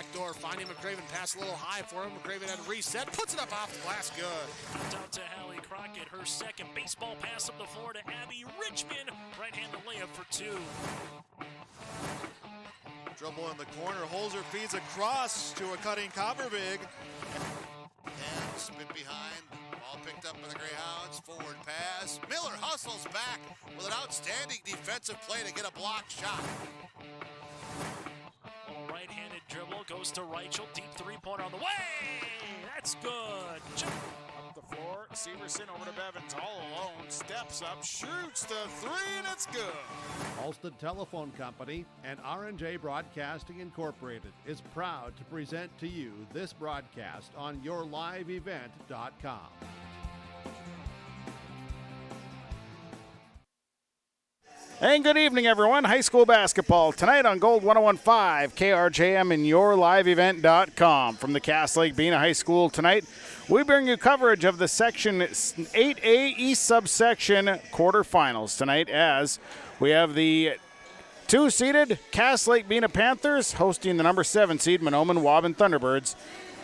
backdoor, finding McCraven, pass a little high for him. McCraven had a reset, puts it up off the glass, good. Out to Hallie Crockett, her second baseball pass up the floor to Abby Richmond. Right-handed layup for two. Dribble in the corner, Holzer feeds across to a cutting Copperbig. And spin behind, ball picked up by the Greyhounds, forward pass. Miller hustles back with an outstanding defensive play to get a block shot. Right-handed dribble, goes to Reichel, deep three-pointer on the way! That's good! Up the floor, Severson over to Bevins, all alone, steps up, shoots the three, and it's good! Alston Telephone Company and R&J Broadcasting Incorporated is proud to present to you this broadcast on YourLiveEvent.com. And good evening, everyone. High school basketball tonight on Gold 101.5, KRJM and YourLiveEvent.com. From the Cass Lake-Bena High School tonight, we bring you coverage of the Section 8A East subsection quarterfinals tonight, as we have the 2-seeded Cass Lake-Bena Panthers hosting the number 7 seed Mahnomen Waubun Thunderbirds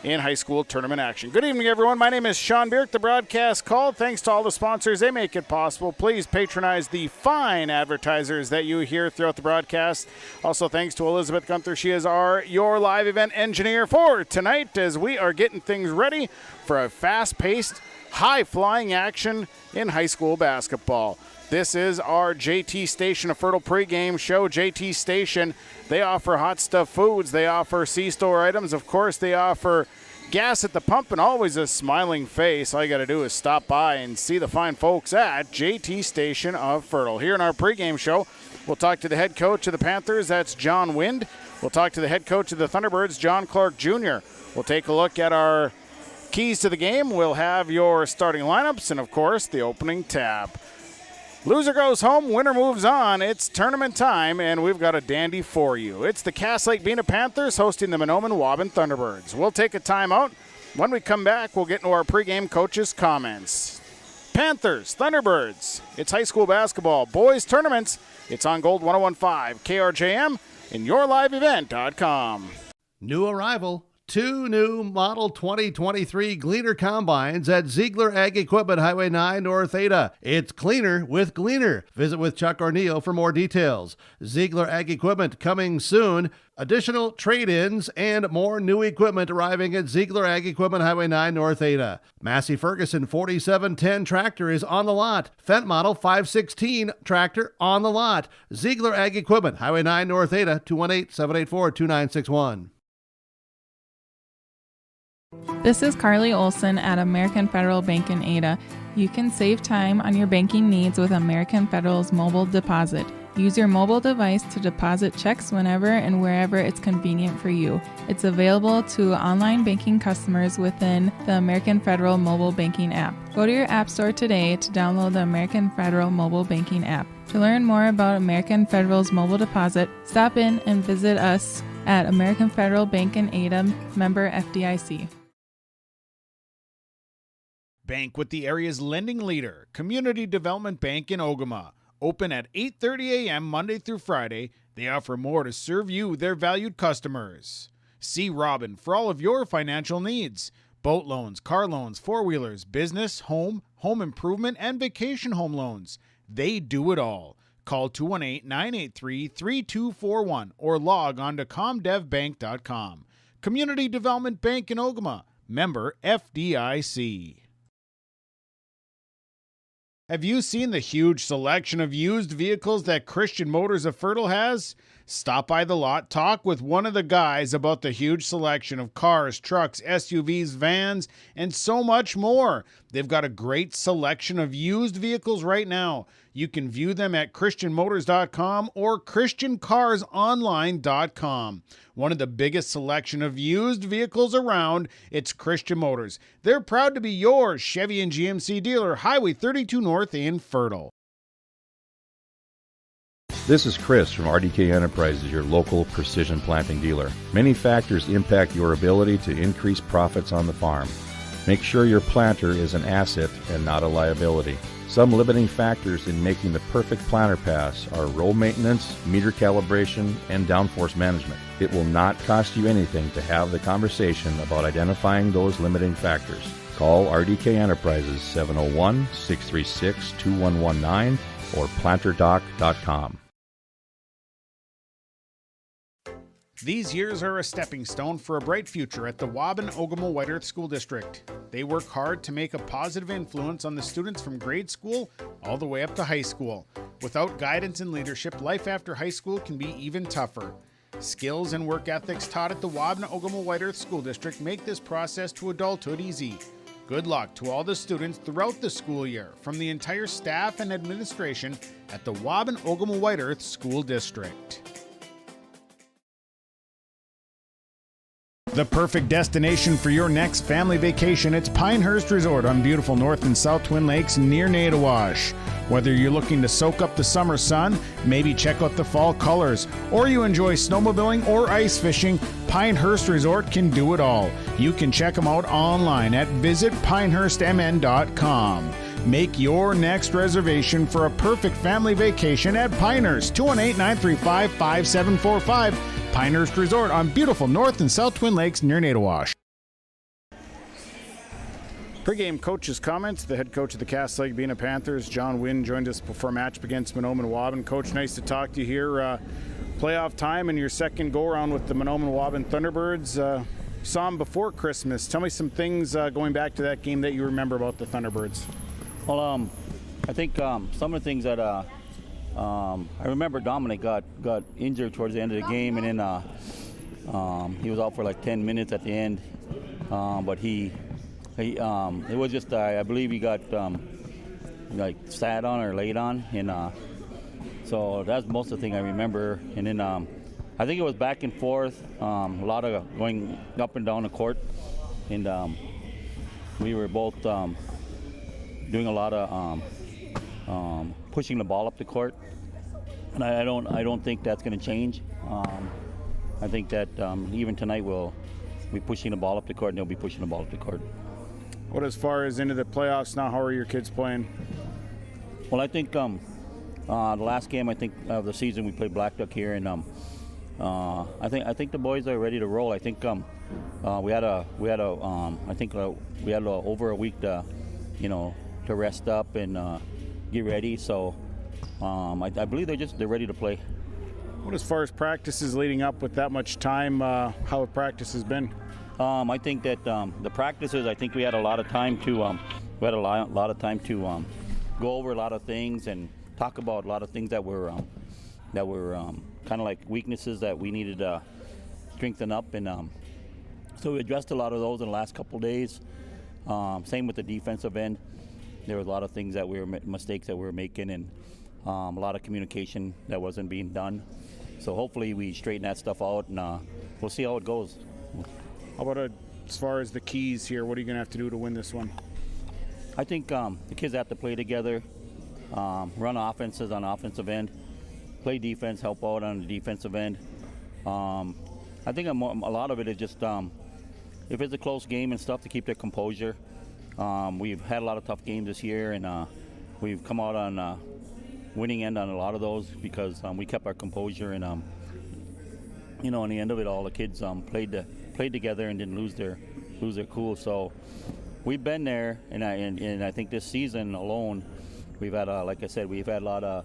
in high school tournament action. Good evening, everyone. My name is Sean Bierk. The broadcast called. Thanks to all the sponsors. They make it possible. Please patronize the fine advertisers that you hear throughout the broadcast. Also, thanks to Elizabeth Gunther. She is your live event engineer for tonight, as we are getting things ready for a fast-paced, high-flying action in high school basketball. This is our JT Station, a fertile pregame show. JT Station, they offer hot stuff foods. They offer C-store items. Of course, they offer gas at the pump and always a smiling face. All you got to do is stop by and see the fine folks at JT Station of Fertile. Here in our pregame show, we'll talk to the head coach of the Panthers. That's John Wind. We'll talk to the head coach of the Thunderbirds, John Clark Jr. We'll take a look at our keys to the game. We'll have your starting lineups and, of course, the opening tap. Loser goes home, winner moves on. It's tournament time, and we've got a dandy for you. It's the Cass Lake-Bena Panthers hosting the Mahnomen Waubun Thunderbirds. We'll take a timeout. When we come back, we'll get into our pregame coaches' comments. Panthers, Thunderbirds, it's high school basketball. Boys tournaments, it's on Gold 101.5, KRJM, and YourLiveEvent.com. New arrival. 2 new Model 2023 Gleaner Combines at Ziegler Ag Equipment, Highway 9 North Ada. It's cleaner with Gleaner. Visit with Chuck Orneal for more details. Ziegler Ag Equipment coming soon. Additional trade-ins and more new equipment arriving at Ziegler Ag Equipment, Highway 9 North Ada. Massey Ferguson 4710 tractor is on the lot. Fendt Model 516 tractor on the lot. Ziegler Ag Equipment, Highway 9 North Ada, 218-784-2961. This is Carly Olson at American Federal Bank in Ada. You can save time on your banking needs with American Federal's mobile deposit. Use your mobile device to deposit checks whenever and wherever it's convenient for you. It's available to online banking customers within the American Federal mobile banking app. Go to your app store today to download the American Federal mobile banking app. To learn more about American Federal's mobile deposit, stop in and visit us at American Federal Bank in Ada, member FDIC. Bank with the area's lending leader, Community Development Bank in Ogama. Open at 8:30 a.m. Monday through Friday. They offer more to serve you, their valued customers. See Robin for all of your financial needs. Boat loans, car loans, four-wheelers, business, home improvement, and vacation home loans. They do it all. Call 218-983-3241 or log on to comdevbank.com. Community Development Bank in Ogama. Member FDIC. Have you seen the huge selection of used vehicles that Christian Motors of Fertile has? Stop by the lot, talk with one of the guys about the huge selection of cars, trucks, SUVs, vans, and so much more. They've got a great selection of used vehicles right now. You can view them at christianmotors.com or christiancarsonline.com. One of the biggest selection of used vehicles around, it's Christian Motors. They're proud to be your Chevy and GMC dealer, Highway 32 North in Fertile. This is Chris from RDK Enterprises, your local precision planting dealer. Many factors impact your ability to increase profits on the farm. Make sure your planter is an asset and not a liability. Some limiting factors in making the perfect planter pass are row maintenance, meter calibration, and downforce management. It will not cost you anything to have the conversation about identifying those limiting factors. Call RDK Enterprises 701-636-2119 or planterdoc.com. These years are a stepping stone for a bright future at the Waubun Ogama White Earth School District. They work hard to make a positive influence on the students from grade school all the way up to high school. Without guidance and leadership, life after high school can be even tougher. Skills and work ethics taught at the Waubun Ogama White Earth School District make this process to adulthood easy. Good luck to all the students throughout the school year from the entire staff and administration at the Waubun Ogama White Earth School District. The perfect destination for your next family vacation, it's Pinehurst Resort on beautiful North and South Twin Lakes near Nadawash. Whether you're looking to soak up the summer sun, maybe check out the fall colors, or you enjoy snowmobiling or ice fishing, Pinehurst Resort can do it all. You can check them out online at visitpinehurstmn.com. Make your next reservation for a perfect family vacation at Pinehurst, 218-935-5745. Pinehurst Resort on beautiful North and South Twin Lakes near Nadawash. Pre-game coach's comments. The head coach of the Cass Lake-Bena Panthers, John Wynn, joined us before match against Mahnomen Waubun. Coach, nice to talk to you here. Playoff time and your second go-around with the Mahnomen Waubun Thunderbirds. Saw them before Christmas. Tell me some things going back to that game that you remember about the Thunderbirds. Well, I think some of the things that I remember, Dominic got injured towards the end of the game, and then he was out for like 10 minutes at the end. But it was just I believe he got like sat on or laid on, and so that's most of the thing I remember. And then I think it was back and forth, a lot of going up and down the court, and we were both doing a lot of pushing the ball up the court, and I don't think that's going to change. I think that even tonight we'll be pushing the ball up the court, and they'll be pushing the ball up the court. What, as far as into the playoffs now, how are your kids playing? Well, I think the last game of the season we played Black Duck here, and I think the boys are ready to roll. I think we had over a week to rest up and get ready. So I believe they're ready to play. What, as far as practices leading up with that much time, how have practices been? I think that the practices, I think we had a lot of time to go over a lot of things and talk about a lot of things that were kind of like weaknesses that we needed to strengthen up, and so we addressed a lot of those in the last couple of days. Same with the defensive end. There was a lot of things that mistakes that we were making, and a lot of communication that wasn't being done. So hopefully we straighten that stuff out, and we'll see how it goes. How about as far as the keys here? What are you going to have to do to win this one? I think the kids have to play together, run offenses on the offensive end, play defense, help out on the defensive end. I think a lot of it is just if it's a close game and stuff, to keep their composure. We've had a lot of tough games this year, and we've come out on winning end on a lot of those because we kept our composure, and in the end of it all, the kids played together and didn't lose their cool. So we've been there, and I think this season alone, we've had like I said, we've had a lot of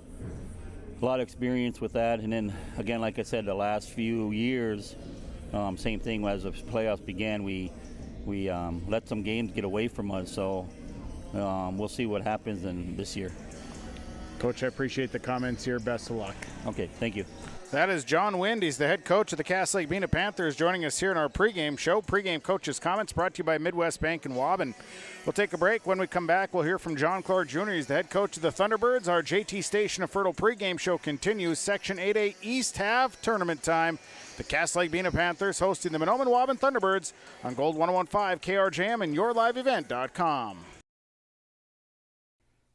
experience with that. And then again, like I said, the last few years, same thing. As the playoffs began, we let some games get away from us. So we'll see what happens in this year. Coach, I appreciate the comments here. Best of luck. Okay, thank you. That is John Wind. He's the head coach of the Cass Lake-Bena Panthers, joining us here in our pregame show. Pregame coach's comments brought to you by Midwest Bank and Waubun. We'll take a break. When we come back, we'll hear from John Clore Jr. He's the head coach of the Thunderbirds. Our JT Station of Fertile pregame show continues. Section 8A East half tournament time. The Cass Lake-Bena Panthers hosting the Mahnomen Waubun Thunderbirds on Gold 101.5 KRJM and YourLiveEvent.com.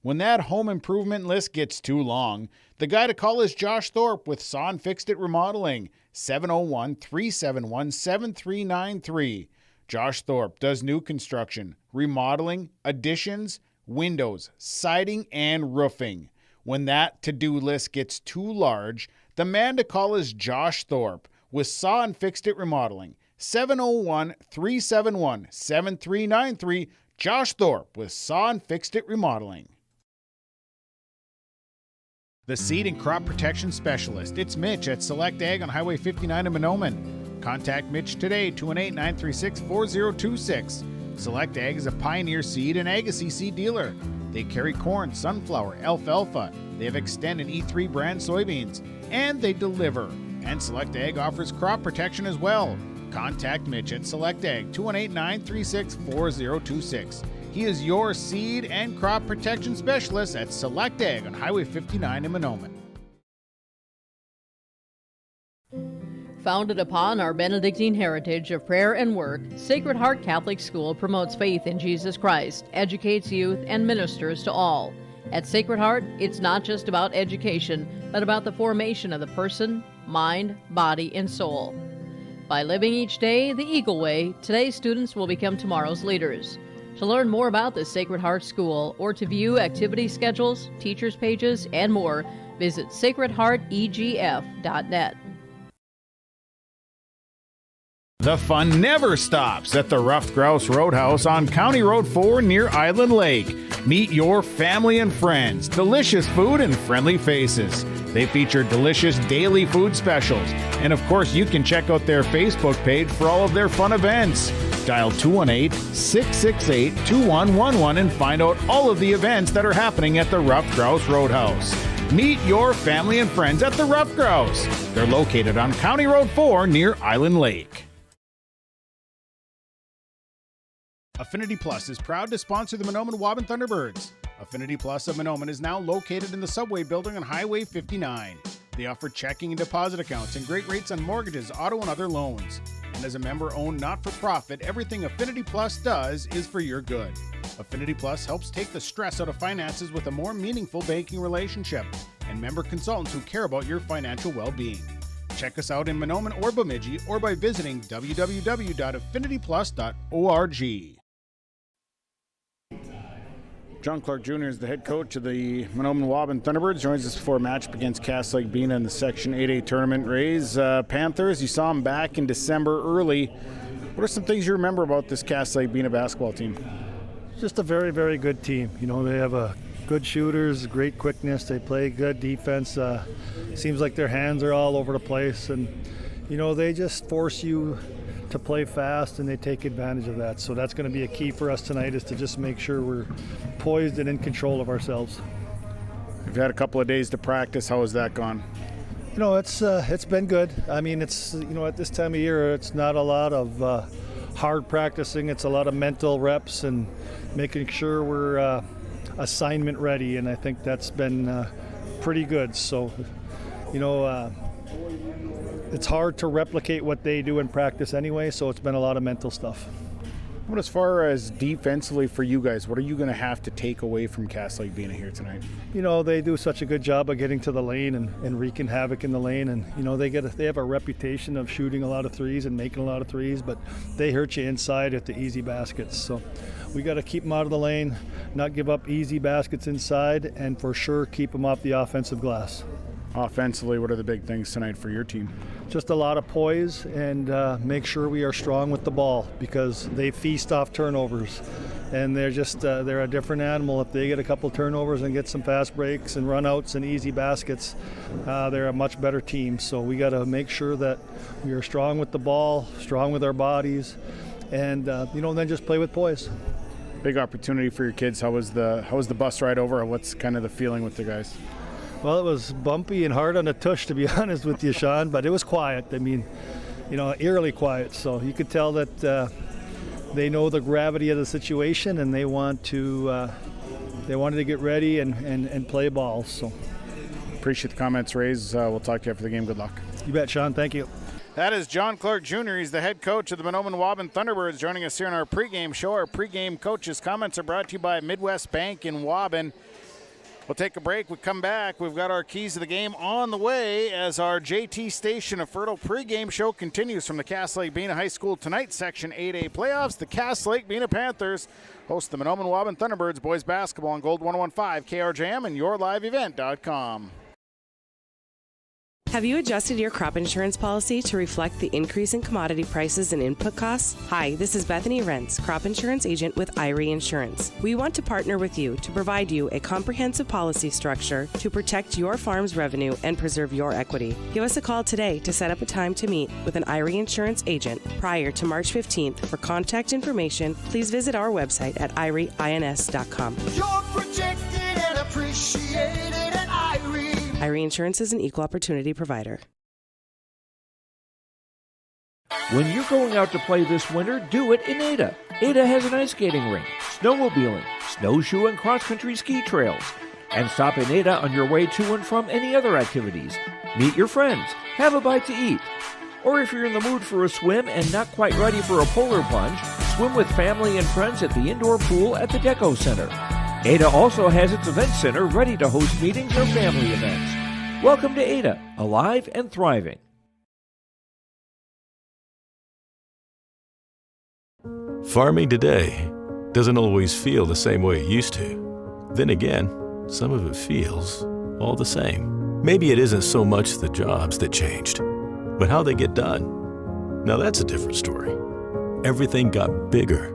When that home improvement list gets too long, the guy to call is Josh Thorpe with Son Fixed It Remodeling, 701-371-7393. Josh Thorpe does new construction, remodeling, additions, windows, siding, and roofing. When that to-do list gets too large, the man to call is Josh Thorpe with Saw and Fixed It Remodeling. 701-371-7393. Josh Thorpe with Saw and Fixed It Remodeling. The Seed and Crop Protection Specialist. It's Mitch at Select Ag on Highway 59 in Mahnomen. Contact Mitch today, 218-936-4026. Select Ag is a Pioneer Seed and Agassiz seed dealer. They carry corn, sunflower, alfalfa. They have Xtend and E3 brand soybeans, and they deliver. And Select Ag offers crop protection as well. Contact Mitch at Select Ag, 218-936-4026. He is your seed and crop protection specialist at Select Ag on Highway 59 in Mahnomen. Founded upon our Benedictine heritage of prayer and work, Sacred Heart Catholic School promotes faith in Jesus Christ, educates youth, and ministers to all. At Sacred Heart, it's not just about education, but about the formation of the person, mind, body, and soul. By living each day the Eagle Way, today's students will become tomorrow's leaders. To learn more about the Sacred Heart School or to view activity schedules, teachers' pages, and more, visit sacredheartegf.net. The fun never stops at the Ruffed Grouse Roadhouse on County Road 4 near Island Lake. Meet your family and friends, delicious food and friendly faces. They feature delicious daily food specials. And of course, you can check out their Facebook page for all of their fun events. Dial 218-668-2111 and find out all of the events that are happening at the Ruffed Grouse Roadhouse. Meet your family and friends at the Ruffed Grouse. They're located on County Road 4 near Island Lake. Affinity Plus is proud to sponsor the Mahnomen Waubun Thunderbirds. Affinity Plus of Mahnomen is now located in the Subway building on Highway 59. They offer checking and deposit accounts and great rates on mortgages, auto, and other loans. And as a member-owned not-for-profit, everything Affinity Plus does is for your good. Affinity Plus helps take the stress out of finances with a more meaningful banking relationship and member consultants who care about your financial well-being. Check us out in Mahnomen or Bemidji or by visiting www.affinityplus.org. John Clark Jr. is the head coach of the Mahnomen Waubun Thunderbirds. Joins us for a matchup against Cass Lake-Bena in the Section 8A tournament. Rays, Panthers, you saw them back in December early. What are some things you remember about this Cass Lake-Bena basketball team? Just a very, very good team. You know, they have good shooters, great quickness. They play good defense. Seems like their hands are all over the place. And, you know, they just force you to play fast, and they take advantage of that. So that's going to be a key for us tonight, is to just make sure we're poised and in control of ourselves. We've had a couple of days to practice. How has that gone? You know, it's been good. I mean, it's, you know, at this time of year, it's not a lot of hard practicing. It's a lot of mental reps and making sure we're assignment ready, and I think that's been pretty good. So, you know, it's hard to replicate what they do in practice anyway, so it's been a lot of mental stuff. What, as far as defensively for you guys, what are you going to have to take away from Cass Lake-Bena here tonight? You know, they do such a good job of getting to the lane and wreaking havoc in the lane, and you know, they have a reputation of shooting a lot of threes and making a lot of threes, but they hurt you inside at the easy baskets. So we got to keep them out of the lane, not give up easy baskets inside, and for sure keep them off the offensive glass. Offensively, what are the big things tonight for your team? Just a lot of poise and make sure we are strong with the ball, because they feast off turnovers, and they're just they're a different animal. If they get a couple turnovers and get some fast breaks and runouts and easy baskets, they're a much better team. So we got to make sure that we are strong with the ball, strong with our bodies, and you know, then just play with poise. Big opportunity for your kids. How was the bus ride over? What's kind of the feeling with the guys? Well, it was bumpy and hard on the tush, to be honest with you, Sean, but it was quiet. I mean, you know, eerily quiet. So you could tell that they know the gravity of the situation, and they wanted to get ready and play ball. So appreciate the comments, Rays. We'll talk to you after the game. Good luck. You bet, Sean. Thank you. That is John Clark Jr. He's the head coach of the Mahnomen Waubun Thunderbirds, joining us here on our pregame show. Our pregame coaches' comments are brought to you by Midwest Bank in Waubun. We'll take a break. We come back. We've got our keys to the game on the way as our JT Station of Fertile pregame show continues from the Cass Lake-Bena High School tonight, Section 8A playoffs. The Cass Lake-Bena Panthers host the Mahnomen Waubun Thunderbirds boys basketball on Gold 101.5 KRJM and yourliveevent.com. Have you adjusted your crop insurance policy to reflect the increase in commodity prices and input costs? Hi, this is Bethany Rentz, crop insurance agent with Irie Insurance. We want to partner with you to provide you a comprehensive policy structure to protect your farm's revenue and preserve your equity. Give us a call today to set up a time to meet with an Irie Insurance agent prior to March 15th. For contact information, please visit our website at irieins.com. You're protected and appreciated at Irie. Irie Insurance is an equal opportunity provider. When you're going out to play this winter, do it in Ada. Ada has an ice skating rink, snowmobiling, snowshoe and cross-country ski trails. And stop in Ada on your way to and from any other activities. Meet your friends, have a bite to eat. Or if you're in the mood for a swim and not quite ready for a polar plunge, swim with family and friends at the indoor pool at the Deco Center. Ada also has its event center ready to host meetings or family events. Welcome to Ada, alive and thriving. Farming today doesn't always feel the same way it used to. Then again, some of it feels all the same. Maybe it isn't so much the jobs that changed, but how they get done. Now that's a different story. Everything got bigger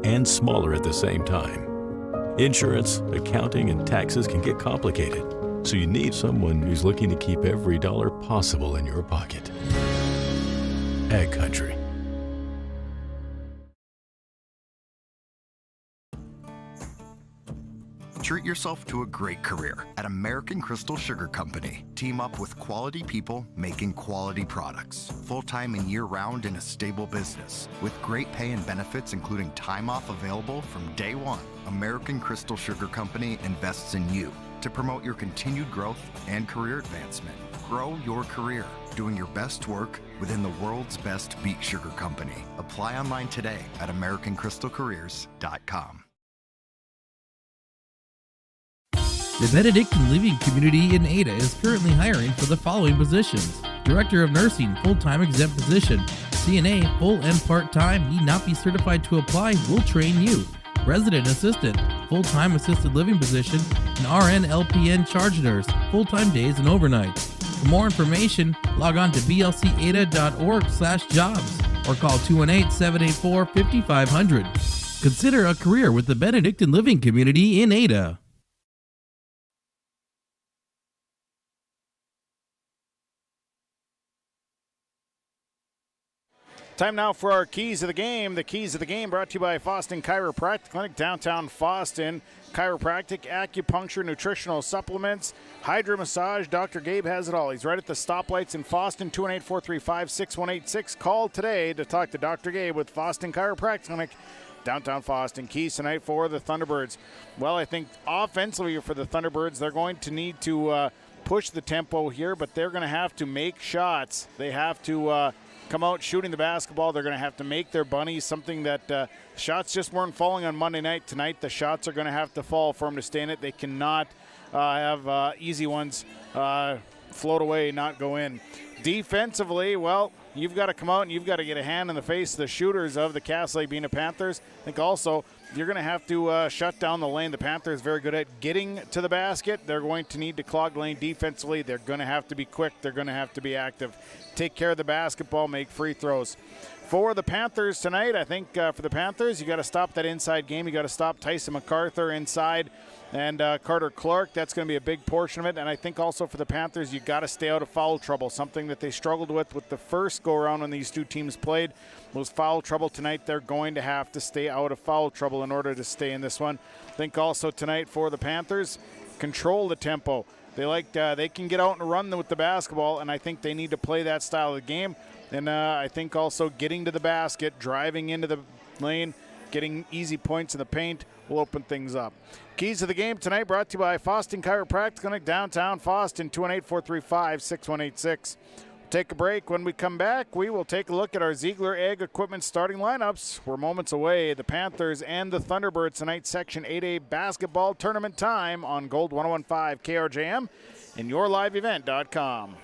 and smaller at the same time. Insurance, accounting, and taxes can get complicated, so you need someone who's looking to keep every dollar possible in your pocket. Ag Country. Treat yourself to a great career at American Crystal Sugar Company. Team up with quality people making quality products. Full-time and year-round in a stable business. With great pay and benefits including time off available from day one. American Crystal Sugar Company invests in you to promote your continued growth and career advancement. Grow your career doing your best work within the world's best beet sugar company. Apply online today at AmericanCrystalCareers.com. The Benedictine Living Community in Ada is currently hiring for the following positions: Director of Nursing, full-time exempt position. CNA, full and part-time, need not be certified to apply, will train you. Resident Assistant, full-time assisted living position, and RN LPN charge nurse, full-time days and overnights. For more information, log on to blcada.org/jobs or call 218-784-5500. Consider a career with the Benedictine Living Community in Ada. Time now for our keys of the game. The keys of the game brought to you by Foston Chiropractic Clinic, downtown Foston. Chiropractic, acupuncture, nutritional supplements, hydro massage. Dr. Gabe has it all. He's right at the stoplights in Foston, 218-435-6186. Call today to talk to Dr. Gabe with Foston Chiropractic Clinic, downtown Foston. Keys tonight for the Thunderbirds. Well, I think offensively for the Thunderbirds, they're going to need to push the tempo here, but they're going to have to make shots. They have to come out shooting the basketball. They're going to have to make their bunnies, something that shots just weren't falling on Monday night. Tonight, the shots are going to have to fall for them to stay in it. They cannot have easy ones float away, not go in. Defensively, well, you've got to come out and you've got to get a hand in the face of the shooters of the Cass Lake-Bena Panthers. I think also you're going to have to shut down the lane. The Panthers very good at getting to the basket. They're going to need to clog the lane defensively. They're going to have to be quick. They're going to have to be active. Take care of the basketball, make free throws. For the Panthers tonight, I think for the Panthers, you got to stop that inside game. You got to stop Tyson MacArthur inside and Carter Clark. That's going to be a big portion of it. And I think also for the Panthers, you got to stay out of foul trouble, something that they struggled with the first go-around when these two teams played was foul trouble. Tonight, they're going to have to stay out of foul trouble in order to stay in this one. I think also tonight for the Panthers, control the tempo. They can get out and run with the basketball, and I think they need to play that style of the game. And I think also getting to the basket, driving into the lane, getting easy points in the paint will open things up. Keys of the game tonight brought to you by Foston Chiropractic Clinic, downtown Foston, 218-435-6186. Take a break. When we come back, we will take a look at our Ziegler Ag Equipment starting lineups. We're moments away. The Panthers and the Thunderbirds tonight, Section 8A basketball tournament time on Gold 101.5 KRJM and yourliveevent.com.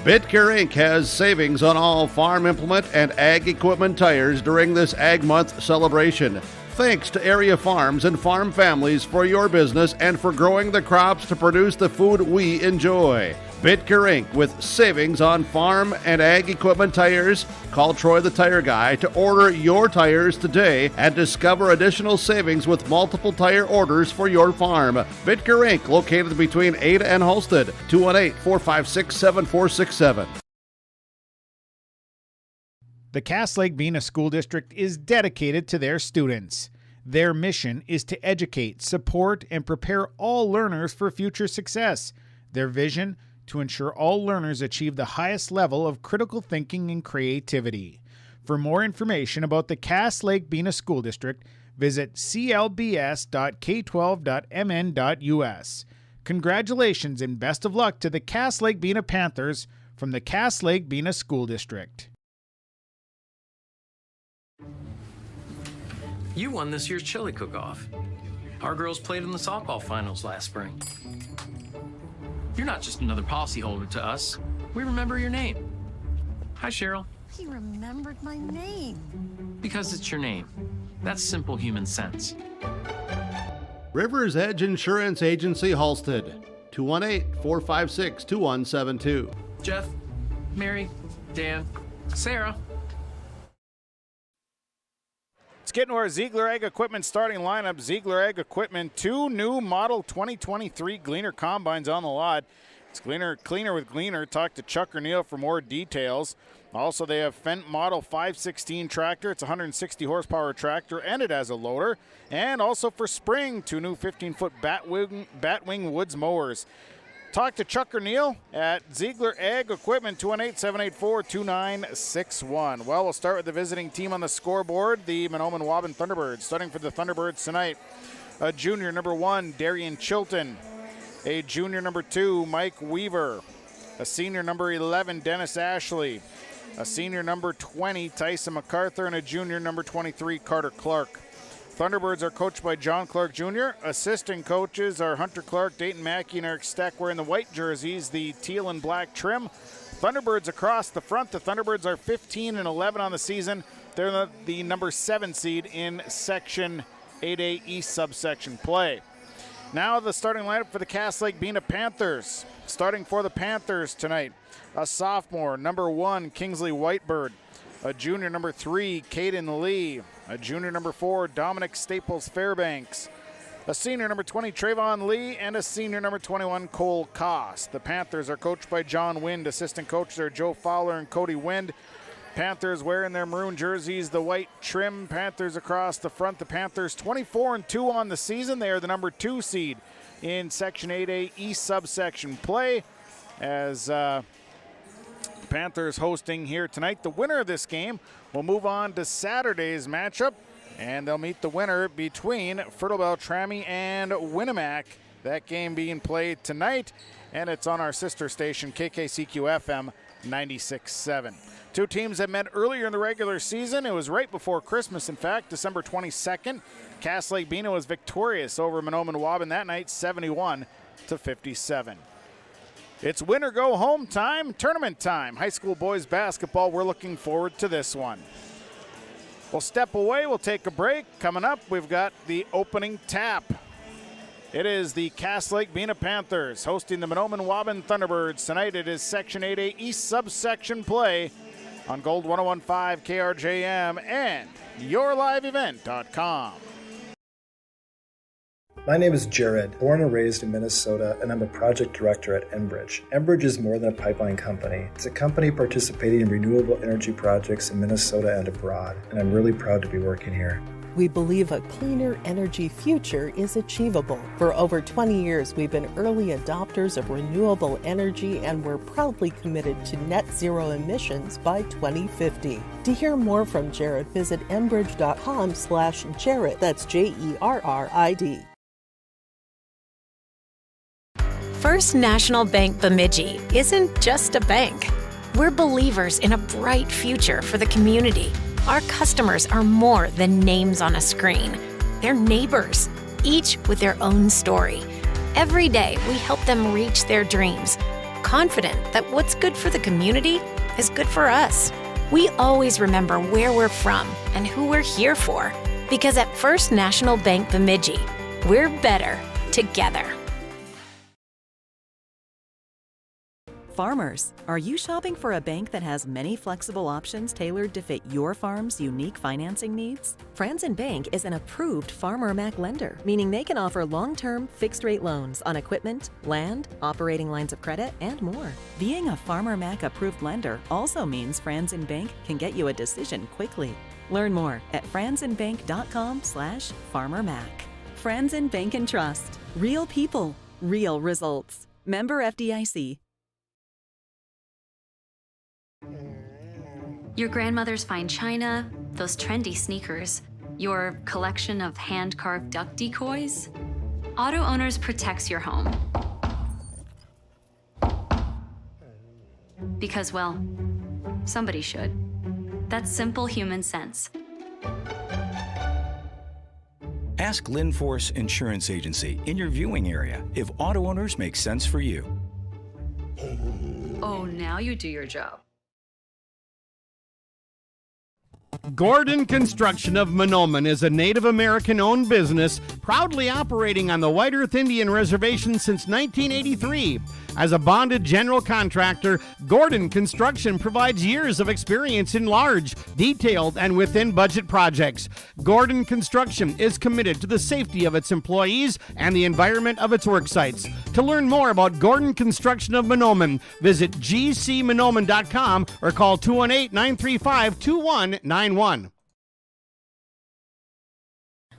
Bitcare Inc. has savings on all farm implement and ag equipment tires during this Ag Month celebration. Thanks to area farms and farm families for your business and for growing the crops to produce the food we enjoy. Bitcare Inc. with savings on farm and ag equipment tires. Call Troy the Tire Guy to order your tires today and discover additional savings with multiple tire orders for your farm. Bitcare Inc. located between Ada and Halstead. 218-456-7467. The Cass Lake-Bena School District is dedicated to their students. Their mission is to educate, support, and prepare all learners for future success. Their vision, to ensure all learners achieve the highest level of critical thinking and creativity. For more information about the Cass Lake-Bena School District, visit clbs.k12.mn.us. Congratulations and best of luck to the Cass Lake-Bena Panthers from the Cass Lake-Bena School District. You won this year's chili cook-off. Our girls played in the softball finals last spring. You're not just another policyholder to us. We remember your name. Hi, Cheryl. He remembered my name. Because it's your name. That's simple human sense. Rivers Edge Insurance Agency, Halstead. 218-456-2172. Jeff, Mary, Dan, Sarah. Let's get into our Ziegler Ag Equipment starting lineup. Ziegler Ag Equipment, 2 new model 2023 Gleaner combines on the lot. It's cleaner with Gleaner. Talk to Chuck O'Neill for more details. Also, they have Fendt Model 516 tractor. It's a 160 horsepower tractor, and it has a loader. And also for spring, 2 new 15-foot Batwing Woods mowers. Talk to Chuck O'Neill at Ziegler Ag Equipment, 218-784-2961. Well, we'll start with the visiting team on the scoreboard, the Mahnomen Waubun Thunderbirds. Starting for the Thunderbirds tonight, a junior number 1, Darian Chilton. A junior number 2, Mike Weaver. A senior number 11, Dennis Ashley. A senior number 20, Tyson MacArthur. And a junior number 23, Carter Clark. Thunderbirds are coached by John Clark Jr. Assistant coaches are Hunter Clark, Dayton Mackey, and Eric Steck wearing the white jerseys, the teal and black trim. Thunderbirds across the front. The Thunderbirds are 15-11 on the season. They're the number 7 seed in Section 8A East subsection play. Now the starting lineup for the Cass Lake-Bena Panthers. Starting for the Panthers tonight, a sophomore, number 1, Kingsley Whitebird. A junior number 3, Caden Lee. A junior number 4, Dominic Staples Fairbanks. A senior number 20, Trayvon Lee. And a senior number 21, Cole Koss. The Panthers are coached by John Wind. Assistant coaches are Joe Fowler and Cody Wind. Panthers wearing their maroon jerseys, the white trim. Panthers across the front. The Panthers 24-2 on the season. They are the number 2 seed in Section 8A East subsection play. As Panthers hosting here tonight. The winner of this game will move on to Saturday's matchup, and they'll meet the winner between Fertile Beltrami and Winnemac. That game being played tonight, and it's on our sister station, KKCQ-FM 96.7. Two teams that met earlier in the regular season. It was right before Christmas, in fact, December 22nd. Cass Lake-Bena was victorious over Mahnomen Waubun that night, 71-57. It's win or go home time, tournament time. High school boys basketball, we're looking forward to this one. We'll step away, we'll take a break. Coming up, we've got the opening tap. It is the Cass Lake-Bena Panthers hosting the Mahnomen Waubun Thunderbirds. Tonight it is Section 8A East subsection play on Gold 101.5 KRJM and yourliveevent.com. My name is Jared, born and raised in Minnesota, and I'm a project director at Enbridge. Enbridge is more than a pipeline company. It's a company participating in renewable energy projects in Minnesota and abroad, and I'm really proud to be working here. We believe a cleaner energy future is achievable. For over 20 years, we've been early adopters of renewable energy, and we're proudly committed to net zero emissions by 2050. To hear more from Jared, visit enbridge.com/Jared. That's Jerrid. First National Bank Bemidji isn't just a bank. We're believers in a bright future for the community. Our customers are more than names on a screen. They're neighbors, each with their own story. Every day, we help them reach their dreams, confident that what's good for the community is good for us. We always remember where we're from and who we're here for, because at First National Bank Bemidji, we're better together. Farmers, are you shopping for a bank that has many flexible options tailored to fit your farm's unique financing needs? Franzen Bank is an approved Farmer Mac lender, meaning they can offer long-term, fixed-rate loans on equipment, land, operating lines of credit, and more. Being a Farmer Mac approved lender also means Franzen Bank can get you a decision quickly. Learn more at franzenbank.com/farmermac. Franzen Bank and Trust. Real people, real results. Member FDIC. Your grandmother's fine china, those trendy sneakers, your collection of hand-carved duck decoys. Auto Owners protects your home. Because, well, somebody should. That's simple human sense. Ask Linforce Insurance Agency in your viewing area if Auto Owners makes sense for you. Oh, now you do your job. Gordon Construction of Mahnomen is a Native American-owned business proudly operating on the White Earth Indian Reservation since 1983. As a bonded general contractor, Gordon Construction provides years of experience in large, detailed, and within-budget projects. Gordon Construction is committed to the safety of its employees and the environment of its work sites. To learn more about Gordon Construction of Mahnomen, visit gcmahnomen.com or call 218-935-2191.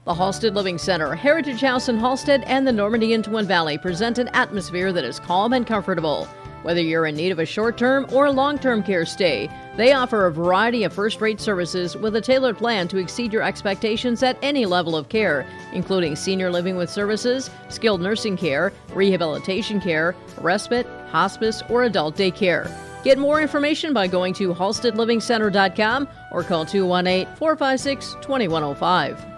The Halstead Living Center, Heritage House in Halstead, and the Normandy in Twin Valley present an atmosphere that is calm and comfortable. Whether you're in need of a short-term or long-term care stay, they offer a variety of first-rate services with a tailored plan to exceed your expectations at any level of care, including senior living with services, skilled nursing care, rehabilitation care, respite, hospice, or adult daycare. Get more information by going to halsteadlivingcenter.com or call 218-456-2105.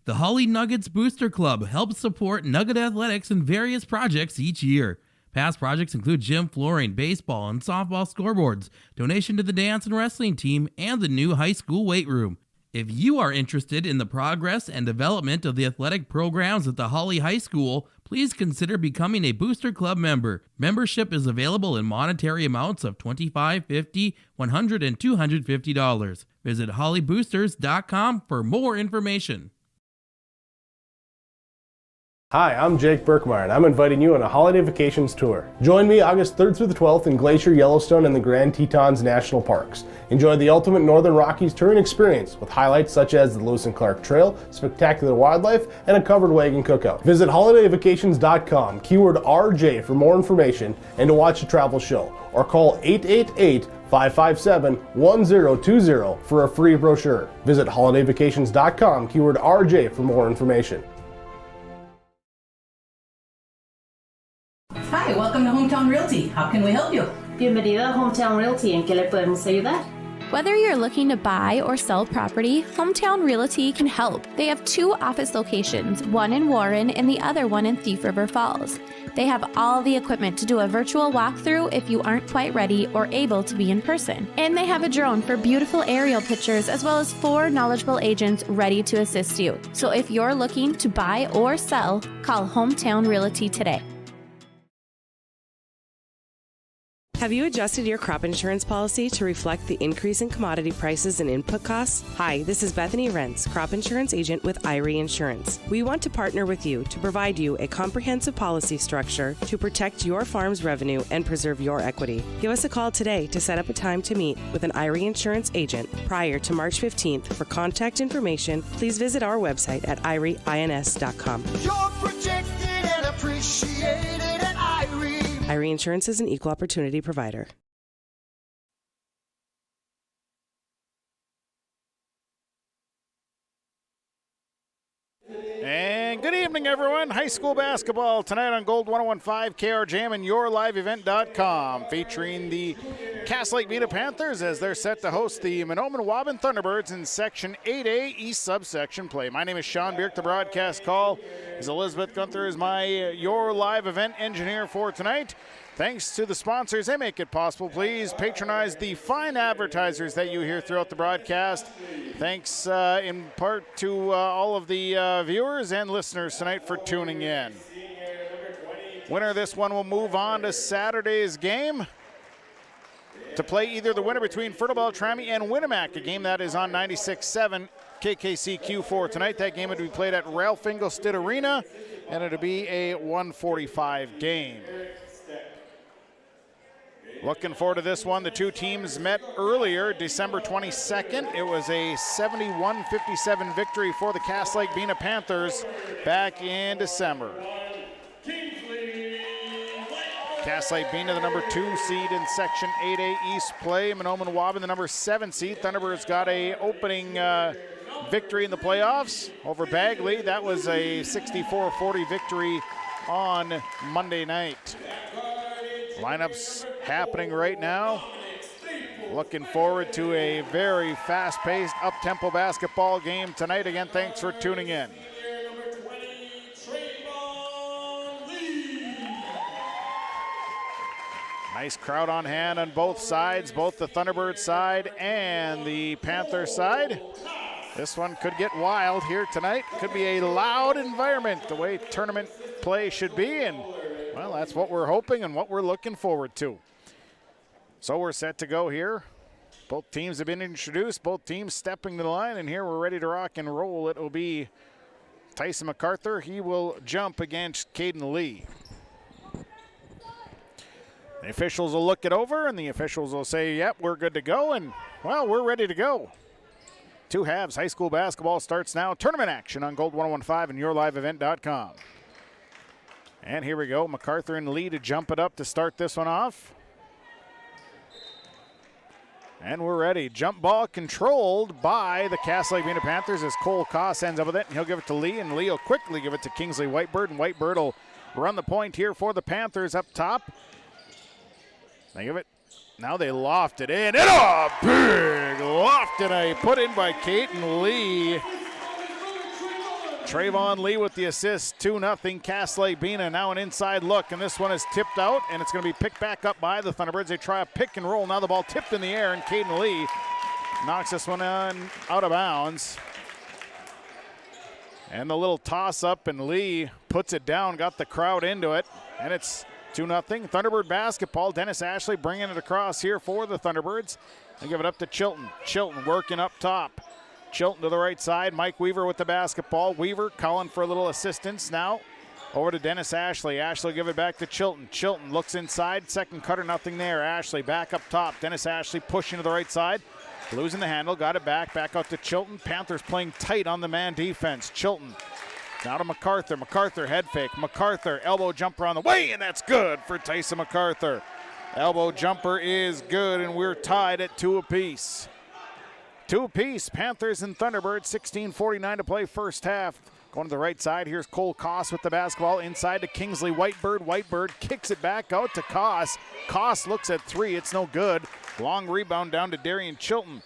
The Holly Nuggets Booster Club helps support Nugget athletics in various projects each year. Past projects include gym flooring, baseball, and softball scoreboards, donation to the dance and wrestling team, and the new high school weight room. If you are interested in the progress and development of the athletic programs at the Holly High School, please consider becoming a Booster Club member. Membership is available in monetary amounts of $25, $50, $100, and $250. Visit hollyboosters.com for more information. Hi, I'm Jake Berkmeyer, and I'm inviting you on a holiday vacations tour. Join me August 3rd through the 12th in Glacier, Yellowstone, and the Grand Tetons National Parks. Enjoy the ultimate Northern Rockies touring experience with highlights such as the Lewis and Clark Trail, spectacular wildlife, and a covered wagon cookout. Visit holidayvacations.com, keyword RJ for more information and to watch a travel show, or call 888-557-1020 for a free brochure. Visit holidayvacations.com, keyword RJ for more information. Hi, welcome to Hometown Realty. How can we help you? Bienvenido a Hometown Realty. ¿En qué le podemos ayudar? Whether you're looking to buy or sell property, Hometown Realty can help. They have 2 office locations, one in Warren and the other one in Thief River Falls. They have all the equipment to do a virtual walkthrough if you aren't quite ready or able to be in person. And they have a drone for beautiful aerial pictures as well as 4 knowledgeable agents ready to assist you. So if you're looking to buy or sell, call Hometown Realty today. Have you adjusted your crop insurance policy to reflect the increase in commodity prices and input costs? Hi, this is Bethany Rentz, crop insurance agent with Irie Insurance. We want to partner with you to provide you a comprehensive policy structure to protect your farm's revenue and preserve your equity. Give us a call today to set up a time to meet with an Irie Insurance agent prior to March 15th. For contact information, please visit our website at irieins.com. You're protected and appreciated at Irie. Irie Insurance is an equal opportunity provider. And good Good evening, everyone. High school basketball tonight on Gold 101.5 KRJM and YourLiveEvent.com, featuring the Cass Lake-Bena Panthers as they're set to host the Mahnomen Waubun Thunderbirds in Section 8A East subsection play. My name is Sean Bierk. The broadcast call is Elizabeth Gunther is my Your Live Event engineer for tonight. Thanks to the sponsors, they make it possible. Please patronize the fine advertisers that you hear throughout the broadcast. Thanks in part to all of the viewers and listeners tonight for tuning in. Winner of this one will move on to Saturday's game to play either the winner between Fertile Beltrami and Winnemac, a game that is on 96.7 KKC Q4 tonight. That game would be played at Ralph Engelstad Arena, and it'll be a 1:45 game. Looking forward to this one. The two teams met earlier, December 22nd. It was a 71-57 victory for the Cass Lake-Bena Panthers back in December. Cass Lake-Bena, the number 2 seed in Section 8A East play. Mahnomen Waubun, the number 7 seed. Thunderbirds got a opening victory in the playoffs over Bagley. That was a 64-40 victory on Monday night. Lineups happening right now. Looking forward to a very fast-paced, up-tempo basketball game tonight. Again, thanks for tuning in. Nice crowd on hand on both sides, both the Thunderbird side and the Panther side. This one could get wild here tonight. Could be a loud environment, the way tournament play should be, and well, that's what we're hoping and what we're looking forward to. So we're set to go here. Both teams have been introduced, both teams stepping to the line, and here we're ready to rock and roll. It will be Tyson MacArthur. He will jump against Caden Lee. The officials will look it over, and the officials will say, yep, we're good to go, and, well, we're ready to go. Two halves, high school basketball starts now. Tournament action on Gold 101.5 and YourLiveEvent.com. And here we go, MacArthur and Lee to jump it up to start this one off. And we're ready. Jump ball controlled by the Cass Lake-Bena Panthers as Cole Koss ends up with it. And he'll give it to Lee, and Lee will quickly give it to Kingsley Whitebird, and Whitebird will run the point here for the Panthers up top. They give it. Now they loft it in. And a big loft and a put in by Caden Lee. Trayvon Lee with the assist, 2-0 Cass Lake-Bena. Now an inside look, and this one is tipped out, and it's going to be picked back up by the Thunderbirds. They try a pick and roll. Now the ball tipped in the air, and Caden Lee knocks this one on out of bounds. And the little toss-up, and Lee puts it down, got the crowd into it, and it's 2-0 Thunderbird basketball. Dennis Ashley bringing it across here for the Thunderbirds. They give it up to Chilton. Chilton working up top. Chilton to the right side. Mike Weaver with the basketball. Weaver calling for a little assistance now. Over to Dennis Ashley. Ashley give it back to Chilton. Chilton looks inside. Second cutter, nothing there. Ashley back up top. Dennis Ashley pushing to the right side. Losing the handle. Got it back. Back out to Chilton. Panthers playing tight on the man defense. Chilton now to MacArthur. MacArthur head fake. MacArthur elbow jumper on the way, and that's good for Tyson MacArthur. Elbow jumper is good, and we're tied at 2 apiece. 2 apiece, Panthers and Thunderbirds, 16:49 to play first half. Going to the right side, here's Cole Koss with the basketball inside to Kingsley Whitebird. Whitebird kicks it back out to Koss. Koss looks at 3, it's no good. Long rebound down to Darian Chilton.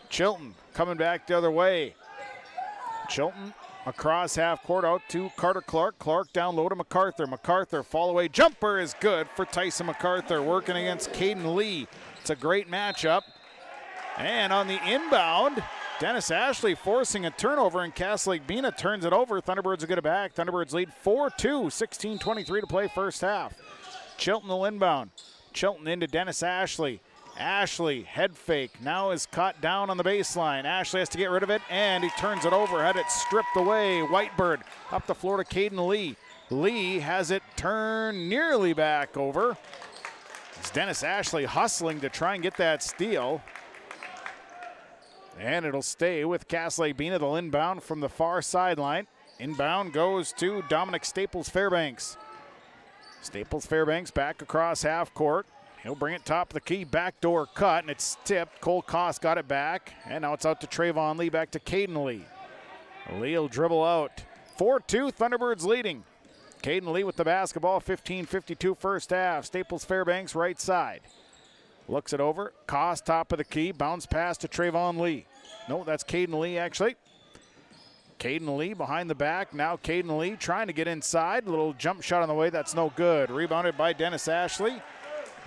Chilton coming back the other way. Chilton across half court out to Carter Clark. Clark down low to MacArthur. MacArthur fall away jumper is good for Tyson MacArthur working against Caden Lee. It's a great matchup. And on the inbound, Dennis Ashley forcing a turnover, and Cass Lake-Bena turns it over. Thunderbirds will get it back. Thunderbirds lead 4-2, 16:23 to play first half. Chilton will inbound. Chilton into Dennis Ashley. Ashley, head fake, now is caught down on the baseline. Ashley has to get rid of it, and he turns it over, had it stripped away. Whitebird up the floor to Caden Lee. Lee has it turned nearly back over. It's Dennis Ashley hustling to try and get that steal. And it'll stay with Cass Lake-Bena. They'll inbound from the far sideline. Inbound goes to Dominic Staples Fairbanks. Staples Fairbanks back across half court. He'll bring it top of the key, backdoor cut, and it's tipped. Cole Koss got it back, and now it's out to Trayvon Lee, back to Caden Lee. Lee will dribble out. 4-2, Thunderbirds leading. Caden Lee with the basketball, 15:52 first half. Staples Fairbanks right side. Looks it over. Koss top of the key. Bounce pass to Trayvon Lee. No, that's Caden Lee actually. Caden Lee behind the back. Now Caden Lee trying to get inside. Little jump shot on the way. That's no good. Rebounded by Dennis Ashley.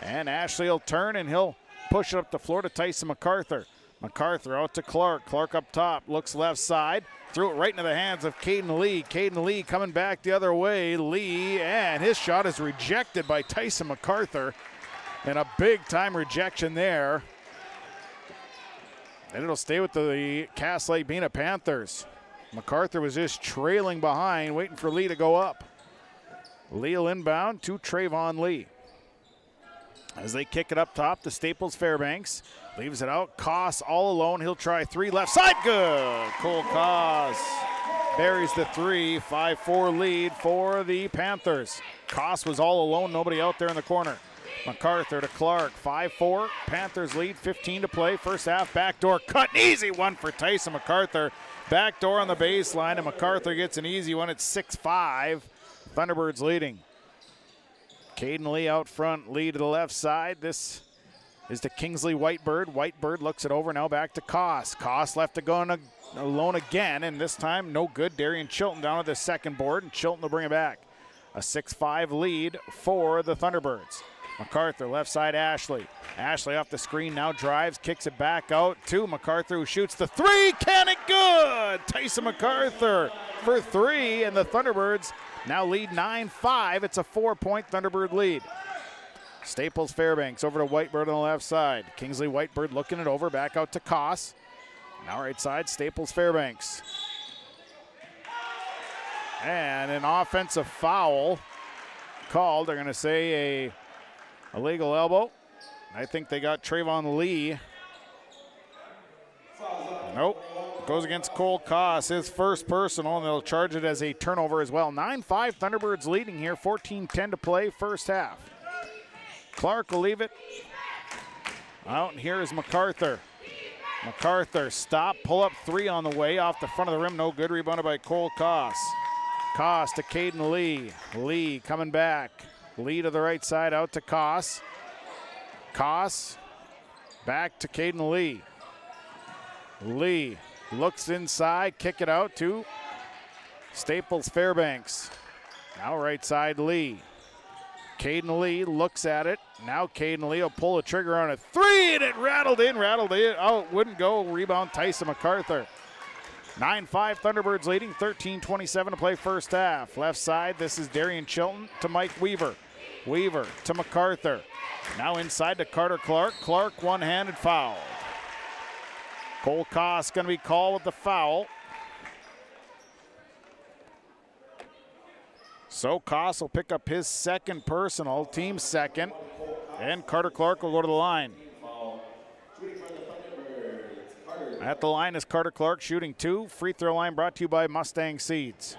And Ashley will turn and he'll push it up the floor to Tyson MacArthur. MacArthur out to Clark. Clark up top. Looks left side. Threw it right into the hands of Caden Lee. Caden Lee coming back the other way. Lee, and his shot is rejected by Tyson MacArthur. And a big-time rejection there. And it'll stay with the Cass Lake-Bena Panthers. MacArthur was just trailing behind, waiting for Lee to go up. Lee will inbound to Trayvon Lee. As they kick it up top to Staples Fairbanks. Leaves it out. Koss all alone. He'll try three. Left side. Good. Cole Koss buries the three. 5-4 lead for the Panthers. Koss was all alone. Nobody out there in the corner. MacArthur to Clark. 5-4. Panthers lead. 15 to play. First half. Backdoor cut. An easy one for Tyson MacArthur. Backdoor on the baseline. And MacArthur gets an easy one. It's 6-5. Thunderbirds leading. Caden Lee out front, Lee to the left side. This is to Kingsley Whitebird. Whitebird looks it over, now back to Koss. Koss left to go alone again, and this time no good. Darian Chilton down at the second board, and Chilton will bring it back. A 6-5 lead for the Thunderbirds. MacArthur, left side, Ashley. Ashley off the screen, now drives, kicks it back out to MacArthur, who shoots the three. Can it good? Tyson MacArthur for three, and the Thunderbirds now lead 9-5. It's a 4-point Thunderbird lead. Staples Fairbanks over to Whitebird on the left side. Kingsley Whitebird looking it over, back out to Koss. Now right side, Staples Fairbanks. And an offensive foul called. They're going to say a illegal elbow. I think they got Trayvon Lee. Nope. Goes against Cole Koss, his first personal, and they'll charge it as a turnover as well. 9-5, Thunderbirds leading here, 14-10 to play, first half. Clark will leave it. Out, and here is MacArthur. MacArthur, stop, pull up three on the way, off the front of the rim, no good, rebounded by Cole Koss. Koss to Caden Lee. Lee coming back. Lee to the right side, out to Koss. Koss, back to Caden Lee. Lee looks inside, kick it out to Staples Fairbanks. Now right side, Lee. Caden Lee looks at it. Now Caden Lee will pull the trigger on a three, and it rattled in. Oh, it wouldn't go. Rebound, Tyson MacArthur. 9-5, Thunderbirds leading, 13:27 to play first half. Left side, this is Darian Chilton to Mike Weaver. Weaver to MacArthur. Now inside to Carter Clark. Clark, one-handed foul. Cole Koss going to be called with the foul. So Koss will pick up his second personal, team second, and Carter Clark will go to the line. At the line is Carter Clark shooting two. Free throw line brought to you by Mustang Seeds.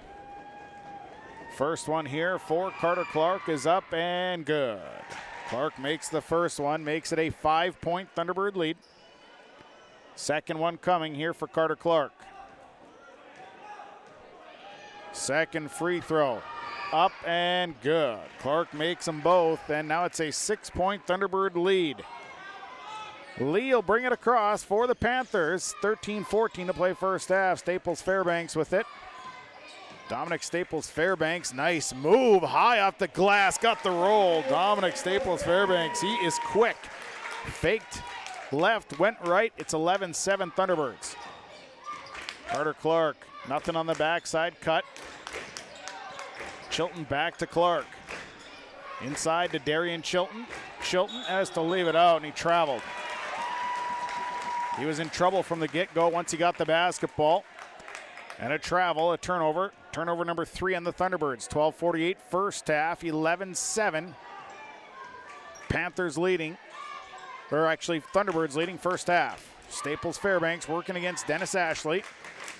First one here for Carter Clark is up and good. Clark makes the first one, makes it a 5-point Thunderbird lead. Second one coming here for Carter Clark. Second free throw, up and good. Clark makes them both, and now it's a 6-point Thunderbird lead. Lee will bring it across for the Panthers. 13-14 to play first half. Staples Fairbanks with it. Dominic Staples Fairbanks, nice move, high off the glass, got the roll. Dominic Staples Fairbanks, he is quick. Faked left, went right. It's 11-7 Thunderbirds. Carter Clark, nothing on the backside, cut. Chilton back to Clark. Inside to Darian Chilton. Chilton has to leave it out, and he traveled. He was in trouble from the get-go once he got the basketball. And a travel, a turnover. Turnover number 3 on the Thunderbirds. 12:48 first half, 11-7. Panthers leading, or actually Thunderbirds leading first half. Staples Fairbanks working against Dennis Ashley.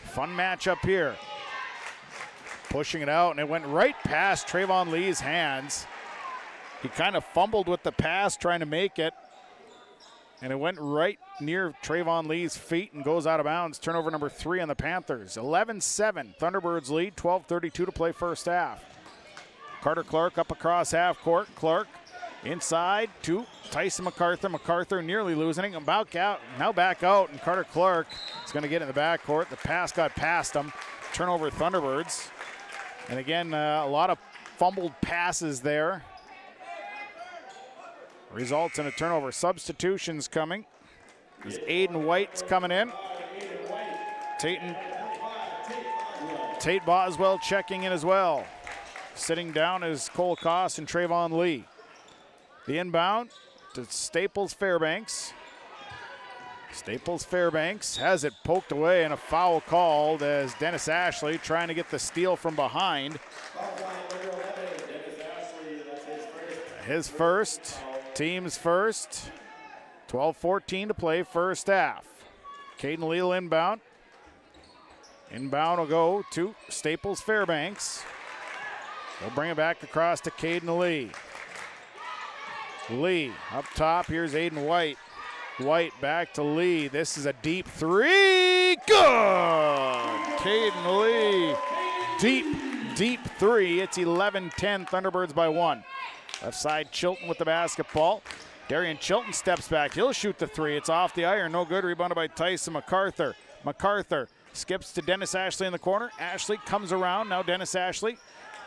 Fun matchup here. Pushing it out, and it went right past Trayvon Lee's hands. He kind of fumbled with the pass trying to make it. and it went right near Trayvon Lee's feet and goes out of bounds. Turnover number 3 on the Panthers. 11-7, Thunderbirds lead, 12:32 to play first half. Carter Clark up across half court. Clark inside to Tyson MacArthur. MacArthur nearly losing it. Back out, now back out, and Carter Clark is going to get in the backcourt. The pass got past him. Turnover Thunderbirds. And again, a lot of fumbled passes there. Results in a turnover. Substitutions coming. As Aiden White's coming in. Tate Boswell checking in as well. Sitting down is Cole Koss and Trayvon Lee. The inbound to Staples Fairbanks. Staples Fairbanks has it poked away and a foul called as Dennis Ashley trying to get the steal from behind. His first, team's first. 12:14 to play first half. Caden Lee will inbound. Inbound will go to Staples Fairbanks. They'll bring it back across to Caden Lee. Lee up top. Here's Aiden White. White back to Lee. This is a deep three. Good! Caden Lee. Deep three. It's 11-10. Thunderbirds by 1. Left side, Chilton with the basketball. Darian Chilton steps back. He'll shoot the three. It's off the iron. No good. Rebounded by Tyson MacArthur. MacArthur skips to Dennis Ashley in the corner. Ashley comes around. Now Dennis Ashley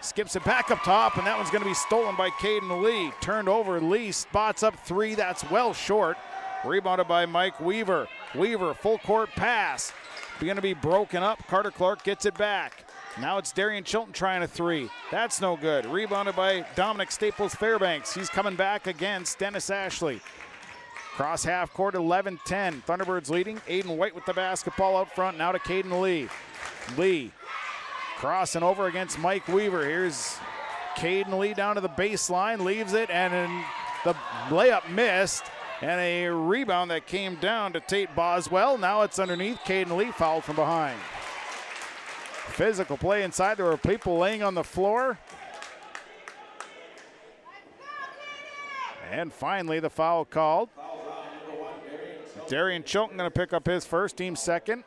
skips it back up top, and that one's going to be stolen by Caden Lee. Turned over. Lee spots up three. That's well short. Rebounded by Mike Weaver. Weaver, full court pass. Going to be broken up. Carter Clark gets it back. Now it's Darian Chilton trying a three. That's no good. Rebounded by Dominic Staples Fairbanks. He's coming back against Dennis Ashley. Cross half court, 11-10. Thunderbirds leading. Aiden White with the basketball out front. Now to Caden Lee. Lee crossing over against Mike Weaver. Here's Caden Lee down to the baseline. Leaves it, and the layup missed. And a rebound that came down to Tate Boswell. Now it's underneath. Caden Lee fouled from behind. Physical play inside. There were people laying on the floor. And finally the foul called. Darian Chilton going to pick up his first, team second.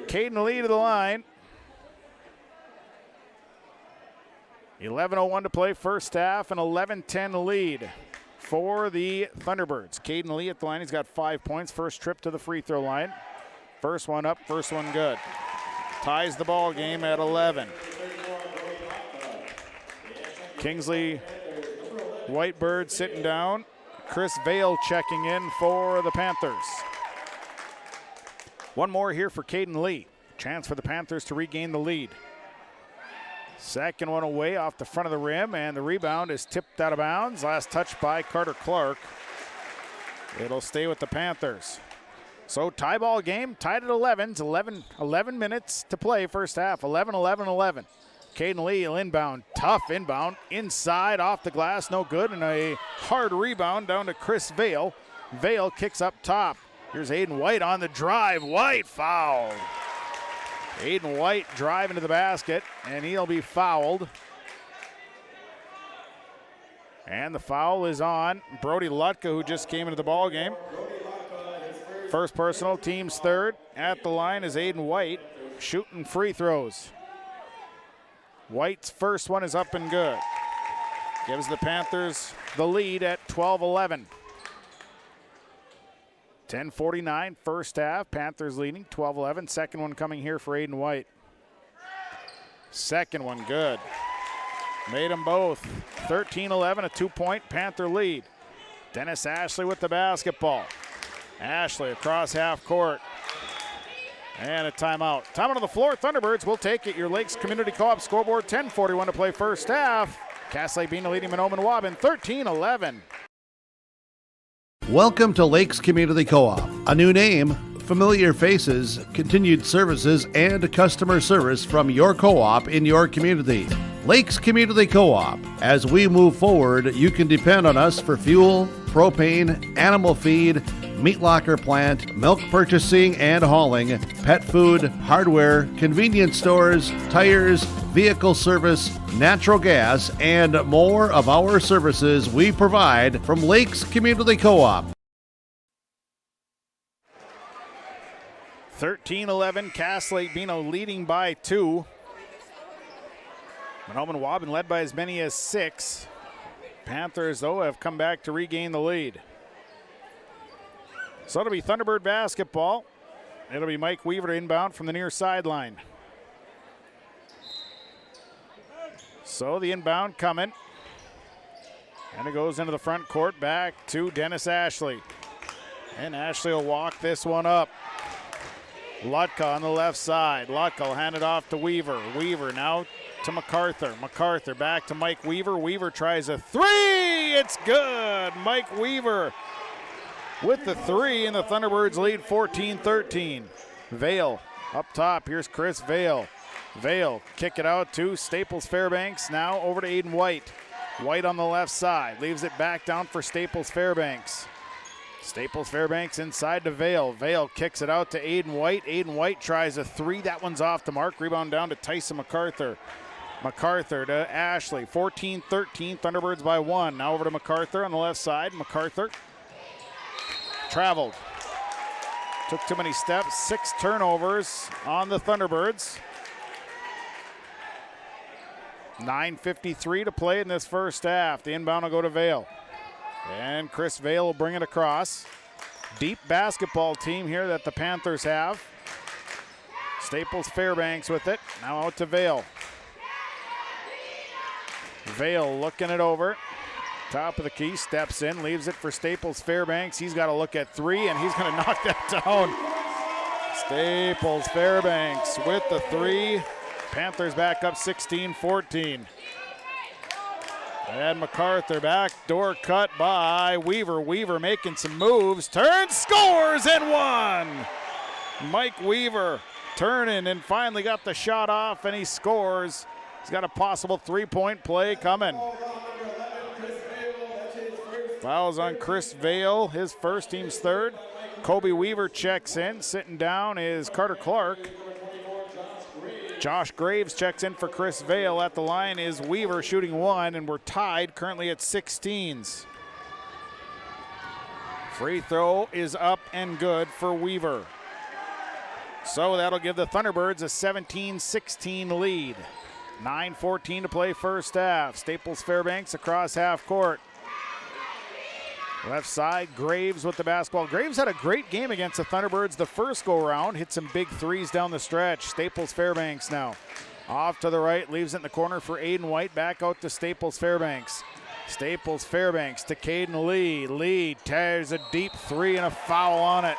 Caden Lee to the line. 11:01 to play first half, and 11-10 lead for the Thunderbirds. Caden Lee at the line. He's got 5 points. First trip to the free throw line. First one up, first one good. Ties the ball game at 11. Kingsley Whitebird sitting down. Chris Vale checking in for the Panthers. One more here for Caden Lee. Chance for the Panthers to regain the lead. Second one away off the front of the rim, and the rebound is tipped out of bounds. Last touch by Carter Clark. It'll stay with the Panthers. So tie ball game, tied at 11. It's 11 minutes to play first half. 11-11-11. Caden Lee will inbound. Tough inbound. Inside, off the glass, no good. And a hard rebound down to Chris Vale. Vale kicks up top. Here's Aiden White on the drive. White fouled. Aiden White driving to the basket, and he'll be fouled. And the foul is on Brody Lutka, who just came into the ball game. First personal, team's third. At the line is Aiden White, shooting free throws. White's first one is up and good. Gives the Panthers the lead at 12-11. 10:49 first half. Panthers leading 12-11. Second one coming here for Aiden White. Second one good. Made them both. 13-11, a 2-point Panther lead. Dennis Ashley with the basketball. Ashley across half court. And a timeout. Timeout on the floor. Thunderbirds will take it. Your Lakes Community Co-op scoreboard. 10:41 to play first half. Lake-Bena leading Mahnomen Waubun 13-11. Welcome to Lakes Community Co-op. A new name, familiar faces, continued services, and customer service from your co-op in your community. Lakes Community Co-op. As we move forward, you can depend on us for fuel, propane, animal feed, meat locker plant, milk purchasing and hauling, pet food, hardware, convenience stores, tires, vehicle service, natural gas, and more of our services we provide from Lakes Community Co-op. 13-11, Cass Lake-Bena leading by 2. Mahnomen Waubun led by as many as 6. Panthers, though, have come back to regain the lead. So it'll be Thunderbird basketball. It'll be Mike Weaver inbound from the near sideline. So the inbound coming. And it goes into the front court, back to Dennis Ashley. And Ashley will walk this one up. Lutka on the left side. Lutka will hand it off to Weaver. Weaver now to MacArthur. MacArthur back to Mike Weaver. Weaver tries a 3. It's good. Mike Weaver with the 3, and the Thunderbirds lead 14-13. Vale up top. Here's Chris Vale. Vale kick it out to Staples Fairbanks. Now over to Aiden White. White on the left side. Leaves it back down for Staples Fairbanks. Staples Fairbanks inside to Vale. Vale kicks it out to Aiden White. Aiden White tries a 3. That one's off the mark. Rebound down to Tyson MacArthur. MacArthur to Ashley. 14-13. Thunderbirds by 1. Now over to MacArthur on the left side. MacArthur traveled. Took too many steps. 6 turnovers on the Thunderbirds. 9:53 to play in this first half. The inbound will go to Vale. And Chris Vale will bring it across. Deep basketball team here that the Panthers have. Staples Fairbanks with it. Now out to Vale. Vale looking it over. Top of the key, steps in, leaves it for Staples Fairbanks. He's got to look at 3, and he's going to knock that down. Staples Fairbanks with the 3. Panthers back up 16-14. And MacArthur back door cut by Weaver. Weaver making some moves, turns, scores, and 1. Mike Weaver turning and finally got the shot off, and he scores. He's got a possible 3-point play coming. Fouls on Chris Vale, his first, team's third. Kobe Weaver checks in. Sitting down is Carter Clark. Josh Graves checks in for Chris Vale. At the line is Weaver shooting 1, and we're tied currently at 16s. Free throw is up and good for Weaver. So that'll give the Thunderbirds a 17-16 lead. 9:14 to play first half. Staples Fairbanks across half court. Left side, Graves with the basketball. Graves had a great game against the Thunderbirds the first go-around. Hit some big 3s down the stretch. Staples Fairbanks now. Off to the right, leaves it in the corner for Aiden White. Back out to Staples Fairbanks. Staples Fairbanks to Caden Lee. Lee tears a deep 3 and a foul on it.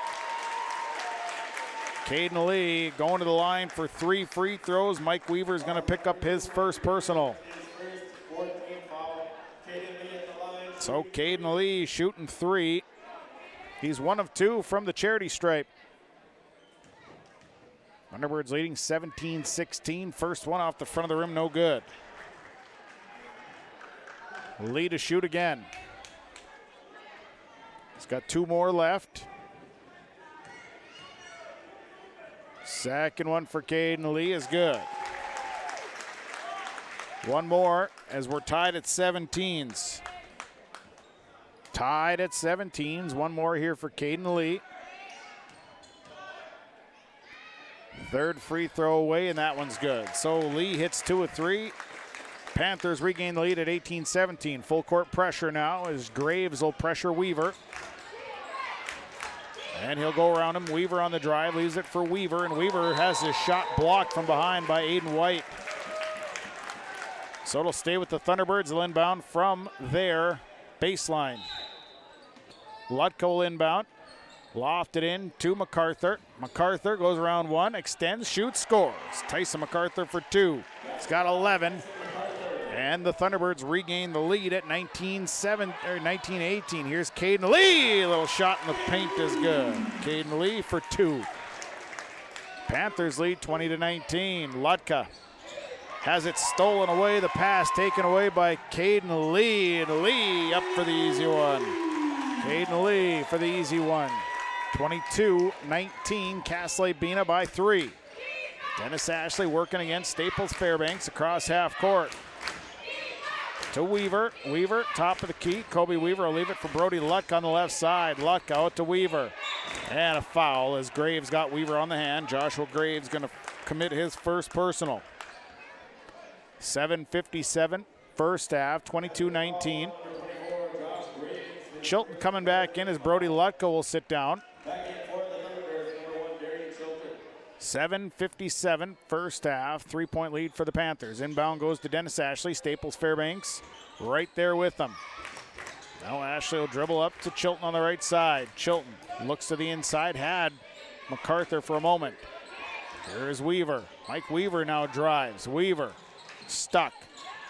Caden Lee going to the line for 3 free throws. Mike Weaver is going to pick up his first personal. So Caden Lee shooting 3. He's 1 of 2 from the charity stripe. Thunderbirds leading 17-16. First one off the front of the rim, no good. Lee to shoot again. He's got 2 more left. Second one for Caden Lee is good. 1 more as we're tied at 17s. Tied at 17s. 1 more here for Caden Lee. Third free throw away, and that one's good. So Lee hits 2 of 3. Panthers regain the lead at 18-17. Full court pressure now as Graves will pressure Weaver. And he'll go around him. Weaver on the drive, leaves it for Weaver, and Weaver has his shot blocked from behind by Aiden White. So it'll stay with the Thunderbirds. They'll inbound from their baseline. Lutka will inbound. Lofted in to MacArthur. MacArthur goes around 1, extends, shoots, scores. Tyson MacArthur for 2. He's got 11. And the Thunderbirds regain the lead at 19-18. Here's Caden Lee. A little shot in the paint is good. Caden Lee for 2. Panthers lead 20-19. Lutka has it stolen away. The pass taken away by Caden Lee. And Lee up for the easy one. Caden Lee for the easy one. 22-19. Cass Lake-Bena by 3. Dennis Ashley working against Staples Fairbanks across half court. to Weaver. Weaver, top of the key. Kobe Weaver will leave it for Brody Luck on the left side. Luck out to Weaver. And a foul as Graves got Weaver on the hand. Joshua Graves going to commit his first personal. 7:57 first half, 22-19. Chilton coming back in as Brody Lutko will sit down. 7:57 first half, 3-point lead for the Panthers. Inbound goes to Dennis Ashley. Staples Fairbanks right there with them. Now Ashley will dribble up to Chilton on the right side. Chilton looks to the inside, had MacArthur for a moment. Here's Weaver. Mike Weaver now drives. Weaver stuck.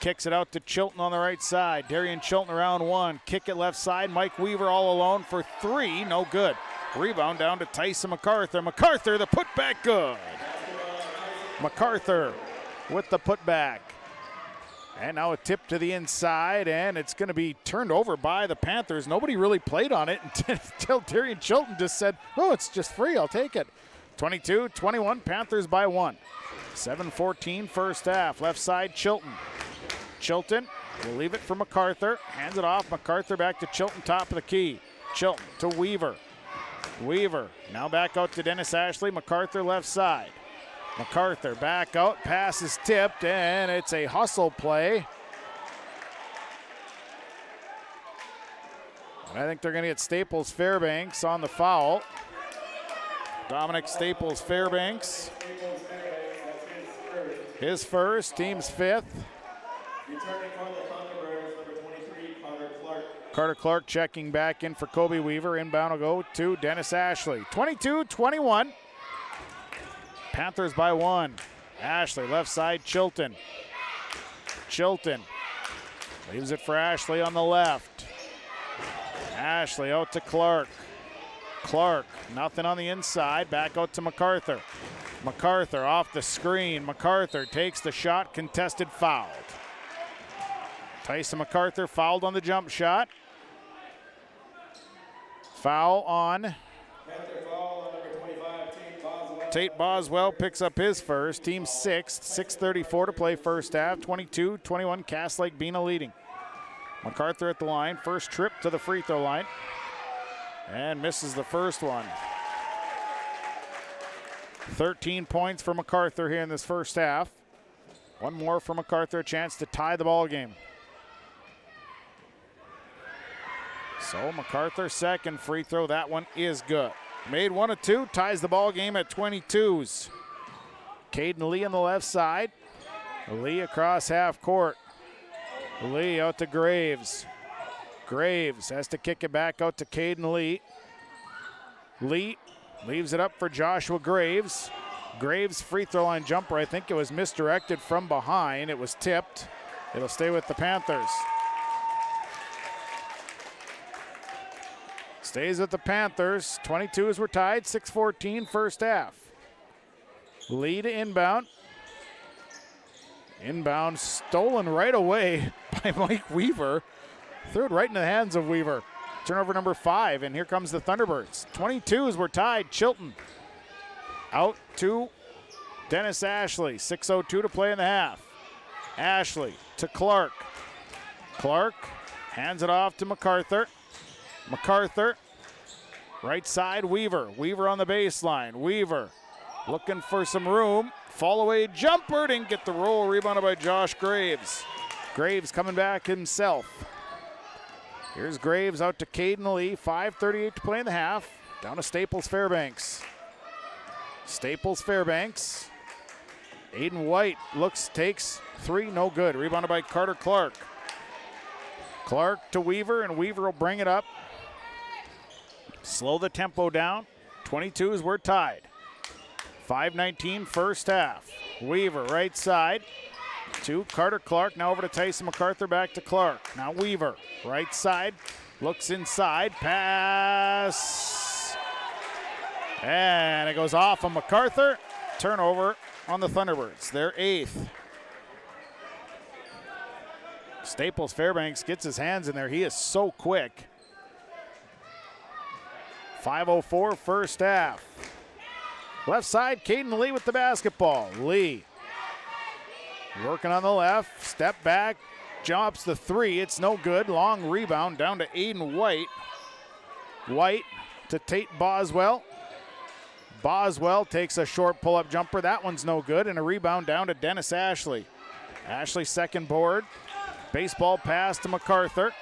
Kicks it out to Chilton on the right side. Darian Chilton around one. Kick it left side. Mike Weaver all alone for three. No good. Rebound down to Tyson MacArthur. MacArthur, the putback, good. MacArthur with the putback. And now a tip to the inside, and it's going to be turned over by the Panthers. Nobody really played on it until Darian Chilton just said, oh, it's just free, I'll take it. 22-21, Panthers by one. 7:14 first half, left side Chilton. Chilton will leave it for MacArthur. Hands it off, MacArthur back to Chilton, top of the key. Chilton to Weaver. Weaver now back out to Dennis Ashley. MacArthur left side. MacArthur back out, pass is tipped, and it's a hustle play. And I think they're going to get Staples Fairbanks on the foul. Dominic Staples Fairbanks. His first, team's fifth. Carter Clark checking back in for Kobe Weaver. Inbound will go to Dennis Ashley. 22-21. Panthers by one. Ashley, left side, Chilton. Chilton leaves it for Ashley on the left. Ashley out to Clark. Clark, nothing on the inside. Back out to MacArthur. MacArthur off the screen. MacArthur takes the shot, contested, fouled. Tyson MacArthur fouled on the jump shot. Foul on Tate Boswell picks up his first, team sixth, 6:34 to play first half, 22-21, Cass Lake-Bena leading. MacArthur at the line, first trip to the free throw line, and misses the first one. 13 points for MacArthur here in this first half. One more for MacArthur, a chance to tie the ball game. So MacArthur second free throw, that one is good. Made one of two, ties the ball game at 22s. Caden Lee on the left side. Lee across half court. Lee out to Graves. Graves has to kick it back out to Caden Lee. Lee leaves it up for Joshua Graves. Graves free throw line jumper, I think it was misdirected from behind. It was tipped. It'll stay with the Panthers. Stays with the Panthers. 22s were tied, 6:14 first half. Lee to inbound. Inbound stolen right away by Mike Weaver. Threw it right in the hands of Weaver. Turnover number 5, and here comes the Thunderbirds. 22s were tied. Chilton out to Dennis Ashley. 6:02 to play in the half. Ashley to Clark. Clark hands it off to MacArthur. MacArthur, right side, Weaver. Weaver on the baseline. Weaver looking for some room. Fall away jumper, didn't get the roll. Rebounded by Josh Graves. Graves coming back himself. Here's Graves out to Caden Lee. 5:38 to play in the half. Down to Staples Fairbanks. Staples Fairbanks. Aiden White looks, takes three, no good. Rebounded by Carter Clark. Clark to Weaver, and Weaver will bring it up. Slow the tempo down. 22s were tied. 5:19 first half. Weaver right side to Carter Clark. Now over to Tyson MacArthur, back to Clark. Now Weaver right side. Looks inside. Pass. And it goes off of MacArthur. Turnover on the Thunderbirds. Their 8th. Staples Fairbanks gets his hands in there. He is so quick. 5:04 first half. Left side, Caden Lee with the basketball. Lee working on the left, step back, drops the three. It's no good. Long rebound down to Aiden White. White to Tate Boswell. Boswell takes a short pull-up jumper. That one's no good. And a rebound down to Dennis Ashley. Ashley second board. Baseball pass to MacArthur.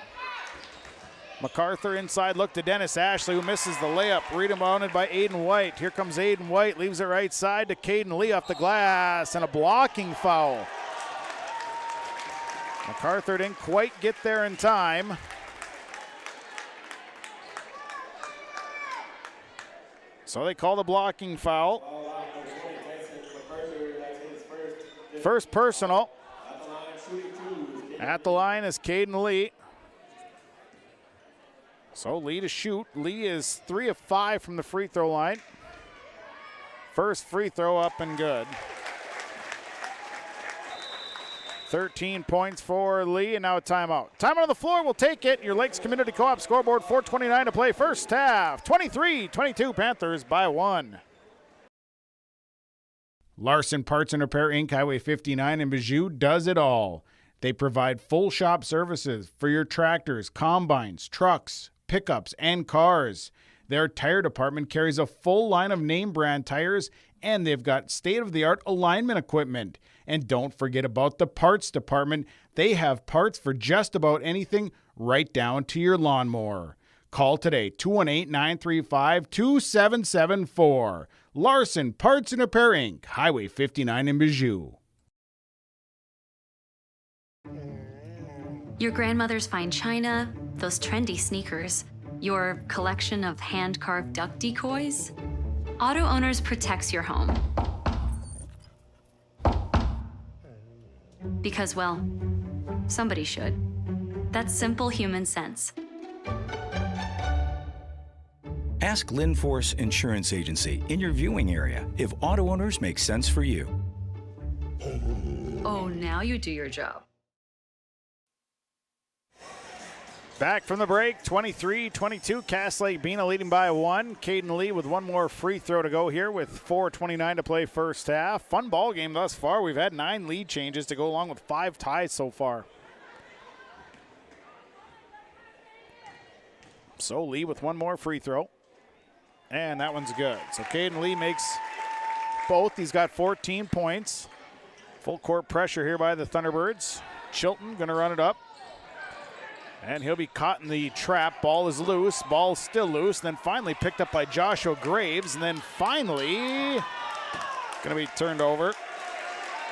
MacArthur inside look to Dennis Ashley, who misses the layup. Rebounded by Aiden White. Here comes Aiden White. Leaves it right side to Caden Lee off the glass. And a blocking foul. MacArthur didn't quite get there in time. So they call the blocking foul. First personal. At the line is Caden Lee. So Lee to shoot. Lee is 3 of 5 from the free throw line. First free throw up and good. 13 points for Lee, and now a timeout. Timeout on the floor, we'll take it. Your Lakes Community Co-op scoreboard, 4:29 to play first half. 23-22 Panthers by 1. Larson Parts and Repair Inc., Highway 59 in Bijou does it all. They provide full shop services for your tractors, combines, trucks, pickups, and cars. Their tire department carries a full line of name brand tires, and they've got state-of-the-art alignment equipment. And don't forget about the parts department. They have parts for just about anything, right down to your lawnmower. Call today, 218-935-2774. Larson Parts and Repair Inc., Highway 59 in Bijou. Your grandmother's fine china, those trendy sneakers, your collection of hand-carved duck decoys. Auto Owners protects your home. Because, well, somebody should. That's simple human sense. Ask Linforce Insurance Agency in your viewing area if Auto Owners make sense for you. Oh, now you do your job. Back from the break, 23-22, Cass Lake-Bena leading by 1. Caden Lee with one more free throw to go here with 4:29 to play first half. Fun ball game thus far. We've had 9 lead changes to go along with 5 ties so far. So Lee with one more free throw. And that one's good. So Caden Lee makes both. He's got 14 points. Full court pressure here by the Thunderbirds. Chilton going to run it up. And he'll be caught in the trap. Ball is loose. Ball's still loose. Then finally picked up by Joshua Graves. And then finally going to be turned over.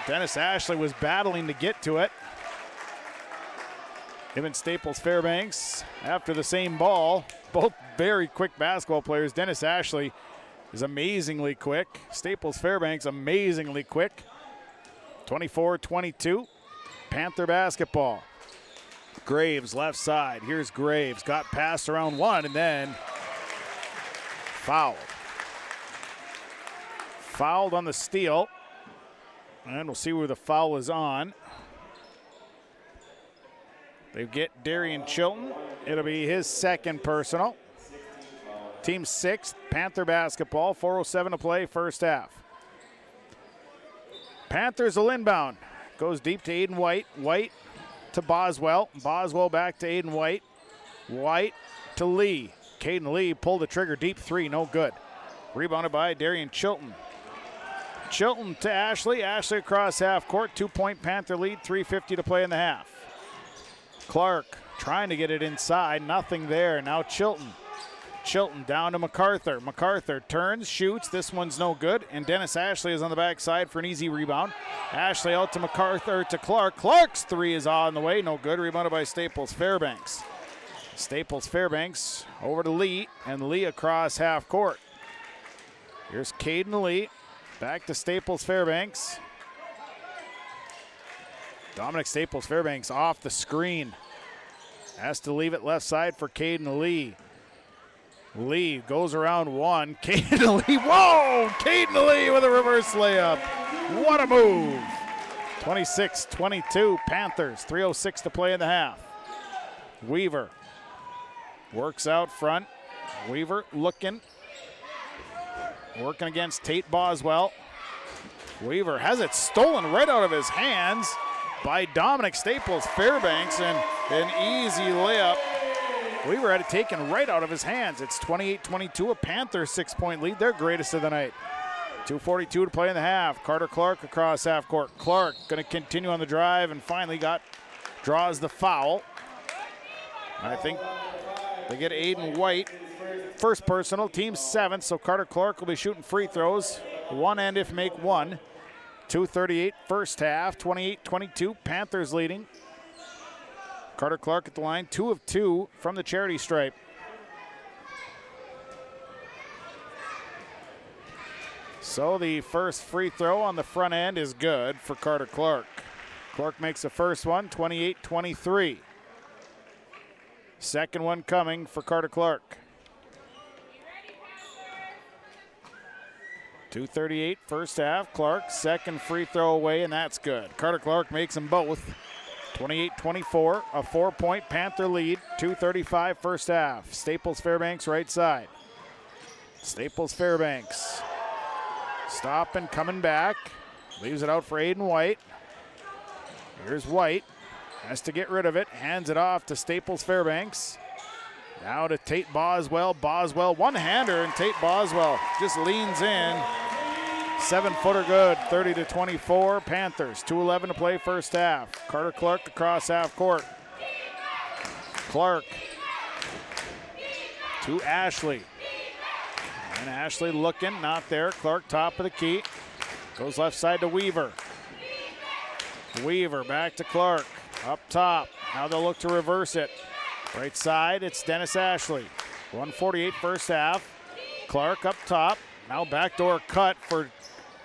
Dennis Ashley was battling to get to it. Him and Staples Fairbanks after the same ball. Both very quick basketball players. Dennis Ashley is amazingly quick. Staples Fairbanks amazingly quick. 24-22. Panther basketball. Graves left side. Here's Graves. Got passed around one and then fouled. Fouled on the steal. And we'll see where the foul is on. They get Darian Chilton. It'll be his second personal. Team 6th, Panther basketball. 4:07 to play first half. Panthers will inbound. Goes deep to Aiden White. White to Boswell. Boswell back to Aiden White. White to Lee. Caden Lee pulled the trigger. Deep three, no good. Rebounded by Darian Chilton. Chilton to Ashley. Ashley across half court. 2-point Panther lead. 3:50 to play in the half. Clark trying to get it inside. Nothing there. Now Chilton. Chilton down to MacArthur. MacArthur turns, shoots. This one's no good. And Dennis Ashley is on the backside for an easy rebound. Ashley out to MacArthur to Clark. Clark's three is on the way. No good. Rebounded by Staples Fairbanks. Staples Fairbanks over to Lee. And Lee across half court. Here's Caden Lee. Back to Staples Fairbanks. Dominic Staples Fairbanks off the screen. Has to leave it left side for Caden Lee. Lee goes around one. Caden Lee, whoa! Caden Lee with a reverse layup. What a move. 26-22 Panthers. 3:06 to play in the half. Weaver works out front. Weaver looking. Working against Tate Boswell. Weaver has it stolen right out of his hands. by Dominic Staples Fairbanks, and an easy layup. Weaver had it taken right out of his hands. It's 28-22, a Panther 6-point lead, their greatest of the night. 2:42 to play in the half. Carter Clark across half court. Clark going to continue on the drive and finally draws the foul. I think they get Aiden White. First personal, team 7th, so Carter Clark will be shooting free throws. One and if make one. 2:38 first half, 28-22, Panthers leading. Carter Clark at the line, 2 of 2 from the charity stripe. So the first free throw on the front end is good for Carter Clark. Clark makes the first one, 28-23. Second one coming for Carter Clark. 2:38 first half. Clark, second free throw away, and that's good. Carter Clark makes them both. 28-24, a 4-point Panther lead. 2:35 first half. Staples Fairbanks right side. Staples Fairbanks stopping, coming back. Leaves it out for Aiden White. Here's White. Has to get rid of it. Hands it off to Staples Fairbanks. Now to Tate Boswell. Boswell one-hander, and Tate Boswell just leans in. 7-footer good, 30-24 Panthers. 2:11 to play first half. Carter Clark across half court. Clark to Ashley. And Ashley looking, not there. Clark top of the key. Goes left side to Weaver. Weaver back to Clark. Up top. Now they'll look to reverse it. Right side, it's Dennis Ashley. 1:48 first half. Clark up top. Now backdoor cut for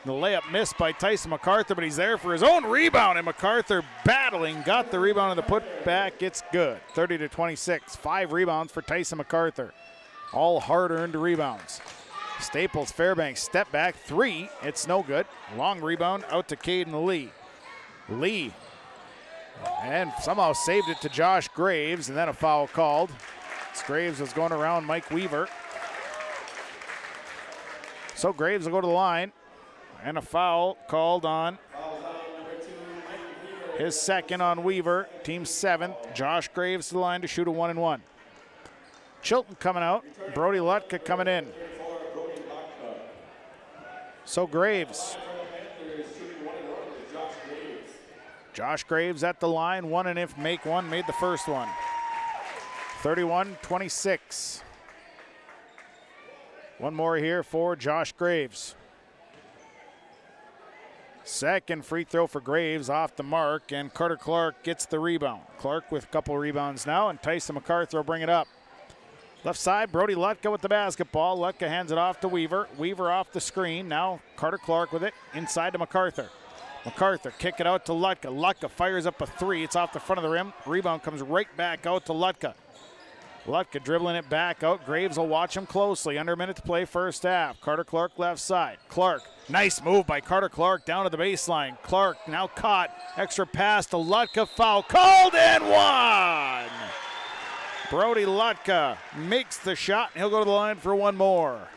the layup missed by Tyson MacArthur, but he's there for his own rebound, and MacArthur battling, got the rebound and the putback. It's good. 30-26. 5 rebounds for Tyson MacArthur. All hard-earned rebounds. Staples Fairbanks step back 3. It's no good. Long rebound out to Caden Lee. Lee. And somehow saved it to Josh Graves, and then a foul called. Graves was going around Mike Weaver. So Graves will go to the line, and a foul called on his second on Weaver, team 7th. Josh Graves to the line to shoot a 1-and-1. Chilton coming out, Brody Lutka coming in. So Graves. Josh Graves at the line, 1 and if make one, made the first one. 31-26. One more here for Josh Graves. Second free throw for Graves off the mark, and Carter Clark gets the rebound. Clark with a couple rebounds now, and Tyson MacArthur will bring it up. Left side, Brody Lutka with the basketball. Lutka hands it off to Weaver. Weaver off the screen. Now Carter Clark with it inside to MacArthur. MacArthur kick it out to Lutka. Lutka fires up a 3. It's off the front of the rim. Rebound comes right back out to Lutka. Lutka dribbling it back out. Graves will watch him closely. Under a minute to play first half. Carter Clark left side. Clark, nice move by Carter Clark down to the baseline. Clark now caught. Extra pass to Lutka. Foul called and one. Brody Lutka makes the shot, and he'll go to the line for one more.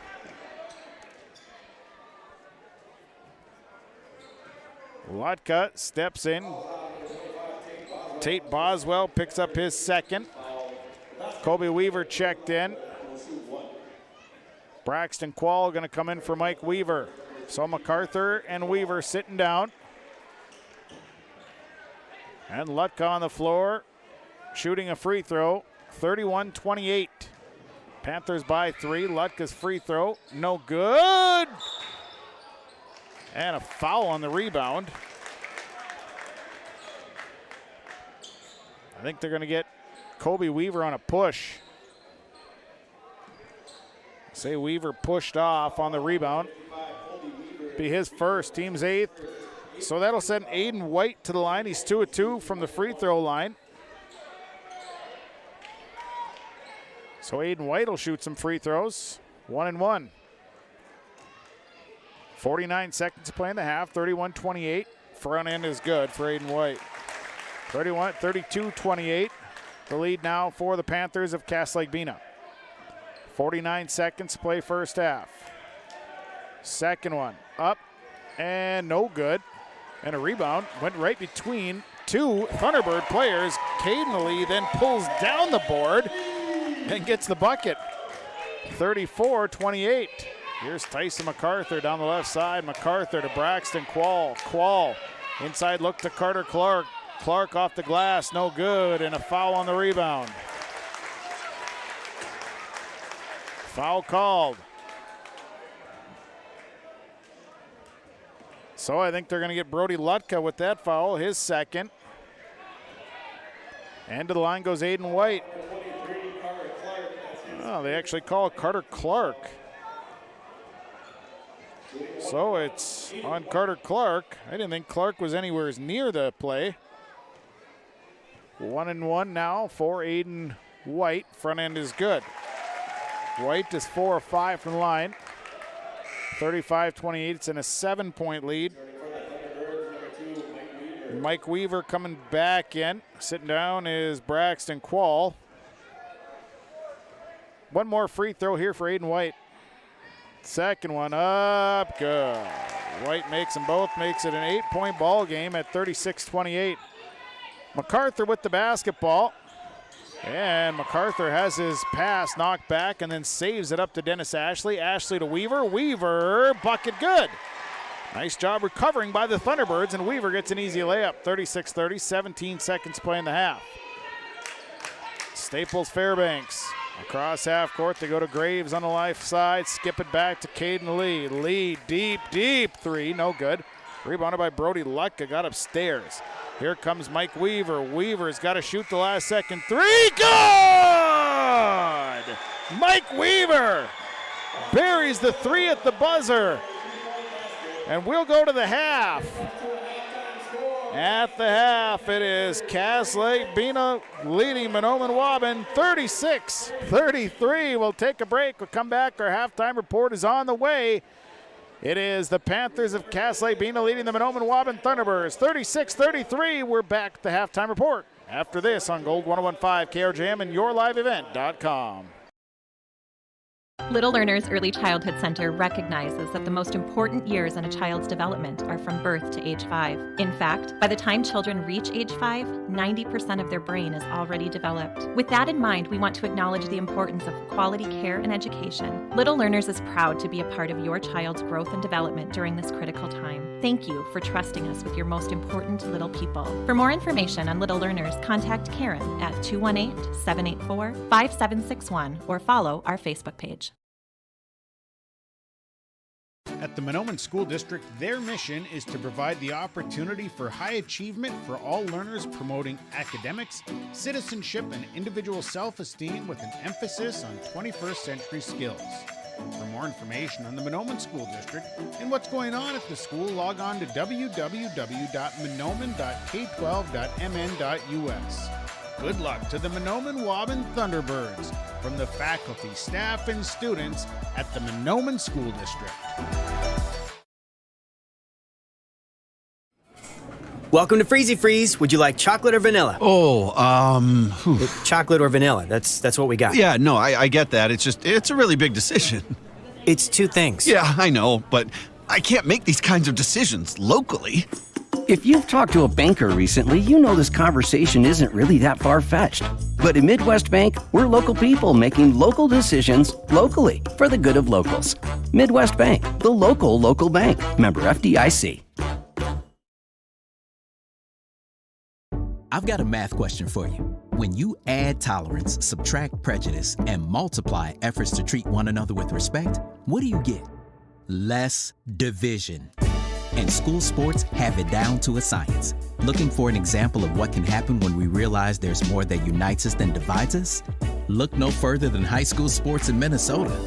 Lutka steps in. Tate Boswell picks up his second. Kobe Weaver checked in. Braxton Quall going to come in for Mike Weaver. So MacArthur and Weaver sitting down. And Lutka on the floor, shooting a free throw. 31-28. Panthers by 3. Lutka's free throw, no good. And a foul on the rebound. I think they're going to get Kobe Weaver on a push. Say Weaver pushed off on the rebound. Be his first, team's 8th. So that'll send Aiden White to the line. He's 2 of 2 from the free throw line. So Aiden White will shoot some free throws. 1-and-1. 49 seconds to play in the half. 31-28. Front end is good for Aiden White. 32-28. The lead now for the Panthers of Lake-Bena. 49 seconds to play first half. Second one up and no good. And a rebound went right between two Thunderbird players. Caden Lee then pulls down the board and gets the bucket. 34-28. Here's Tyson MacArthur down the left side. MacArthur to Braxton Quall. Quall inside look to Carter Clark. Clark off the glass, no good, and a foul on the rebound. Foul called. So I think they're going to get Brody Lutka with that foul, his second. And to the line goes Aiden White. Oh, they actually call Carter Clark. So it's on Carter Clark. I didn't think Clark was anywhere near the play. 1-1 now for Aiden White. Front end is good. White is 4 of 5 from the line. 35-28. It's in a 7-point lead. Mike Weaver coming back in. Sitting down is Braxton Quall. One more free throw here for Aiden White. Second one up, good. White makes them both, makes it an 8-point ball game at 36-28. MacArthur with the basketball. And MacArthur has his pass knocked back and then saves it up to Dennis Ashley. Ashley to Weaver. Weaver, bucket good. Nice job recovering by the Thunderbirds, and Weaver gets an easy layup. 36-30, 17 seconds play in the half. Staples Fairbanks. Across half court, they go to Graves on the left side. Skip it back to Caden Lee. Lee, deep three, no good. Rebounded by Brody Lutka, got upstairs. Here comes Mike Weaver. Weaver's got to shoot the last second three. Good! Mike Weaver buries the three at the buzzer. And we'll go to the half. At the half, it is Cass Lake-Bena leading Mahnomen Waubun 36-33. We'll take a break. We'll come back. Our halftime report is on the way. It is the Panthers of Cass Lake-Bena leading the Mahnomen Waubun Thunderbirds 36-33. We're back at the halftime report after this on Gold 101.5 KRJM and yourliveevent.com. Little Learners Early Childhood Center recognizes that the most important years in a child's development are from birth to age 5. In fact, by the time children reach age 5, 90% of their brain is already developed. With that in mind, we want to acknowledge the importance of quality care and education. Little Learners is proud to be a part of your child's growth and development during this critical time. Thank you for trusting us with your most important little people. For more information on Little Learners, contact Karen at 218-784-5761 or follow our Facebook page. At the Mahnomen School District, their mission is to provide the opportunity for high achievement for all learners, promoting academics, citizenship, and individual self-esteem with an emphasis on 21st century skills. For more information on the Mahnomen School District and what's going on at the school, log on to www.mahnomen.k12.mn.us. Good luck to the Mahnomen Waubun Thunderbirds from the faculty, staff, and students at the Mahnomen School District. Welcome to Freezy Freeze. Would you like chocolate or vanilla? Chocolate or vanilla. That's what we got. Yeah, no, I get that. It's a really big decision. It's two things. Yeah, I know, but I can't make these kinds of decisions locally. If you've talked to a banker recently, you know this conversation isn't really that far-fetched. But at Midwest Bank, we're local people making local decisions locally for the good of locals. Midwest Bank, the local bank. Member FDIC. I've got a math question for you. When you add tolerance, subtract prejudice, and multiply efforts to treat one another with respect, what do you get? Less division. And school sports have it down to a science. Looking for an example of what can happen when we realize there's more that unites us than divides us? Look no further than high school sports in Minnesota.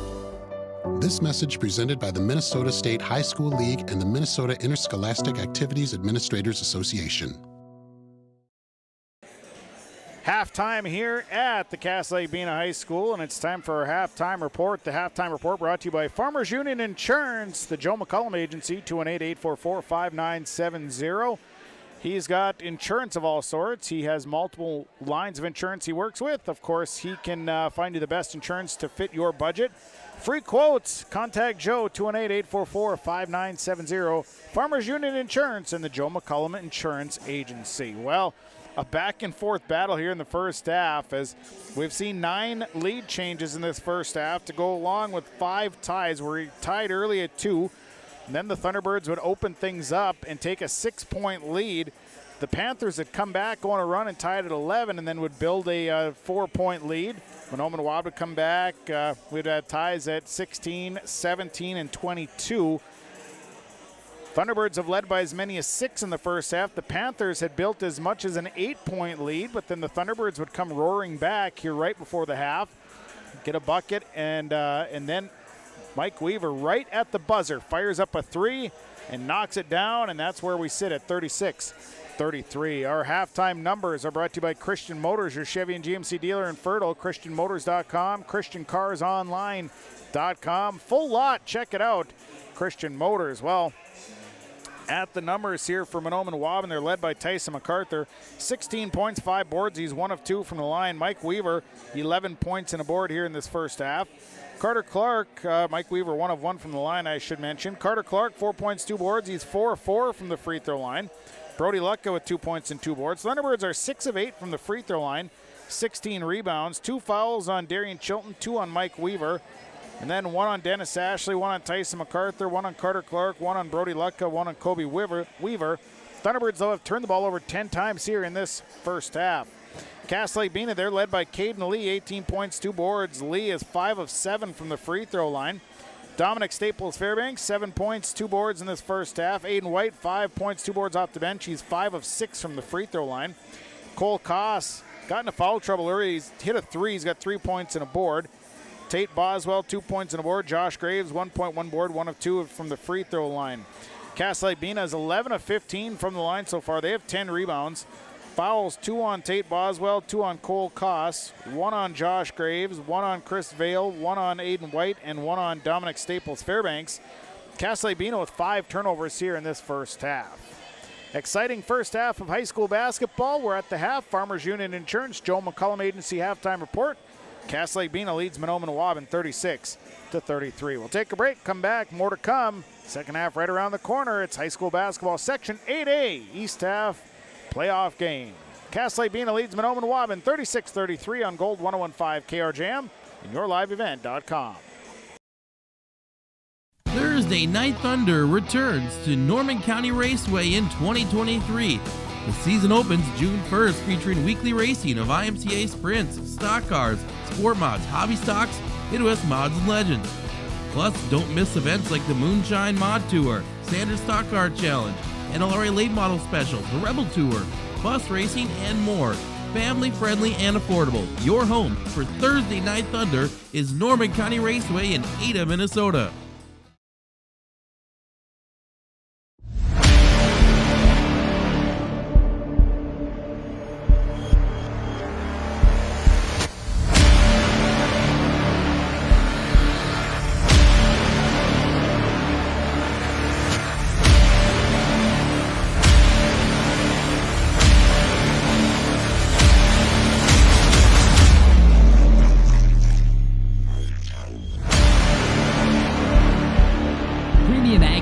This message presented by the Minnesota State High School League and the Minnesota Interscholastic Activities Administrators Association. Halftime here at the Cass Lake-Bena High School, and it's time for our halftime report. The halftime report brought to you by Farmers Union Insurance, the Joe McCullum Agency, 218-844-5970. He's got insurance of all sorts. He has multiple lines of insurance he works with. Of course, he can find you the best insurance to fit your budget. Free quotes. Contact Joe, 218-844-5970. Farmers Union Insurance and the Joe McCullum Insurance Agency. Well, a back-and-forth battle here in the first half as we've seen 9 lead changes in this first half to go along with 5 ties. We're tied early at 2. And then the Thunderbirds would open things up and take a 6-point lead. The Panthers had come back, go on a run and tied at 11, and then would build a 4-point lead. Mahnomen and Waubun would come back. We'd have ties at 16, 17, and 22. Thunderbirds have led by as many as 6 in the first half. The Panthers had built as much as an 8-point lead, but then the Thunderbirds would come roaring back here right before the half, get a bucket, and then Mike Weaver right at the buzzer fires up a 3 and knocks it down, and that's where we sit at 36-33. Our halftime numbers are brought to you by Christian Motors, your Chevy and GMC dealer in Fertile, christianmotors.com, christiancarsonline.com. Full lot, check it out, Christian Motors. Well, at the numbers here for Mahnomen and Waubun, they're led by Tyson MacArthur. 16 points, 5 boards. He's 1 of 2 from the line. Mike Weaver, 11 points and a board here in this first half. Carter Clark, Mike Weaver, 1 of 1 from the line, I should mention. Carter Clark, 4 points, 2 boards. He's 4 of 4 from the free throw line. Brody Lucka with 2 points and 2 boards. Thunderbirds are 6 of 8 from the free throw line. 16 rebounds, 2 fouls on Darian Chilton, 2 on Mike Weaver. And then 1 on Dennis Ashley, 1 on Tyson MacArthur, 1 on Carter Clark, 1 on Brody Lucka, 1 on Kobe Weaver. Thunderbirds, though, have turned the ball over 10 times here in this first half. Lake-Bena, they're led by Caden Lee, 18 points, 2 boards. Lee is 5 of 7 from the free throw line. Dominic Staples Fairbanks, 7 points, 2 boards in this first half. Aiden White, 5 points, 2 boards off the bench. He's 5 of 6 from the free throw line. Cole Koss got into foul trouble early. He's hit a 3. He's got 3 points and a board. Tate Boswell, 2 points and a board. Josh Graves, 1 point, 1 board, 1 of 2 from the free throw line. Lake-Bena is 11 of 15 from the line so far. They have 10 rebounds. Fouls, 2 on Tate Boswell, 2 on Cole Koss, 1 on Josh Graves, 1 on Chris Vale, 1 on Aiden White, and 1 on Dominic Staples Fairbanks. Lake-Bena with 5 turnovers here in this first half. Exciting first half of high school basketball. We're at the half. Farmers Union Insurance, Joe McCullum Agency halftime report. Lake-Bena leads Mahnomen and Waubun 36-33. We'll take a break, come back, more to come. Second half right around the corner. It's high school basketball section 8A, East Half playoff game. Lake-Bena leads Mahnomen and Waubun 36-33 on Gold 101.5 KRJM and yourliveevent.com. Thursday Night Thunder returns to Norman County Raceway in 2023. The season opens June 1st, featuring weekly racing of IMCA sprints, stock cars, sport mods, hobby stocks, Midwest mods, and legends. Plus, don't miss events like the Moonshine Mod Tour, Standard Stock Car Challenge, NLRA Late Model Special, the Rebel Tour, bus racing, and more. Family friendly and affordable. Your home for Thursday Night Thunder is Norman County Raceway in Ada, Minnesota.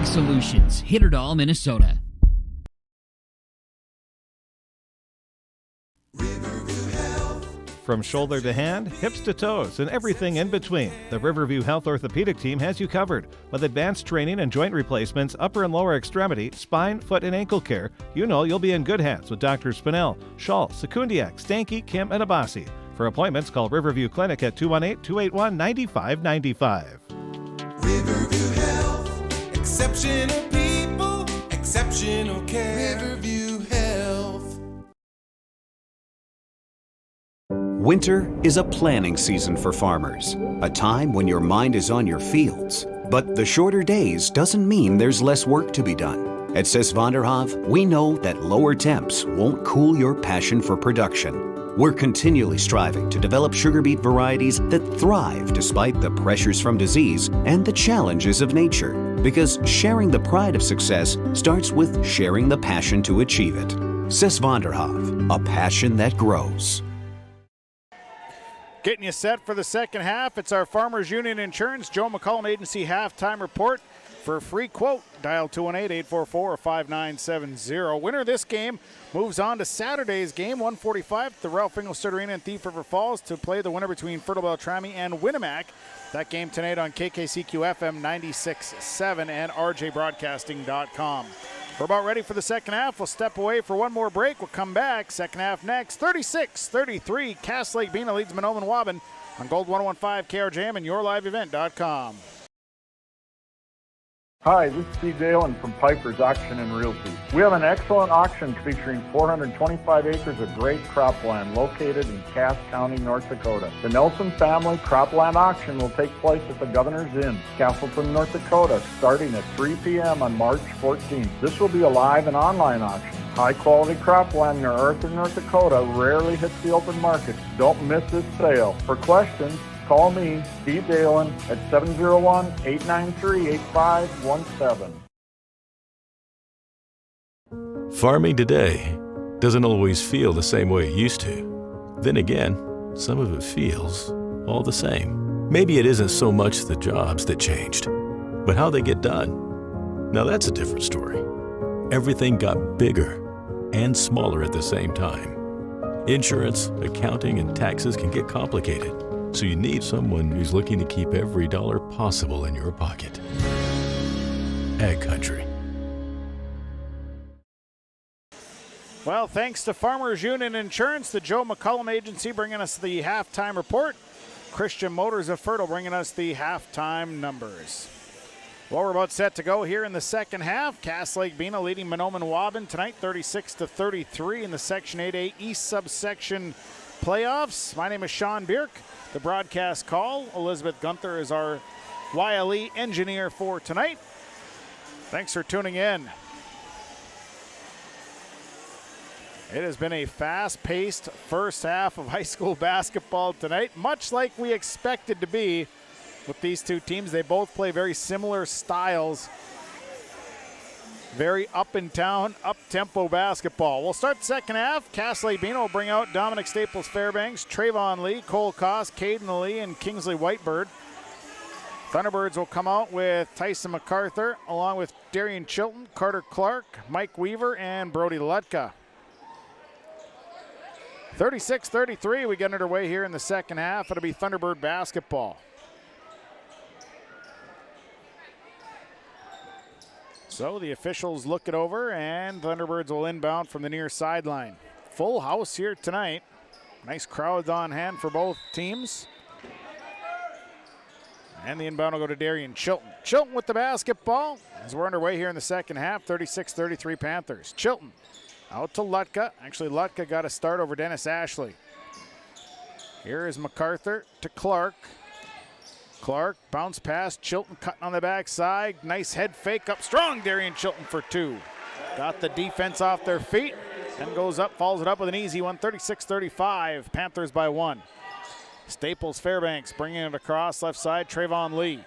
Solutions, Hitterdall, Minnesota. From shoulder to hand, hips to toes, and everything in between, the Riverview Health Orthopedic Team has you covered. With advanced training and joint replacements, upper and lower extremity, spine, foot, and ankle care, you know you'll be in good hands with Drs. Spinell, Schall, Sekundiak, Stanky, Kim, and Abasi. For appointments, call Riverview Clinic at 218-281-9595. Riverview Health. Exceptional people, exceptional care. Riverview Health. Winter is a planning season for farmers, a time when your mind is on your fields. But the shorter days doesn't mean there's less work to be done. At Sis van der Hoef, we know that lower temps won't cool your passion for production. We're continually striving to develop sugar beet varieties that thrive despite the pressures from disease and the challenges of nature. Because sharing the pride of success starts with sharing the passion to achieve it. Sis van der Hoef, a passion that grows. Getting you set for the second half, it's our Farmers Union Insurance Joe McCollum Agency halftime report. For a free quote, dial 218-844-5970. Winner of this game moves on to Saturday's game, 1:45 at the Ralph Engelstad Arena in Thief River Falls to play the winner between Fertile Beltrami and Winnemac. That game tonight on KKCQ-FM 96.7 and rjbroadcasting.com. We're about ready for the second half. We'll step away for one more break. We'll come back. Second half next. 36-33. Cass Lake-Bena leads Mahnomen Waubun on Gold 101.5 KRJM and yourliveevent.com. Hi, this is Steve Dalen from Piper's Auction and Realty. We have an excellent auction featuring 425 acres of great cropland located in Cass County, North Dakota. The Nelson Family Cropland Auction will take place at the Governor's Inn, Castleton, North Dakota, starting at 3 p.m. on March 14th. This will be a live and online auction. High-quality cropland near Arthur, North Dakota rarely hits the open market. Don't miss this sale. For questions, call me, Steve Dalen, at 701-893-8517. Farming today doesn't always feel the same way it used to. Then again, some of it feels all the same. Maybe it isn't so much the jobs that changed, but how they get done. Now that's a different story. Everything got bigger and smaller at the same time. Insurance, accounting, and taxes can get complicated. So you need someone who's looking to keep every dollar possible in your pocket. Ag Country. Well, thanks to Farmers Union Insurance, the Joe McCollum Agency bringing us the halftime report. Christian Motors of Fertile bringing us the halftime numbers. Well, we're about set to go here in the second half. Cass Lake-Bena leading Mahnomen Waubun tonight, 36-33 in the Section 8A East subsection playoffs. My name is Sean Bierk. The broadcast call, Elizabeth Gunther is our YLE engineer for tonight. Thanks for tuning in. It has been a fast-paced first half of high school basketball tonight, much like we expected to be with these two teams. They both play very similar styles. Very up-and-down, up-tempo basketball. We'll start the second half. Cass Lake-Bena will bring out Dominic Staples-Fairbanks, Trayvon Lee, Cole Koss, Caden Lee, and Kingsley Whitebird. Thunderbirds will come out with Tyson MacArthur, along with Darian Chilton, Carter Clark, Mike Weaver, and Brody Lutka. 36-33, we get underway here in the second half. It'll be Thunderbird basketball. So the officials look it over, and Thunderbirds will inbound from the near sideline. Full house here tonight. Nice crowd on hand for both teams. And the inbound will go to Darian Chilton. Chilton with the basketball as we're underway here in the second half, 36-33 Panthers. Chilton out to Lutka. Actually, Lutka got a start over Dennis Ashley. Here is MacArthur to Clark. Clark, bounce pass, Chilton cutting on the backside. Nice head fake up strong, Darian Chilton for two. Got the defense off their feet and goes up, follows it up with an easy one, 36-35, Panthers by one. Staples-Fairbanks bringing it across left side, Trayvon Lee.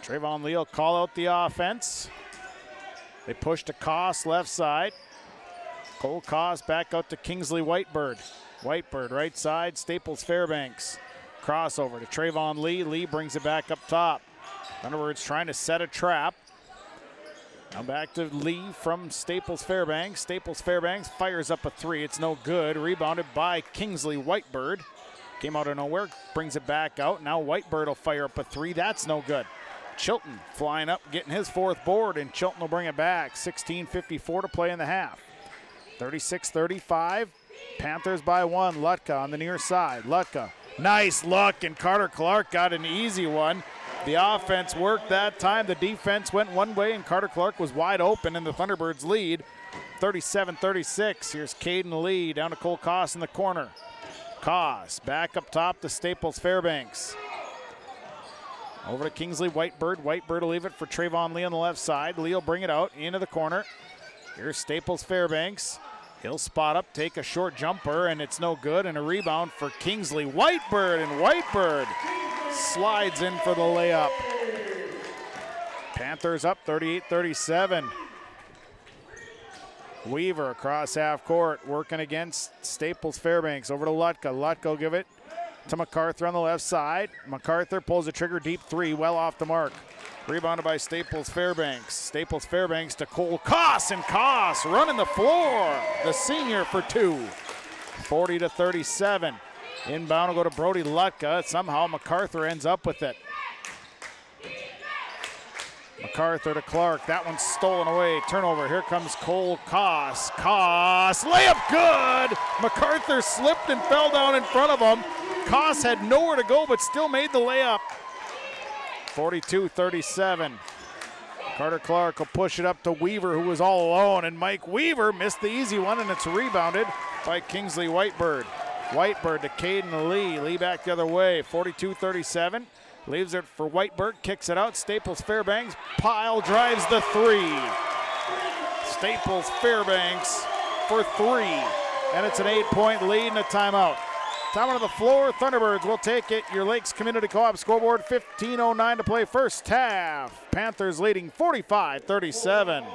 Trayvon Lee will call out the offense. They push to Koss left side. Cole Koss back out to Kingsley Whitebird. Whitebird right side, Staples-Fairbanks. Crossover to Trayvon Lee. Lee brings it back up top. Thunderbirds trying to set a trap. Now back to Lee from Staples-Fairbanks. Staples-Fairbanks fires up a three. It's no good. Rebounded by Kingsley Whitebird. Came out of nowhere, brings it back out. Now Whitebird will fire up a three. That's no good. Chilton flying up, getting his fourth board, and Chilton will bring it back. 16:54 to play in the half. 36-35. Panthers by one. Lutka on the near side. Lutka. Nice look, and Carter Clark got an easy one. The offense worked that time. The defense went one way, and Carter Clark was wide open, and the Thunderbirds lead 37-36. Here's Caden Lee down to Cole Koss in the corner. Koss back up top to Staples-Fairbanks. Over to Kingsley Whitebird. Whitebird will leave it for Trayvon Lee on the left side. Lee will bring it out into the corner. Here's Staples-Fairbanks. He'll spot up, take a short jumper, and it's no good. And a rebound for Kingsley Whitebird, and Whitebird slides in for the layup. Panthers up 38-37. Weaver across half court, working against Staples Fairbanks. Over to Lutka. Lutka will give it to MacArthur on the left side. MacArthur pulls the trigger, deep three, well off the mark. Rebounded by Staples Fairbanks. Staples Fairbanks to Cole Koss, and Koss running the floor. The senior for two. 40-37. Inbound will go to Brody Lutka. Somehow MacArthur ends up with it. MacArthur to Clark. That one's stolen away. Turnover. Here comes Cole Koss. Koss. Layup good. MacArthur slipped and fell down in front of him. Koss had nowhere to go but still made the layup. 42-37. Carter Clark will push it up to Weaver, who was all alone. And Mike Weaver missed the easy one, and it's rebounded by Kingsley Whitebird. Whitebird to Caden Lee. Lee back the other way. 42-37. Leaves it for Whitebird, kicks it out. Staples Fairbanks, Pyle drives the three. Staples Fairbanks for three. And it's an 8-point lead and a timeout. Timeout on the floor, Thunderbirds will take it. Your Lakes Community Co-op scoreboard, 15:09 to play first half. Panthers leading 45-37.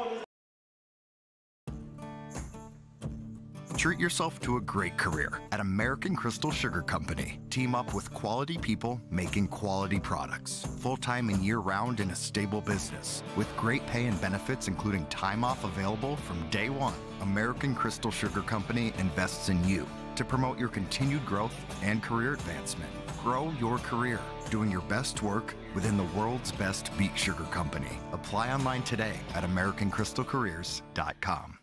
Treat yourself to a great career at American Crystal Sugar Company. Team up with quality people making quality products. Full-time and year-round in a stable business. With great pay and benefits including time off available from day one. American Crystal Sugar Company invests in you to promote your continued growth and career advancement. Grow your career, doing your best work within the world's best beet sugar company. Apply online today at AmericanCrystalCareers.com.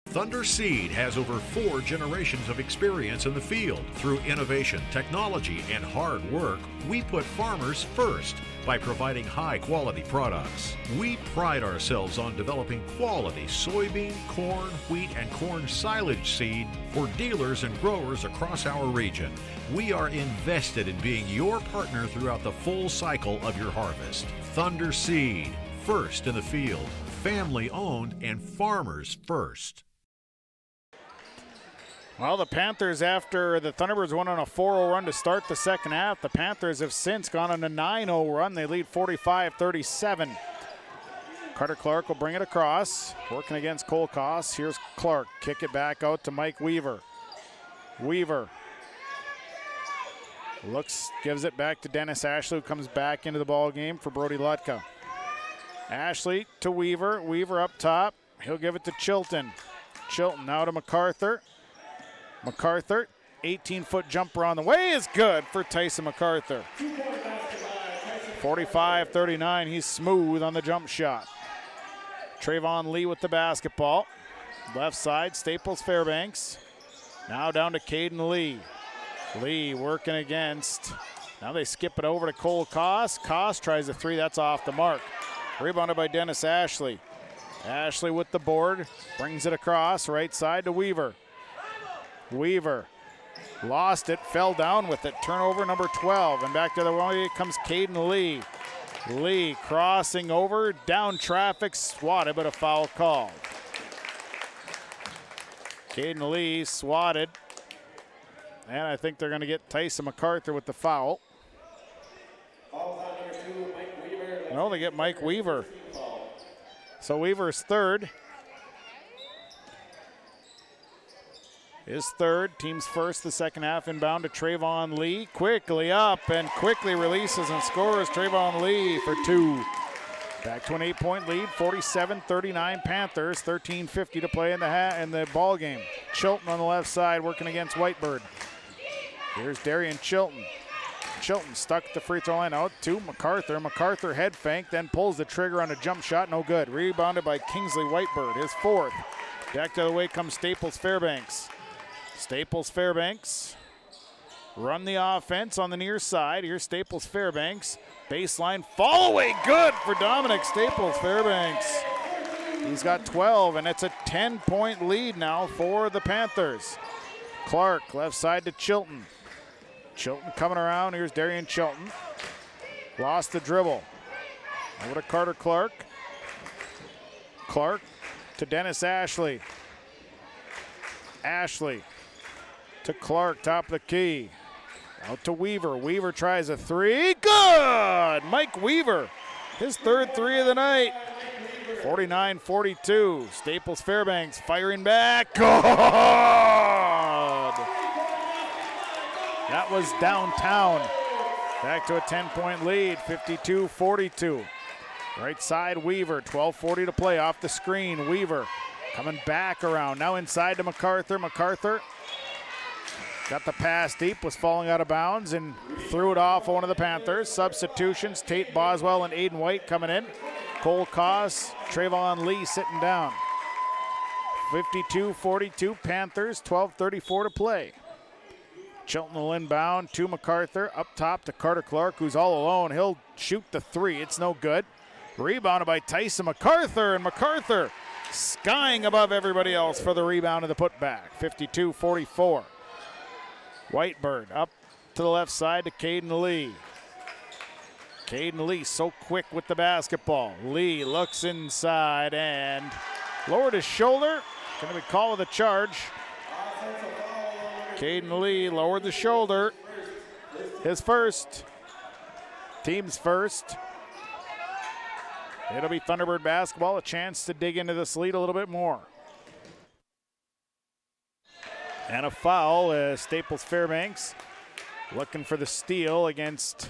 Thunder Seed has over 4 generations of experience in the field. Through innovation, technology, and hard work, we put farmers first by providing high-quality products. We pride ourselves on developing quality soybean, corn, wheat, and corn silage seed for dealers and growers across our region. We are invested in being your partner throughout the full cycle of your harvest. Thunder Seed, first in the field, family-owned and farmers first. Well, the Panthers, after the Thunderbirds went on a 4-0 run to start the second half, the Panthers have since gone on a 9-0 run. They lead 45-37. Carter Clark will bring it across, working against Cole Koss. Here's Clark, kick it back out to Mike Weaver. Weaver looks, gives it back to Dennis Ashley, who comes back into the ball game for Brody Lutka. Ashley to Weaver, Weaver up top. He'll give it to Chilton. Chilton now to MacArthur. MacArthur, 18-foot jumper on the way is good for Tyson MacArthur. 45-39, he's smooth on the jump shot. Trayvon Lee with the basketball. Left side, Staples Fairbanks. Now down to Caden Lee. Lee working against, now they skip it over to Cole Koss. Koss tries a three, that's off the mark. Rebounded by Dennis Ashley. Ashley with the board, brings it across, right side to Weaver. Weaver lost it, fell down with it. Turnover number 12, and back the other way comes Caden Lee. Lee crossing over, down traffic, swatted, but a foul called. Caden Lee swatted, and I think they're going to get Tyson MacArthur with the foul. No, they get Mike Weaver. So Weaver's third. His third, team's first the second half, inbound to Trayvon Lee. Quickly up and quickly releases and scores Trayvon Lee for two. Back to an 8-point lead, 47-39 Panthers, 13:50 to play in the ball game. Chilton on the left side working against Whitebird. Here's Darian Chilton. Chilton stuck the free throw line out to MacArthur. MacArthur head fake, then pulls the trigger on a jump shot, no good. Rebounded by Kingsley Whitebird, his fourth. Back the other way comes Staples Fairbanks. Staples Fairbanks run the offense on the near side. Here's Staples Fairbanks. Baseline fall away, good for Dominic Staples Fairbanks. He's got 12, and it's a 10-point lead now for the Panthers. Clark, left side to Chilton. Chilton coming around. Here's Darian Chilton. Lost the dribble. Over to Carter Clark. Clark to Dennis Ashley. Ashley to Clark, top of the key. Out to Weaver. Weaver tries a three. Good! Mike Weaver, his third three of the night. 49-42. Staples Fairbanks firing back. Good! That was downtown. Back to a 10-point lead, 52-42. Right side, Weaver, 12:40 to play off the screen. Weaver coming back around, now inside to MacArthur. MacArthur got the pass deep, was falling out of bounds and threw it off one of the Panthers. Substitutions, Tate Boswell and Aiden White coming in. Cole Koss, Trayvon Lee sitting down. 52-42 Panthers, 12:34 to play. Chilton will inbound to MacArthur, up top to Carter Clark, who's all alone. He'll shoot the three, it's no good. Rebounded by Tyson MacArthur, and MacArthur skying above everybody else for the rebound and the putback. 52-44. Whitebird up to the left side to Caden Lee. Caden Lee so quick with the basketball. Lee looks inside and lowered his shoulder. Going to be called with a charge. Caden Lee lowered the shoulder. His first. Team's first. It'll be Thunderbird basketball, a chance to dig into this lead a little bit more. And a foul as Staples Fairbanks looking for the steal against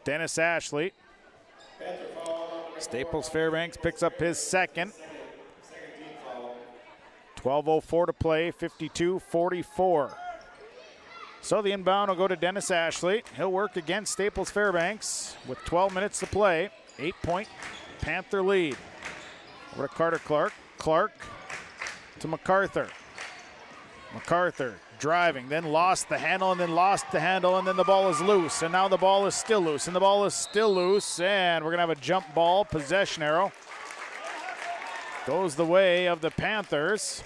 Dennis Ashley. Staples Fairbanks picks up his second. 12:04 to play, 52-44. So the inbound will go to Dennis Ashley. He'll work against Staples Fairbanks with 12 minutes to play. 8-point Panther lead. Over to Carter Clark. Clark to MacArthur. MacArthur driving, then lost the handle, and then lost the handle, and then the ball is loose. And now the ball is still loose, and the ball is still loose. And we're going to have a jump ball possession arrow. Goes the way of the Panthers.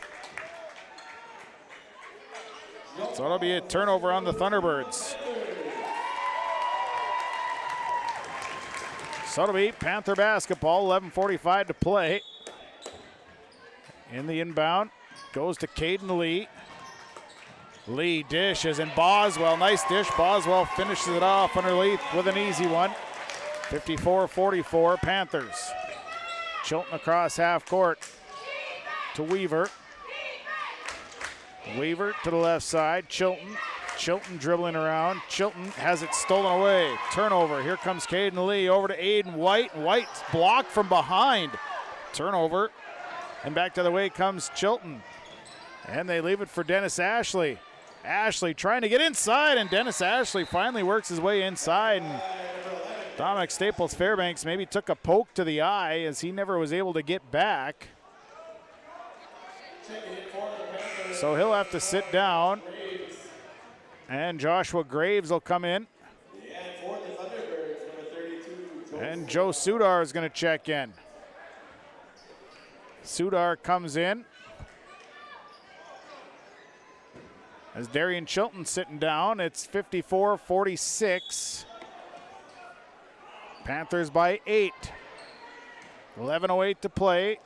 So it'll be a turnover on the Thunderbirds. So it'll be Panther basketball, 11:45 to play. In the inbound, goes to Caden Lee. Lee dishes, and Boswell, nice dish. Boswell finishes it off underneath with an easy one. 54-44 Panthers. Chilton across half court to Weaver. Weaver to the left side, Chilton. Chilton dribbling around. Chilton has it stolen away. Turnover. Here comes Caden Lee over to Aiden White. White's blocked from behind. Turnover. And back to the way comes Chilton. And they leave it for Dennis Ashley. Ashley trying to get inside, and Dennis Ashley finally works his way inside. And Dominic Staples Fairbanks maybe took a poke to the eye as he never was able to get back. So he'll have to sit down. And Joshua Graves will come in. And Joe Sudar is going to check in. Sudar comes in. As Darian Chilton sitting down, it's 54-46. Panthers by 8. 11:08 to play.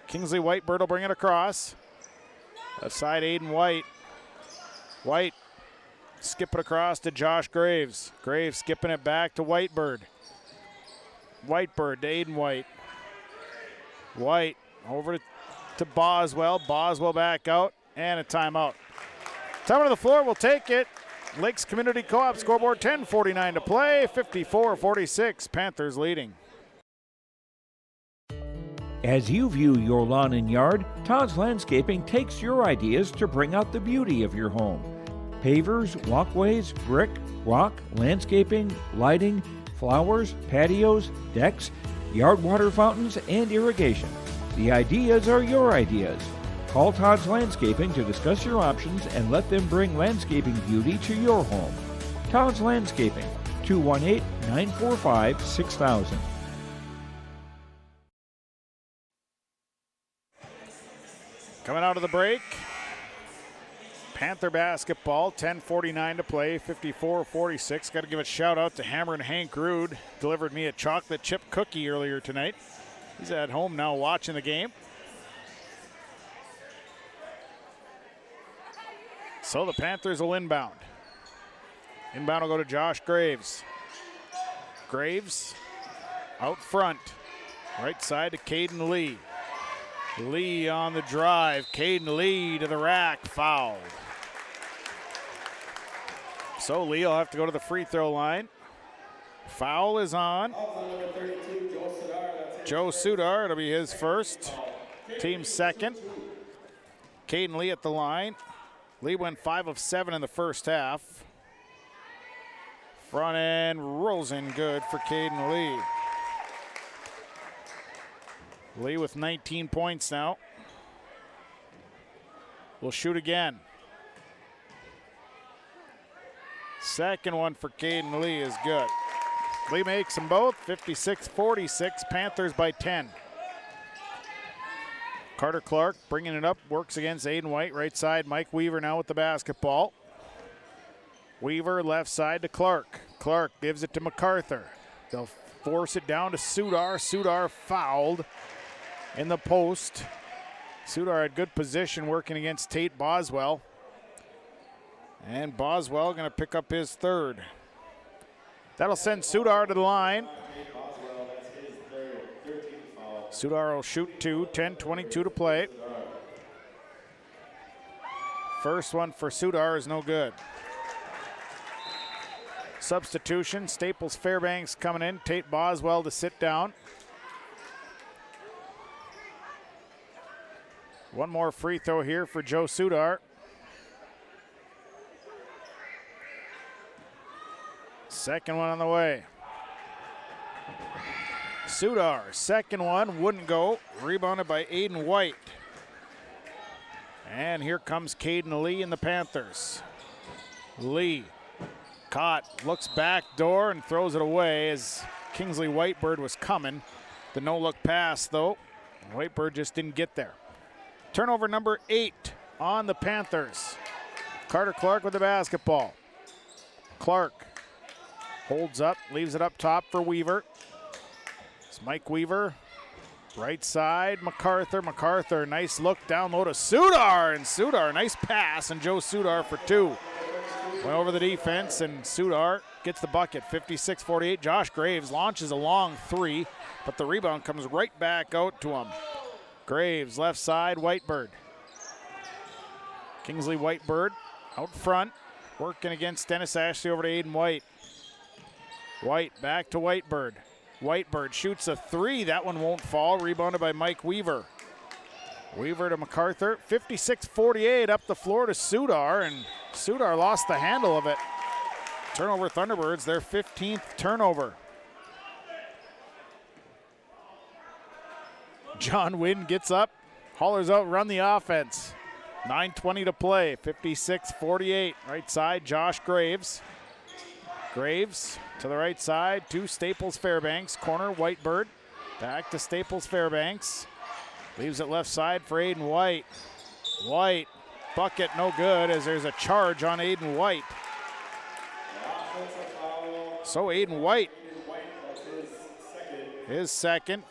Kingsley Whitebird will bring it across. Left side, Aiden White. White skip it across to Josh Graves. Graves skipping it back to Whitebird. Whitebird to Aiden White. White over to Boswell. Boswell back out, and a timeout. Time on the floor, we'll take it. Lakes Community Co-op scoreboard, 10:49 to play, 54-46, Panthers leading. As you view your lawn and yard, Todd's Landscaping takes your ideas to bring out the beauty of your home. Pavers, walkways, brick, rock, landscaping, lighting, flowers, patios, decks, yard water fountains, and irrigation. The ideas are your ideas. Call Todd's Landscaping to discuss your options and let them bring landscaping beauty to your home. Todd's Landscaping, 218-945-6000. Coming out of the break, Panther basketball, 10:49 to play, 54-46. Got to give a shout out to Hammer and Hank Rude. Delivered me a chocolate chip cookie earlier tonight. He's at home now watching the game. So the Panthers will inbound. Inbound will go to Josh Graves. Graves out front. Right side to Caden Lee. Lee on the drive. Caden Lee to the rack, fouled. So Lee will have to go to the free throw line. Foul is on Joe Sudar. It'll be his first, team's second. Caden Lee at the line. Lee went 5 of 7 in the first half. Front end rolls in good for Caden Lee. Lee with 19 points now. Will shoot again. Second one for Caden Lee is good. Lee makes them both, 56-46, Panthers by 10. Carter Clark bringing it up, works against Aiden White. Right side, Mike Weaver now with the basketball. Weaver left side to Clark. Clark gives it to MacArthur. They'll force it down to Sudar. Sudar fouled in the post. Sudar had good position working against Tate Boswell. And Boswell going to pick up his third. That'll send Sudar to the line. Sudar will shoot 2, 10-22 to play. First one for Sudar is no good. Substitution, Staples Fairbanks coming in. Tate Boswell to sit down. One more free throw here for Joe Sudar. Second one on the way. Sudar, second one, wouldn't go. Rebounded by Aiden White. And here comes Caden Lee and the Panthers. Lee caught, looks back door and throws it away as Kingsley Whitebird was coming. The no-look pass, though. Whitebird just didn't get there. Turnover number 8 on the Panthers. Carter Clark with the basketball. Clark holds up, leaves it up top for Weaver. It's Mike Weaver. Right side, MacArthur. MacArthur, nice look down low to Sudar. And Sudar, nice pass. And Joe Sudar for 2. Went over the defense, and Sudar gets the bucket. 56-48. Josh Graves launches a long 3, but the rebound comes right back out to him. Graves, left side, Whitebird. Kingsley Whitebird out front, working against Dennis Ashley over to Aiden White. White back to Whitebird. Whitebird shoots a 3. That one won't fall. Rebounded by Mike Weaver. Weaver to MacArthur. 56-48 up the floor to Sudar, and Sudar lost the handle of it. Turnover Thunderbirds, their 15th turnover. John Wynn gets up, hollers out, run the offense. 9:20 to play, 56-48. Right side, Josh Graves. Graves to the right side to Staples Fairbanks. Corner, Whitebird. Back to Staples Fairbanks. Leaves it left side for Aiden White. White, bucket no good as there's a charge on Aiden White. So Aiden White, his second.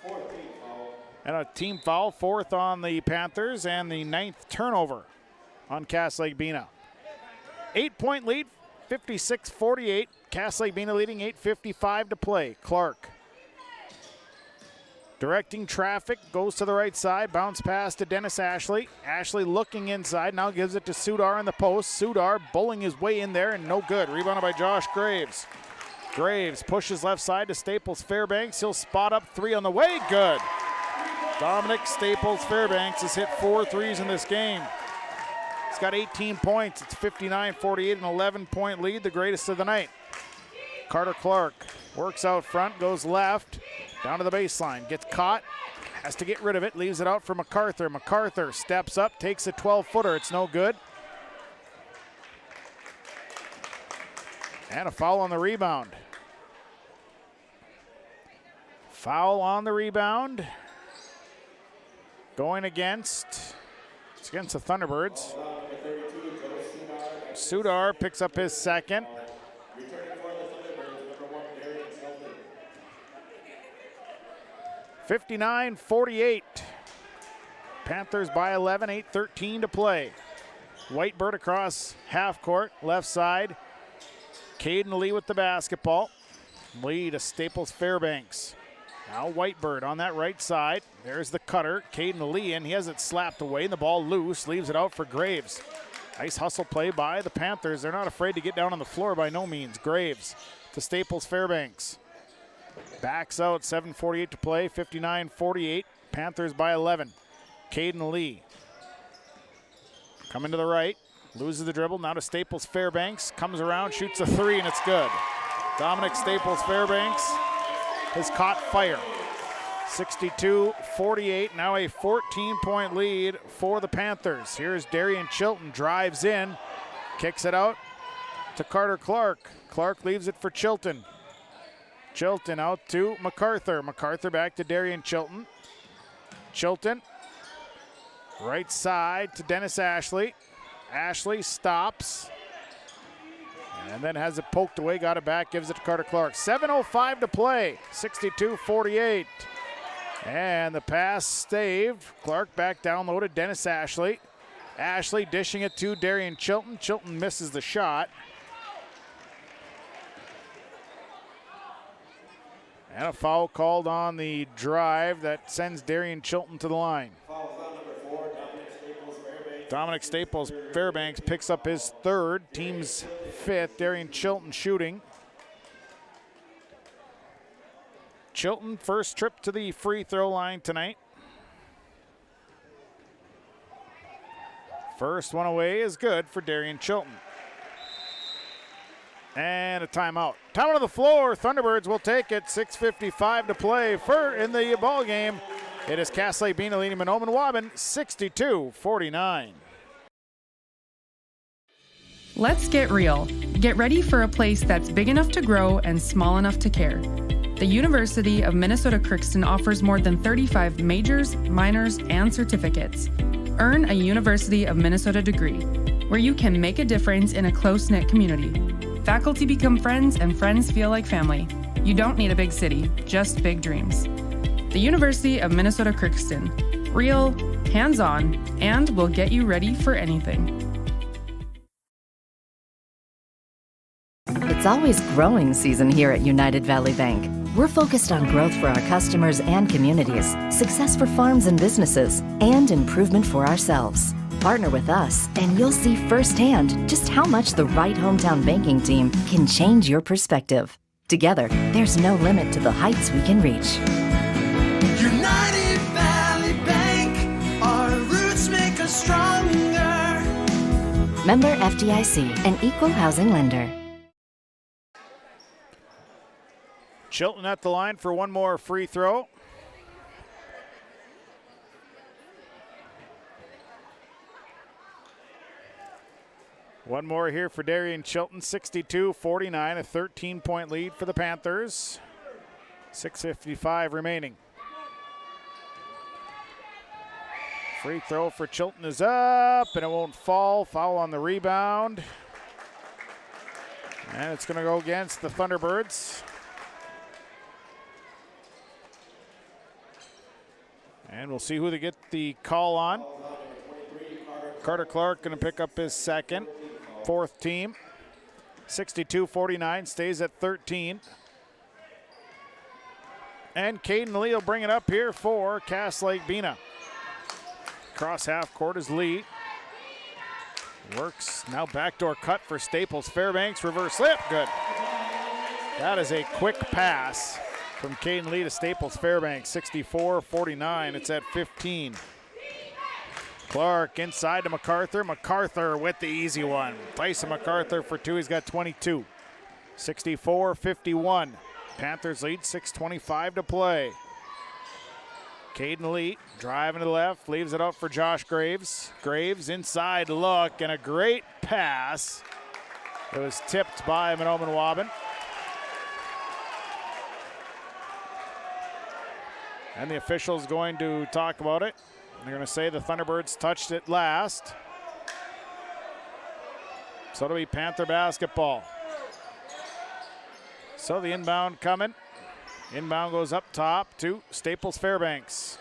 And a team foul, 4th on the Panthers, and the 9th turnover on Cass Lake-Bena. 8-point lead, 56-48. Cass Lake-Bena leading, 8:55 to play. Clark directing traffic, goes to the right side, bounce pass to Dennis Ashley. Ashley looking inside, now gives it to Sudar in the post. Sudar bowling his way in there and no good. Rebounded by Josh Graves. Graves pushes left side to Staples Fairbanks. He'll spot up 3 on the way, good. Dominic Staples Fairbanks has hit 4 threes in this game. He's got 18 points. It's 59-48, an 11-point lead, the greatest of the night. Carter Clark works out front, goes left, down to the baseline, gets caught, has to get rid of it, leaves it out for MacArthur. MacArthur steps up, takes a 12-footer. It's no good. And a foul on the rebound. Foul on the rebound. Going against, it's against the Thunderbirds. Sudar picks up his second. (59-48). Panthers by 11, 8:13 to play. Whitebird across half court, left side. Caden Lee with the basketball. Lee to Staples Fairbanks. Now Whitebird on that right side. There's the cutter, Caden Lee, and he has it slapped away, and the ball loose, leaves it out for Graves. Nice hustle play by the Panthers. They're not afraid to get down on the floor by no means. Graves to Staples Fairbanks. Backs out, 7:48 to play, 59-48. Panthers by 11. Caden Lee. Coming to the right, loses the dribble, now to Staples Fairbanks. Comes around, shoots a three, and it's good. Dominic Staples Fairbanks has caught fire. 62-48, now a 14-point lead for the Panthers. Here's Darian Chilton, drives in, kicks it out to Carter Clark. Clark leaves it for Chilton. Chilton out to MacArthur. MacArthur back to Darian Chilton. Chilton, right side to Dennis Ashley. Ashley stops and then has it poked away, got it back, gives it to Carter Clark. 7:05 to play, 62-48. And the pass staved. Clark back down low to Dennis Ashley. Ashley dishing it to Darian Chilton. Chilton misses the shot. And a foul called on the drive that sends Darian Chilton to the line. Dominic Staples Fairbanks picks up his third, team's fifth. Darian Chilton shooting. Chilton, first trip to the free throw line tonight. First one away is good for Darian Chilton. And a timeout. Time on the floor. Thunderbirds will take it. 6:55 to play in the ball game. It is Cass Lake-Bena leading Mahnomen Waubun 62-49. Let's get real. Get ready for a place that's big enough to grow and small enough to care. The University of Minnesota Crookston offers more than 35 majors, minors, and certificates. Earn a University of Minnesota degree, where you can make a difference in a close-knit community. Faculty become friends, and friends feel like family. You don't need a big city, just big dreams. The University of Minnesota Crookston. Real, hands-on, and will get you ready for anything. It's always growing season here at United Valley Bank. We're focused on growth for our customers and communities, success for farms and businesses, and improvement for ourselves. Partner with us, and you'll see firsthand just how much the right hometown banking team can change your perspective. Together, there's no limit to the heights we can reach. United Valley Bank, our roots make us stronger. Member FDIC, an equal housing lender. Chilton at the line for one more free throw. One more here for Darian Chilton, 62-49, a 13-point lead for the Panthers. 6:55 remaining. Free throw for Chilton is up, and it won't fall. Foul on the rebound. And it's going to go against the Thunderbirds. And we'll see who they get the call on. Carter Clark going to pick up his second. Fourth team. 62-49, stays at 13. And Caden Lee will bring it up here for Cass Lake-Bena. Cross half court is Lee. Works, now backdoor cut for Staples Fairbanks. Reverse slip, good. That is a quick pass from Caden Lee to Staples Fairbanks, 64-49. It's at 15. Clark inside to MacArthur. MacArthur with the easy one. Tyson MacArthur for two. He's got 22. 64-51. Panthers lead, 6:25 to play. Caden Lee driving to the left, leaves it out for Josh Graves. Graves inside look, and a great pass. It was tipped by Mahnomen Waubun. And the official's going to talk about it. They're going to say the Thunderbirds touched it last. So it'll be Panther basketball. So the inbound coming. Inbound goes up top to Staples Fairbanks.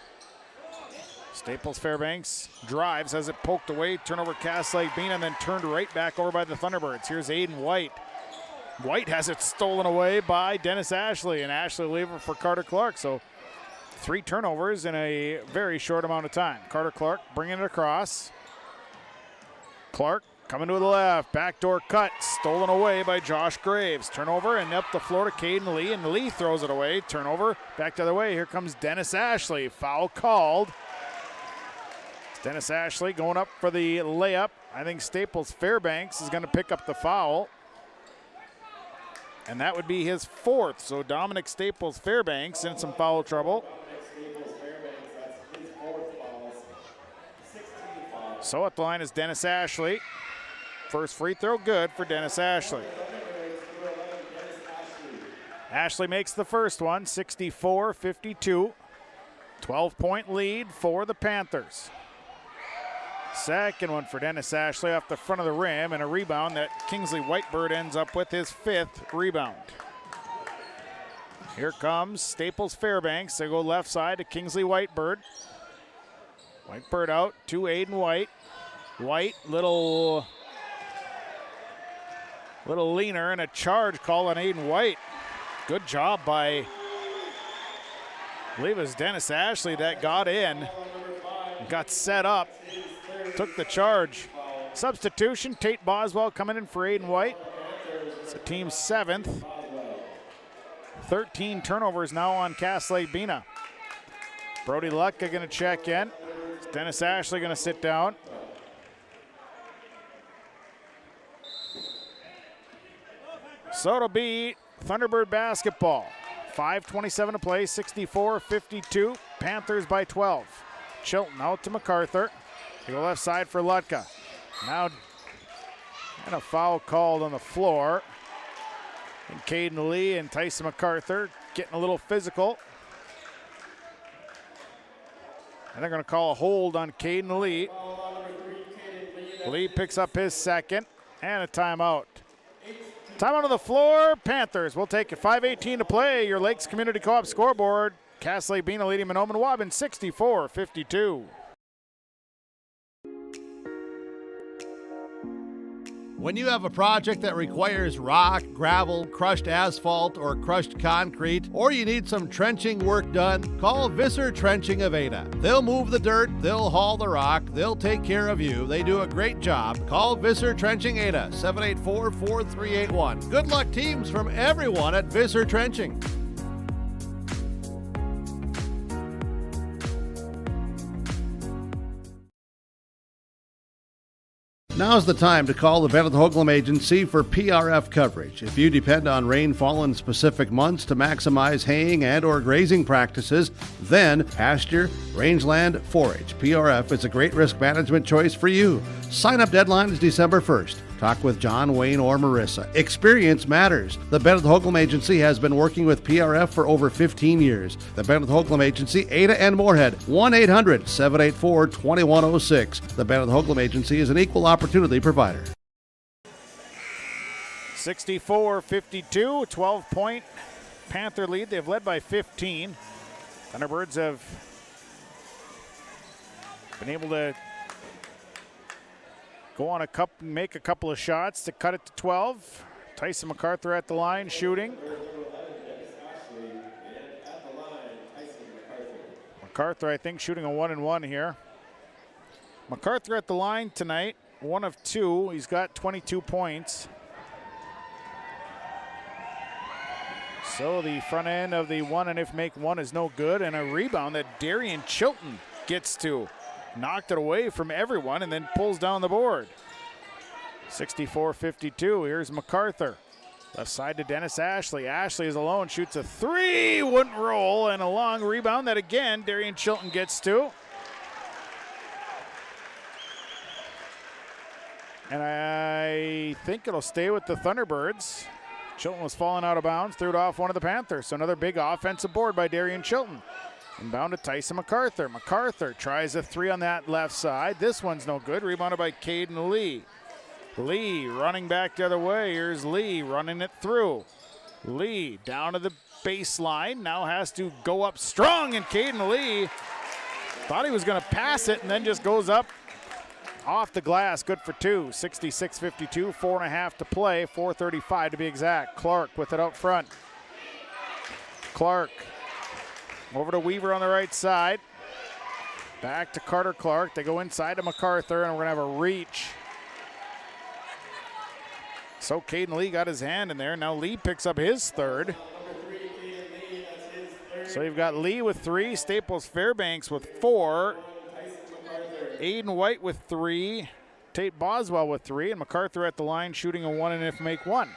Staples Fairbanks drives, has it poked away, turnover Cass Lake-Bena, and then turned right back over by the Thunderbirds. Here's Aiden White. White has it stolen away by Dennis Ashley, and Ashley will leave it for Carter Clark. So 3 turnovers in a very short amount of time. Carter Clark bringing it across. Clark coming to the left, backdoor cut, stolen away by Josh Graves. Turnover and up the floor to Caden Lee, and Lee throws it away. Turnover, back the other way. Here comes Dennis Ashley. Foul called. Dennis Ashley going up for the layup. I think Staples Fairbanks is going to pick up the foul. And that would be his 4th. So Dominic Staples Fairbanks in some foul trouble. So at the line is Dennis Ashley. First free throw good for Dennis Ashley. Ashley makes the first one, 64-52. 12-point lead for the Panthers. Second one for Dennis Ashley off the front of the rim, and a rebound that Kingsley Whitebird ends up with his 5th rebound. Here comes Staples Fairbanks. They go left side to Kingsley Whitebird. Whitebird out to Aiden White. White, little leaner, and a charge call on Aiden White. Good job by, I believe it was Dennis Ashley that got in, got set up, took the charge. Substitution, Tate Boswell coming in for Aiden White. It's the team's 7th. 13 turnovers now on Lake-Bena. Brody Lucka going to check in. Dennis Ashley going to sit down. So it'll be Thunderbird basketball. 5:27 to play, 64-52. Panthers by 12. Chilton out to MacArthur. They go left side for Lutka. Now, and a foul called on the floor. And Caden Lee and Tyson MacArthur getting a little physical. And they're going to call a hold on Caden Lee. Lee picks up his 2nd, and a timeout. Timeout on the floor. Panthers will take it. 5:18 to play. Your Lakes Community Co-op scoreboard. Lake-Bena leading Mahnomen Waubun 64-52. When you have a project that requires rock, gravel, crushed asphalt, or crushed concrete, or you need some trenching work done, call Visser Trenching of Ada. They'll move the dirt, they'll haul the rock, they'll take care of you. They do a great job. Call Visser Trenching Ada, 784-4381. Good luck, teams, from everyone at Visser Trenching. Now's the time to call the Bennett Hoagland Agency for PRF coverage. If you depend on rainfall in specific months to maximize haying and or grazing practices, then pasture, rangeland, forage. PRF is a great risk management choice for you. Sign-up deadline is December 1st. Talk with John, Wayne, or Marissa. Experience matters. The Bennett Hoagland Agency has been working with PRF for over 15 years. The Bennett Hoagland Agency, Ada and Moorhead, 1-800-784-2106. The Bennett Hoagland Agency is an equal opportunity provider. 64-52, 12-point Panther lead. They've led by 15. Thunderbirds have been able to go on make a couple of shots to cut it to 12. Tyson MacArthur at the line shooting. MacArthur, I think, shooting a 1-and-1 here. MacArthur at the line tonight, 1 of 2. He's got 22 points. So the front end of the 1 and if make 1 is no good, and a rebound that Darian Chilton gets to. Knocked it away from everyone and then pulls down the board. 64-52. Here's MacArthur. Left side to Dennis Ashley. Ashley is alone, shoots a 3, wouldn't roll, and a long rebound that again Darian Chilton gets to. And I think it'll stay with the Thunderbirds. Chilton was falling out of bounds, threw it off one of the Panthers. So another big offensive board by Darian Chilton. Inbound to Tyson MacArthur. MacArthur tries a 3 on that left side. This one's no good. Rebounded by Caden Lee. Lee running back the other way. Here's Lee running it through. Lee down to the baseline. Now has to go up strong, and Caden Lee thought he was going to pass it and then just goes up off the glass. Good for 2. 66-52. 4.5 to play. 4:35 to be exact. Clark with it out front. Clark Over to Weaver on the right side. Back to Carter Clark. They go inside to MacArthur, and we're going to have a reach. So Caden Lee got his hand in there. Now Lee picks up his third. So you've got Lee with 3, Staples Fairbanks with 4, Aiden White with 3, Tate Boswell with 3, and MacArthur at the line shooting a 1 and if make 1.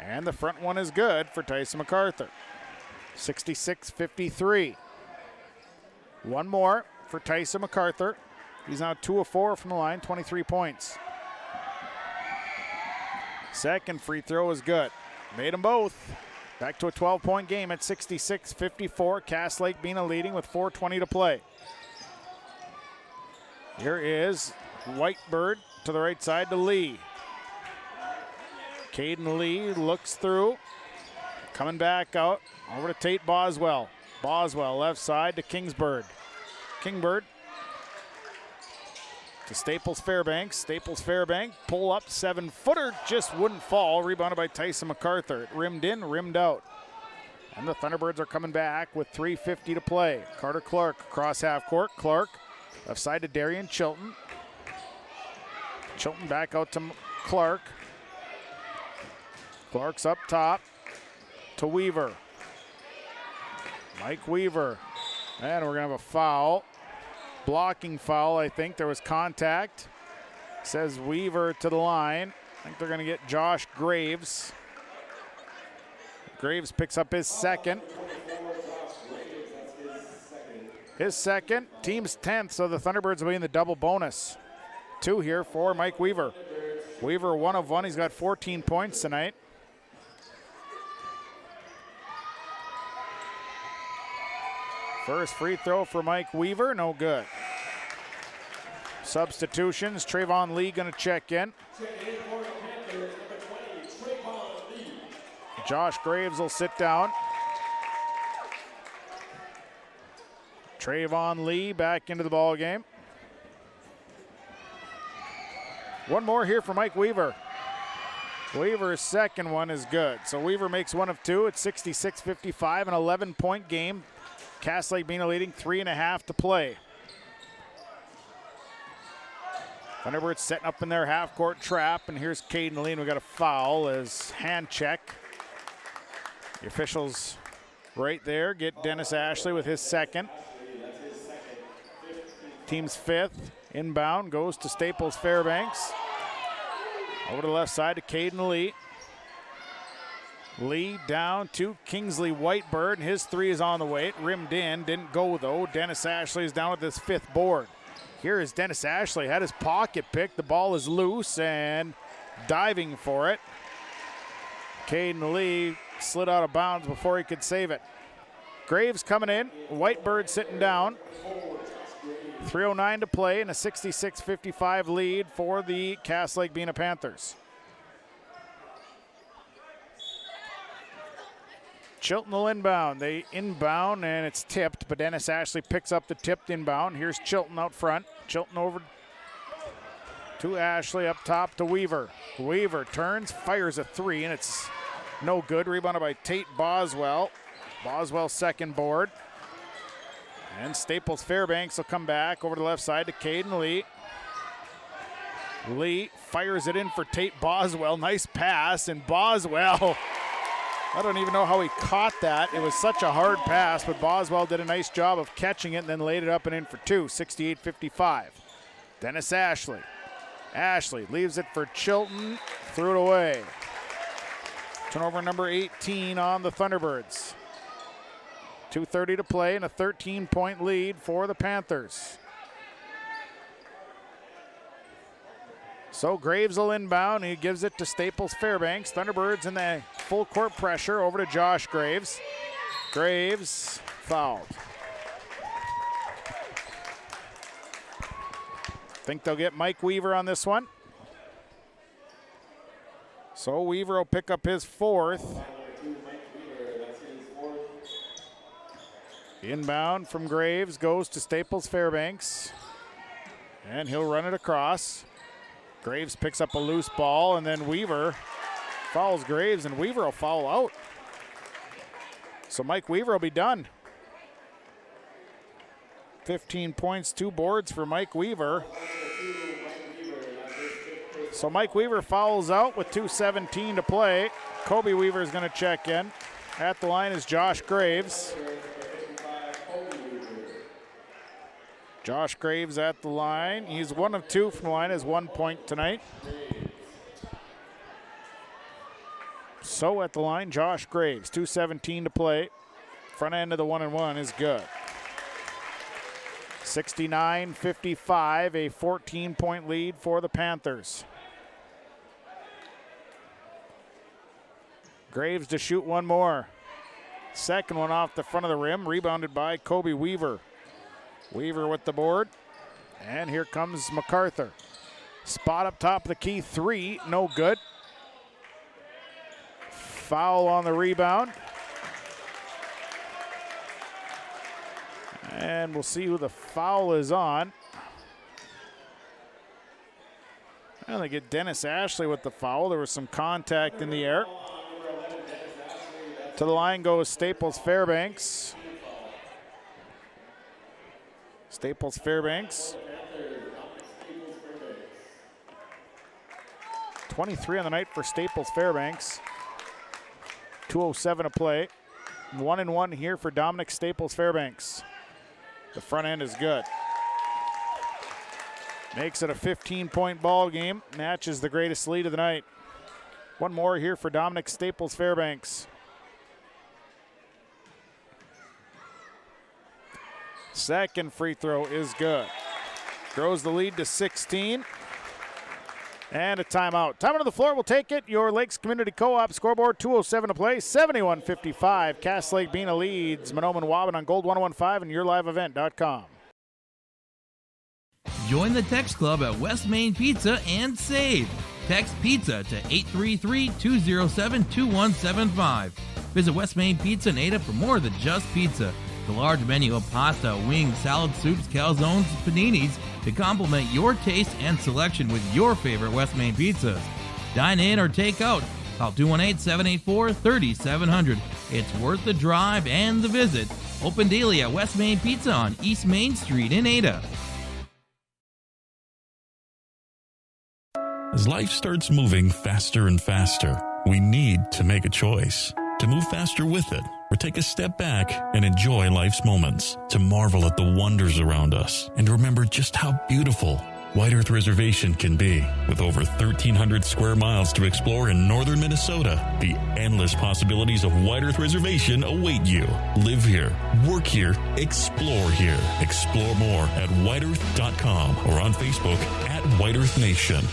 And the front one is good for Tyson MacArthur. 66-53. One more for Tyson MacArthur. He's now 2 of 4 from the line, 23 points. Second free throw is good. Made them both. Back to a 12-point game at 66-54. Cass Lake-Bena leading with 4:20 to play. Here is Whitebird to the right side to Lee. Caden Lee looks through. Coming back out over to Tate Boswell. Boswell left side to Kingsbird. Kingbird to Staples Fairbanks. Staples Fairbanks pull up 7-footer, just wouldn't fall. Rebounded by Tyson MacArthur. It rimmed in, rimmed out. And the Thunderbirds are coming back with 3:50 to play. Carter Clark across half court. Clark left side to Darian Chilton. Chilton back out to Clark. Clark's up top to Weaver. Mike Weaver. And we're going to have a foul. Blocking foul, I think. There was contact. Says Weaver to the line. I think they're going to get Josh Graves. Graves picks up his second. His second. Team's 10th, so the Thunderbirds will be in the double bonus. 2 here for Mike Weaver. Weaver 1 of 1. He's got 14 points tonight. First free throw for Mike Weaver, no good. Substitutions, Trayvon Lee going to check in. Josh Graves will sit down. Trayvon Lee back into the ball game. One more here for Mike Weaver. Weaver's second one is good. So Weaver makes 1 of 2. It's 66-55, an 11-point game. Cass Lake-Bena leading 3.5 to play. Thunderbirds setting up in their half-court trap, and here's Caden Lee. We got a foul as hand check. The officials right there get Dennis Ashley with his second. Team's 5th. Inbound goes to Staples Fairbanks. Over to the left side to Caden Lee. Lee down to Kingsley Whitebird, and his 3 is on the way. It rimmed in, didn't go though. Dennis Ashley is down with his 5th board. Here is Dennis Ashley, had his pocket picked. The ball is loose and diving for it. Caden Lee slid out of bounds before he could save it. Graves coming in, Whitebird sitting down. 3:09 to play and a 66-55 lead for the Cass Lake-Bena Panthers. Chilton will inbound. They inbound and it's tipped, but Dennis Ashley picks up the tipped inbound. Here's Chilton out front. Chilton over to Ashley, up top to Weaver. Weaver turns, fires a 3, and it's no good. Rebounded by Tate Boswell. Boswell's second board. And Staples Fairbanks will come back over to the left side to Caden Lee. Lee fires it in for Tate Boswell. Nice pass, and Boswell, I don't even know how he caught that. It was such a hard pass, but Boswell did a nice job of catching it and then laid it up and in for 2, 68-55. Dennis Ashley. Ashley leaves it for Chilton, threw it away. Turnover number 18 on the Thunderbirds. 2:30 to play and a 13-point lead for the Panthers. So Graves will inbound. He gives it to Staples Fairbanks. Thunderbirds in the full court pressure over to Josh Graves. Graves fouled. Think they'll get Mike Weaver on this one. So Weaver will pick up his 4th. Inbound from Graves goes to Staples Fairbanks. And he'll run it across. Graves picks up a loose ball, and then Weaver fouls Graves, and Weaver will foul out. So Mike Weaver will be done. 15 points, 2 boards for Mike Weaver. So Mike Weaver fouls out with 2:17 to play. Kobe Weaver is going to check in. At the line is Josh Graves. Josh Graves at the line. He's 1 of 2 from the line, has 1 point tonight. So at the line, Josh Graves, 2:17 to play. Front end of the 1-and-1 is good. 69-55, a 14-point lead for the Panthers. Graves to shoot one more. Second one off the front of the rim, rebounded by Kobe Weaver. Weaver with the board, and here comes MacArthur. Spot up top of the key, 3, no good. Foul on the rebound. And we'll see who the foul is on. And they get Dennis Ashley with the foul. There was some contact in the air. To the line goes Staples Fairbanks. Staples Fairbanks. 23 on the night for Staples Fairbanks. 2:07 to play. 1-and-1 here for Dominic Staples Fairbanks. The front end is good. Makes it a 15-point ball game. Matches the greatest lead of the night. One more here for Dominic Staples Fairbanks. Second free throw is good. Grows the lead to 16. And a timeout. Time on the floor, we'll take it. Your Lakes Community Co-op scoreboard, 2:07 to play, 71-55. Cass Lake-Bena leads Mahnomen Waubun on Gold 101.5 and yourliveevent.com. Join the text club at West Main Pizza and save. Text PIZZA to 833-207-2175. Visit West Main Pizza in Ada for more than just pizza. The large menu of pasta, wings, salad, soups, calzones, and paninis to complement your taste and selection with your favorite West Main pizzas. Dine in or take out. Call 218-784-3700. It's worth the drive and the visit. Open daily at West Main Pizza on East Main Street in Ada. As life starts moving faster and faster, we need to make a choice. To move faster with it, or take a step back and enjoy life's moments, to marvel at the wonders around us, and remember just how beautiful White Earth Reservation can be. With over 1,300 square miles to explore in northern Minnesota, the endless possibilities of White Earth Reservation await you. Live here, work here, explore here. Explore more at whiteearth.com or on Facebook at White Earth Nation.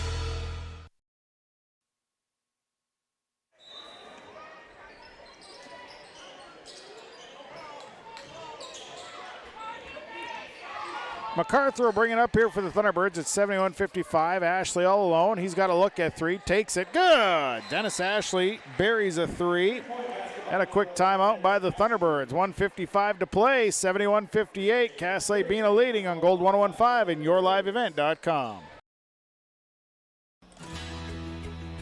MacArthur will bring it up here for the Thunderbirds at 71-55. Ashley all alone. He's got a look at 3. Takes it. Good. Dennis Ashley buries a 3. And a quick timeout by the Thunderbirds. 1:55 to play. 71-58. Cass Lake-Bena leading on Gold 101.5 and yourliveevent.com.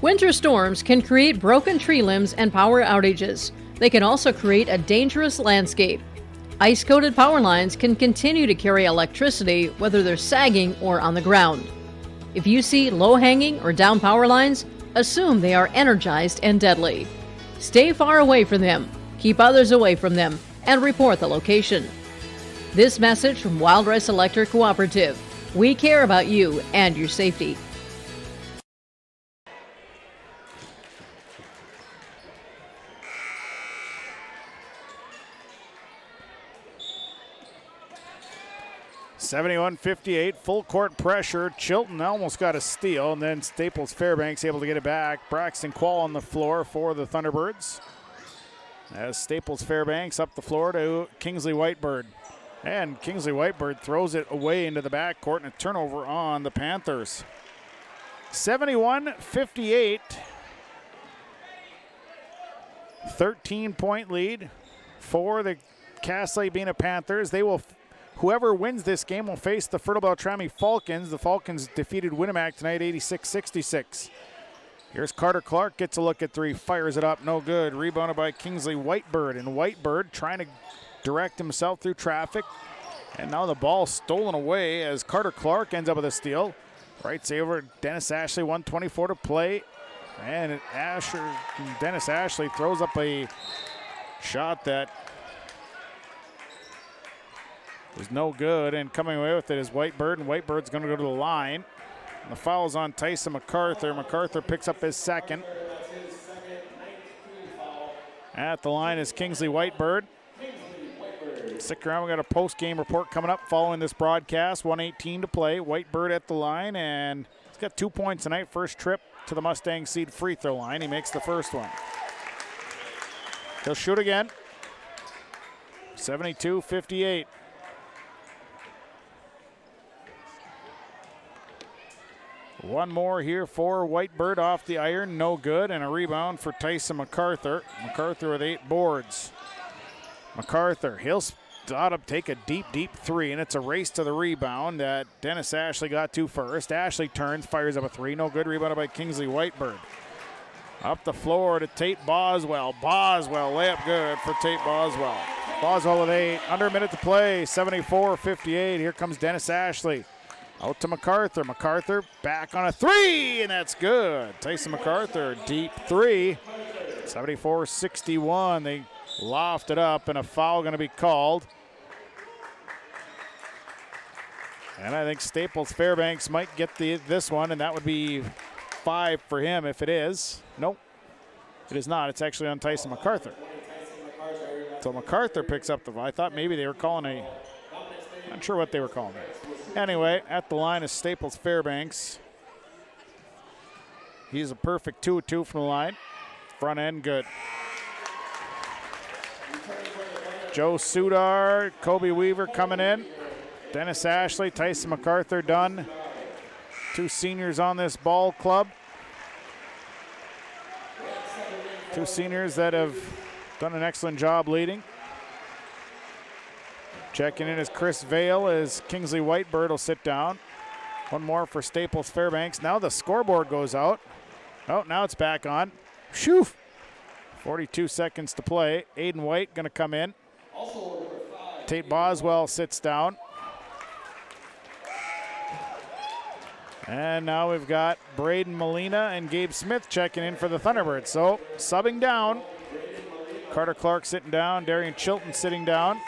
Winter storms can create broken tree limbs and power outages. They can also create a dangerous landscape. Ice-coated power lines can continue to carry electricity whether they're sagging or on the ground. If you see low-hanging or down power lines, assume they are energized and deadly. Stay far away from them, keep others away from them, and report the location. This message from Wild Rice Electric Cooperative. We care about you and your safety. (71-58), full court pressure. Chilton almost got a steal, and then Staples Fairbanks able to get it back. Braxton Quall on the floor for the Thunderbirds. As Staples Fairbanks up the floor to Kingsley Whitebird. And Kingsley Whitebird throws it away into the backcourt, and a turnover on the Panthers. 71-58. 13-point lead for the Cass Lake-Bena Panthers. Whoever wins this game will face the Fertile Beltrami Falcons. The Falcons defeated Winnemac tonight 86-66. Here's Carter Clark, gets a look at three, fires it up, no good. Rebounded by Kingsley Whitebird, and Whitebird trying to direct himself through traffic. And now the ball stolen away as Carter Clark ends up with a steal. Right over Dennis Ashley, 1:24 to play. And Dennis Ashley throws up a shot that was no good, and coming away with it is Whitebird, and Whitebird's going to go to the line. And the foul's on Tyson MacArthur. MacArthur picks up his second. At the line is Kingsley Whitebird. Stick around, we got a post-game report coming up following this broadcast. 1:18 to play. Whitebird at the line, and he's got 2 points tonight. First trip to the Mustang Seed free throw line. He makes the first one. He'll shoot again. 72-58. One more here for Whitebird off the iron, no good, and a rebound for Tyson MacArthur. MacArthur with 8 boards. MacArthur, he'll take a deep three, and it's a race to the rebound that Dennis Ashley got to first. Ashley turns, fires up a three, no good, rebounded by Kingsley Whitebird. Up the floor to Tate Boswell. Boswell, layup good for Tate Boswell. Boswell with 8, under a minute to play, 74-58. Here comes Dennis Ashley. Out to MacArthur. MacArthur back on a three, and that's good. Tyson MacArthur, deep three. 74-61. They loft it up, and a foul going to be called. And I think Staples Fairbanks might get this one, and that would be 5 for him if it is. Nope, it is not. It's actually on Tyson MacArthur. So MacArthur picks up the foul. I thought maybe they were calling not sure what they were calling it. Anyway, at the line is Staples Fairbanks. He's a perfect 2-2 from the line. Front end good. Joe Sudar, Kobe Weaver coming in. Dennis Ashley, Tyson MacArthur done. 2 seniors on this ball club. 2 seniors that have done an excellent job leading. Checking in is Chris Vale as Kingsley Whitebird will sit down. One more for Staples Fairbanks. Now the scoreboard goes out. Oh, now it's back on. Shoo! 42 seconds to play. Aiden White going to come in. Tate Boswell sits down. And now we've got Braden Molina and Gabe Smith checking in for the Thunderbirds. So subbing down. Carter Clark sitting down. Darian Chilton sitting down.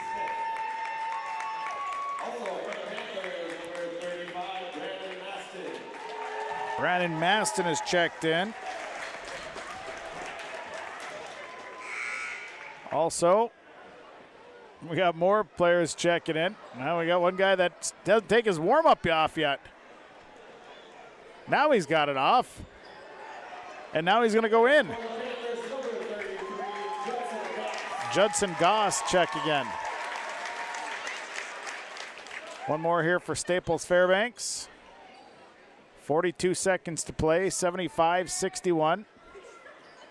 Brandon Maston is checked in. Also, we got more players checking in. Now we got one guy that doesn't take his warm-up off yet. Now he's got it off. And now he's going to go in. Judson Goss check again. One more here for Staples Fairbanks. 42 seconds to play, 75-61.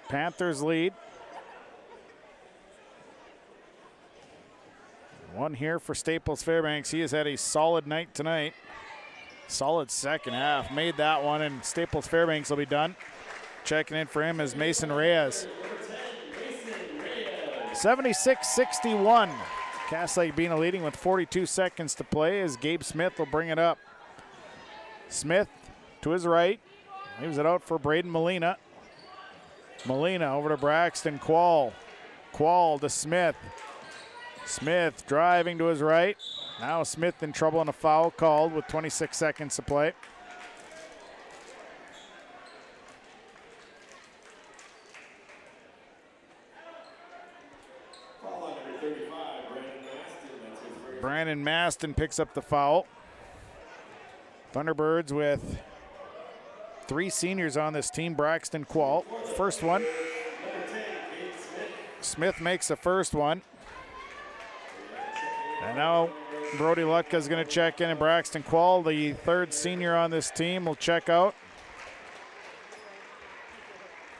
Panthers lead. One here for Staples Fairbanks. He has had a solid night tonight. Solid second half. Made that one, and Staples Fairbanks will be done. Checking in for him is Mason Reyes. 76-61. Cass Lake-Bena leading with 42 seconds to play as Gabe Smith will bring it up. Smith to his right. Leaves it out for Braden Molina. Molina over to Braxton Quall. Quall to Smith. Smith driving to his right. Now Smith in trouble and a foul called with 26 seconds to play. Brandon Maston picks up the foul. Thunderbirds with 3 seniors on this team. Braxton Quall. First one. Smith makes the first one. And now Brody Lutka is going to check in, and Braxton Quall, the 3rd senior on this team, will check out.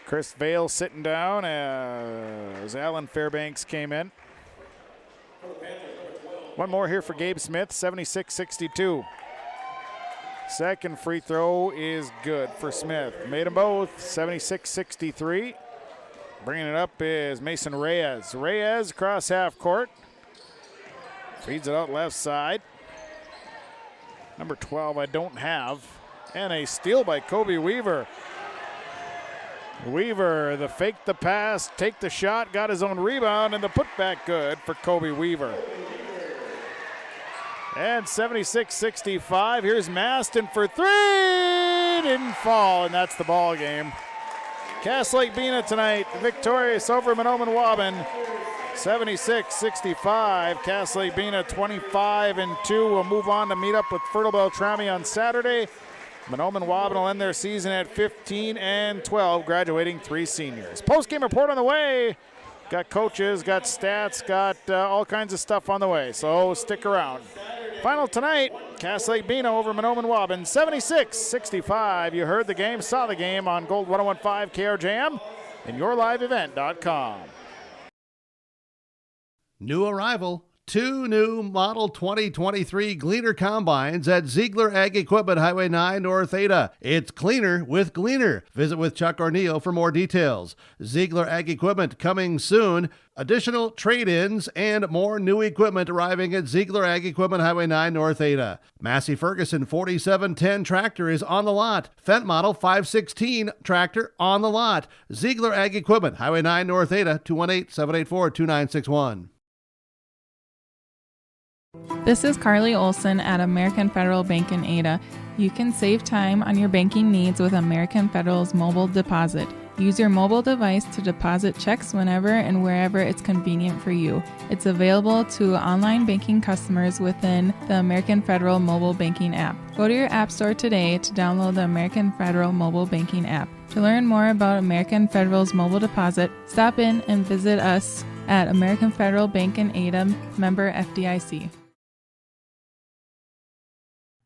Chris Vale sitting down as Alan Fairbanks came in. One more here for Gabe Smith, 76-62. Second free throw is good for Smith. Made them both, 76-63. Bringing it up is Mason Reyes. Reyes across half court. Feeds it out left side. Number 12 I don't have. And a steal by Kobe Weaver. Weaver, the fake the pass, take the shot, got his own rebound, and the putback good for Kobe Weaver. And 76-65, here's Maston for three, didn't fall, and that's the ball game. Cass Lake-Bena tonight, victorious over Mahnomen Waubun, 76-65. Cass Lake-Bena 25-2 will move on to meet up with Fertile Beltrami on Saturday. Mahnomen Waubun will end their season at 15-12, graduating 3 seniors. Post-game report on the way. Got coaches, got stats, got all kinds of stuff on the way, so stick around. Final tonight, Cass Lake-Bena over Mahnomen Waubun, 76-65. You heard the game, saw the game on Gold 101.5 KRJM and YourLiveEvent.com. New arrival. 2 new Model 2023 Gleaner Combines at Ziegler Ag Equipment, Highway 9 North Ada. It's cleaner with Gleaner. Visit with Chuck Arneo for more details. Ziegler Ag Equipment coming soon. Additional trade-ins and more new equipment arriving at Ziegler Ag Equipment, Highway 9 North Ada. Massey Ferguson 4710 tractor is on the lot. Fendt Model 516 tractor on the lot. Ziegler Ag Equipment, Highway 9 North Ada, 218-784-2961. This is Carly Olson at American Federal Bank in Ada. You can save time on your banking needs with American Federal's mobile deposit. Use your mobile device to deposit checks whenever and wherever it's convenient for you. It's available to online banking customers within the American Federal mobile banking app. Go to your app store today to download the American Federal mobile banking app. To learn more about American Federal's mobile deposit, stop in and visit us at American Federal Bank in Ada, member FDIC.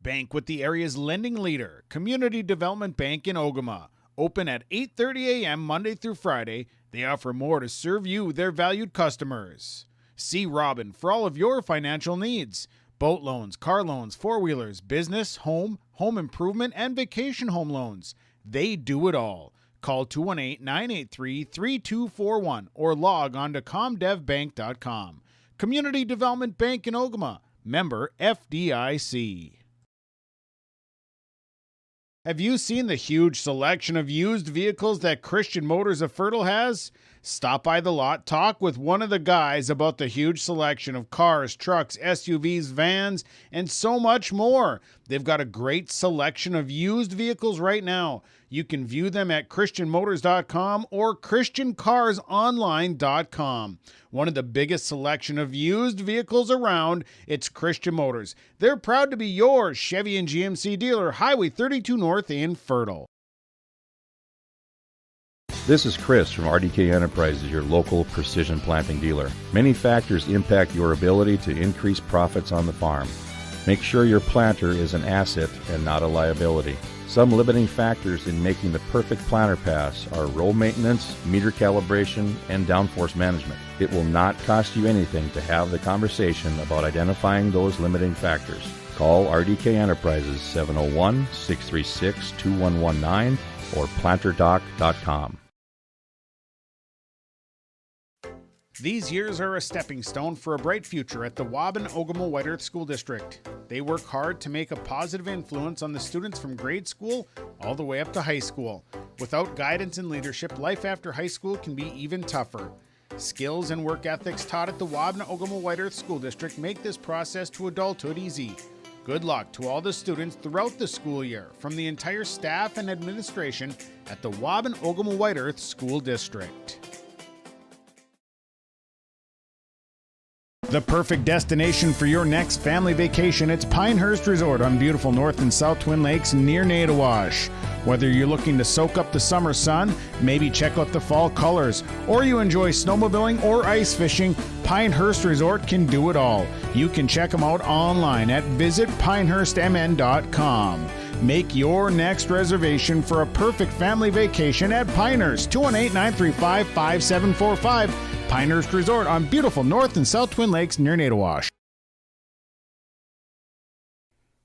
Bank with the area's lending leader, Community Development Bank in Ogama. Open at 8:30 a.m. Monday through Friday. They offer more to serve you, their valued customers. See Robin for all of your financial needs. Boat loans, car loans, four-wheelers, business, home improvement, and vacation home loans. They do it all. Call 218-983-3241 or log on to comdevbank.com. Community Development Bank in Ogama. Member FDIC. Have you seen the huge selection of used vehicles that Christian Motors of Fertile has? Stop by the lot, talk with one of the guys about the huge selection of cars, trucks, SUVs, vans, and so much more. They've got a great selection of used vehicles right now. You can view them at christianmotors.com or christiancarsonline.com. One of the biggest selection of used vehicles around, it's Christian Motors. They're proud to be your Chevy and GMC dealer, Highway 32 North in Fertile. This is Chris from RDK Enterprises, your local precision planting dealer. Many factors impact your ability to increase profits on the farm. Make sure your planter is an asset and not a liability. Some limiting factors in making the perfect planter pass are row maintenance, meter calibration, and downforce management. It will not cost you anything to have the conversation about identifying those limiting factors. Call RDK Enterprises 701-636-2119 or planterdoc.com. These years are a stepping stone for a bright future at the Waubun-Ogama White Earth School District. They work hard to make a positive influence on the students from grade school all the way up to high school. Without guidance and leadership, life after high school can be even tougher. Skills and work ethics taught at the Waubun-Ogama White Earth School District make this process to adulthood easy. Good luck to all the students throughout the school year from the entire staff and administration at the Waubun-Ogama White Earth School District. The perfect destination for your next family vacation, it's Pinehurst Resort on beautiful North and South Twin Lakes near Nadawash. Whether you're looking to soak up the summer sun, maybe check out the fall colors, or you enjoy snowmobiling or ice fishing, Pinehurst Resort can do it all. You can check them out online at visitpinehurstmn.com. Make your next reservation for a perfect family vacation at Pinehurst, 218-935-5745. Pinehurst Resort on beautiful North and South Twin Lakes near Nadawash.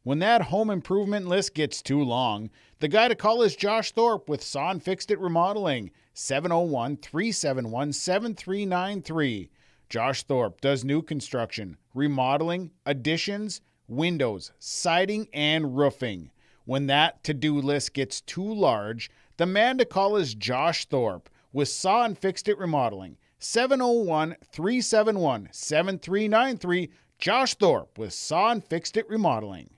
When that home improvement list gets too long, the guy to call is Josh Thorpe with Saw and Fixed It Remodeling, 701-371-7393. Josh Thorpe does new construction, remodeling, additions, windows, siding, and roofing. When that to-do list gets too large, the man to call is Josh Thorpe with Saw and Fixed It Remodeling, 701-371-7393. Josh Thorpe with Saw and Fixed It Remodeling.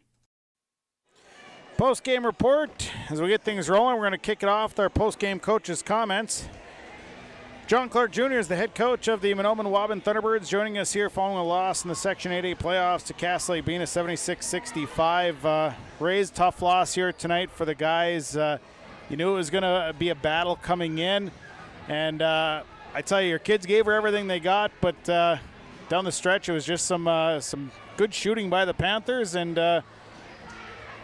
Post-game report. As we get things rolling, we're going to kick it off with our post-game coach's comments. John Clark Jr. is the head coach of the Mahnomen Waubun Thunderbirds, joining us here following a loss in the Section 8A playoffs to Lake-Bena 76-65. Ray's tough loss here tonight for the guys. You knew it was going to be a battle coming in, and I tell you, your kids gave her everything they got, but down the stretch it was just some good shooting by the Panthers, and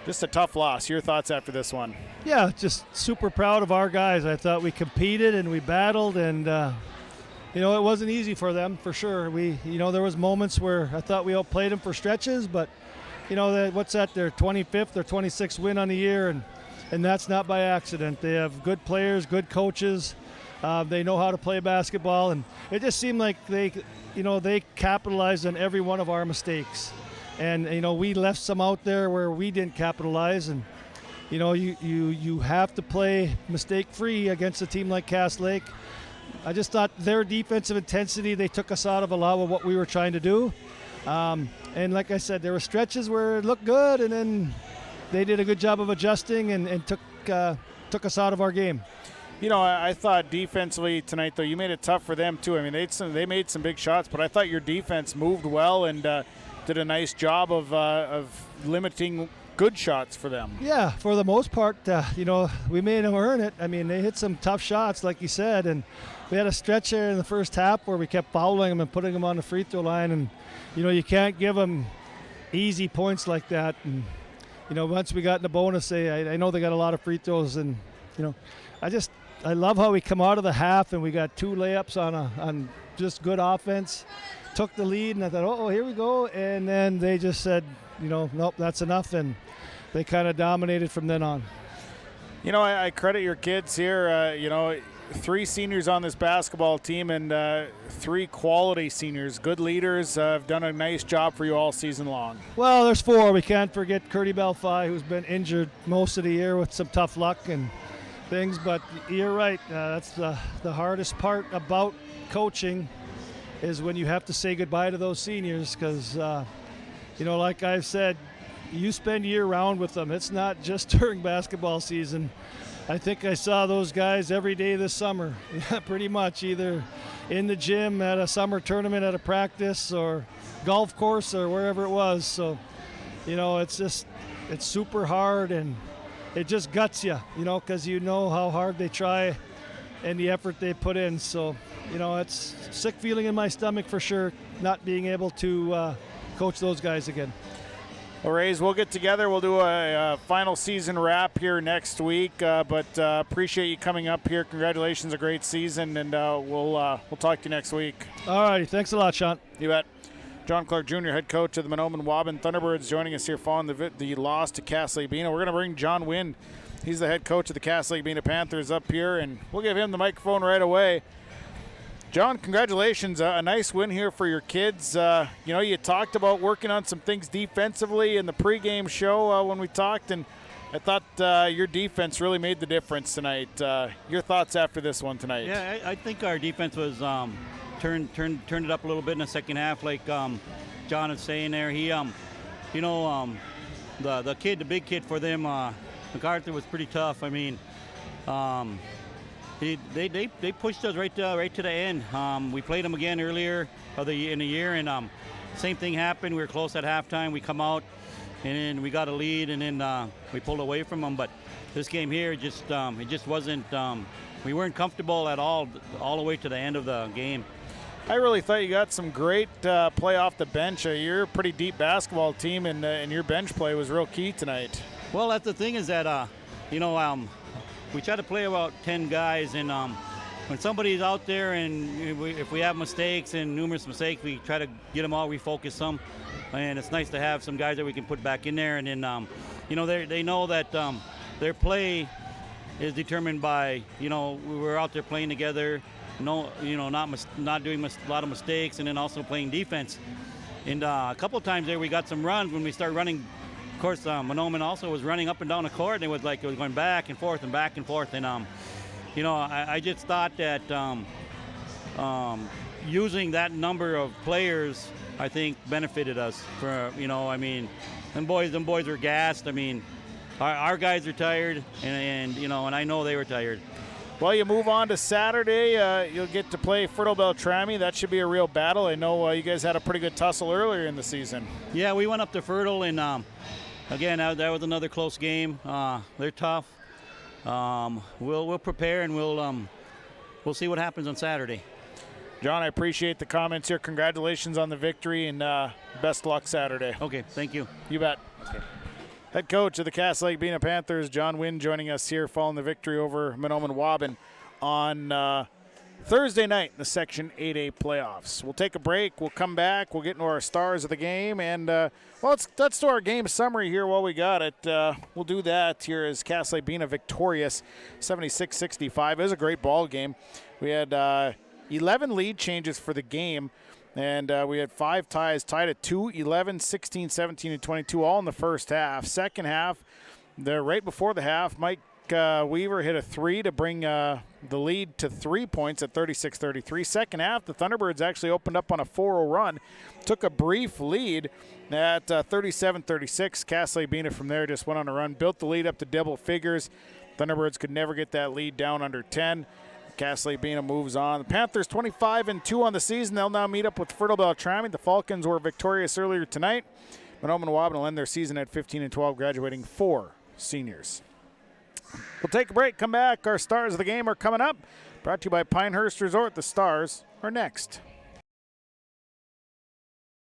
just a tough loss. Your thoughts after this one? Yeah, just super proud of our guys. I thought we competed and we battled, and it wasn't easy for them for sure. There was moments where I thought we outplayed them for stretches, but what's that? Their 25th or 26th win on the year, and that's not by accident. They have good players, good coaches. They know how to play basketball, and it just seemed like they capitalized on every one of our mistakes. And, we left some out there where we didn't capitalize. And, you have to play mistake-free against a team like Cass Lake. I just thought their defensive intensity, they took us out of a lot of what we were trying to do. And like I said, there were stretches where it looked good, and then they did a good job of adjusting and took us out of our game. I thought defensively tonight, though, you made it tough for them, too. I mean, they made some big shots, but I thought your defense moved well and did a nice job of limiting good shots for them. Yeah, for the most part, we made them earn it. I mean, they hit some tough shots, like you said, and we had a stretch there in the first half where we kept fouling them and putting them on the free throw line, and, you can't give them easy points like that. And, once we got in the bonus, I know they got a lot of free throws, and, I love how we come out of the half and we got 2 layups on just good offense. Took the lead, and I thought, oh, here we go. And then they just said, nope, that's enough, and they kind of dominated from then on. I credit your kids here. 3 seniors on this basketball team and 3 quality seniors, good leaders, have done a nice job for you all season long. Well, there's 4. We can't forget Curdy Belfi, who's been injured most of the year with some tough luck and things, but you're right. That's the hardest part about coaching is when you have to say goodbye to those seniors because, like I've said, you spend year-round with them. It's not just during basketball season. I think I saw those guys every day this summer, pretty much, either in the gym, at a summer tournament, at a practice, or golf course, or wherever it was. So, it's super hard, and it just guts you, because you know how hard they try and the effort they put in. So, it's a sick feeling in my stomach for sure, not being able to coach those guys again. Well, Rays, we'll get together. We'll do a final season wrap here next week, but appreciate you coming up here. Congratulations, a great season, and we'll talk to you next week. All righty. Thanks a lot, Sean. You bet. John Clark Jr., head coach of the Mahnomen Waubun Thunderbirds, joining us here following the loss to Lake-Bena. We're going to bring John Wynn. He's the head coach of the Lake-Bena Panthers up here, and we'll give him the microphone right away. John, congratulations. A nice win here for your kids. You talked about working on some things defensively in the pregame show when we talked, and I thought your defense really made the difference tonight. Your thoughts after this one tonight? Yeah, I think our defense was turned it up a little bit in the second half, like John is saying there. He, the big kid for them, MacArthur, was pretty tough. I mean, they pushed us right to the end. We played them again earlier in the year, and same thing happened. We were close at halftime. We come out, and then we got a lead, and then we pulled away from them. But this game here, it just wasn't. We weren't comfortable at all the way to the end of the game. I really thought you got some great play off the bench. You're a pretty deep basketball team, and your bench play was real key tonight. Well, that's the thing is that, we try to play about 10 guys, and when somebody's out there and if we have mistakes and numerous mistakes, we try to get them all, refocus them. And it's nice to have some guys that we can put back in there. And then, they know that their play is determined by, we're out there playing together, not doing a lot of mistakes, and then also playing defense. And a couple of times there we got some runs when we started running. Of course, Mahnomen also was running up and down the court, and it was going back and forth and back and forth. And, I just thought that using that number of players, I think, benefited us. Them boys were gassed. Our guys are tired, and I know they were tired. Well, you move on to Saturday. You'll get to play Fertile Beltrami. That should be a real battle. I know you guys had a pretty good tussle earlier in the season. Yeah, we went up to Fertile, and again, that was another close game. They're tough. We'll prepare, and we'll see what happens on Saturday. John, I appreciate the comments here. Congratulations on the victory, and best luck Saturday. Okay, thank you. You bet. Okay. Head coach of the Cass Lake-Bena Panthers, John Wynn, joining us here following the victory over Mahnomen Waubun on Thursday night in the Section 8A playoffs. We'll take a break. We'll come back. We'll get into our stars of the game. And, let's do our game summary here while we got it. We'll do that here as Cass Lake-Bena victorious 76-65. It was a great ball game. We had 11 lead changes for the game. And we had 5 ties tied at 2, 11, 16, 17, and 22, all in the first half. Second half, right before the half, Mike Weaver hit a 3 to bring the lead to 3 points at 36-33. Second half, the Thunderbirds actually opened up on a 4-0 run, took a brief lead at 37-36. Cass Lake-Bena from there just went on a run, built the lead up to double figures. Thunderbirds could never get that lead down under 10. Cass Lake-Bena moves on. The Panthers 25-2 on the season. They'll now meet up with Fertile Beltrami. The Falcons were victorious earlier tonight. Mahnomen Waubun will end their season at 15-12, graduating 4 seniors. We'll take a break, come back. Our stars of the game are coming up. Brought to you by Pinehurst Resort. The stars are next.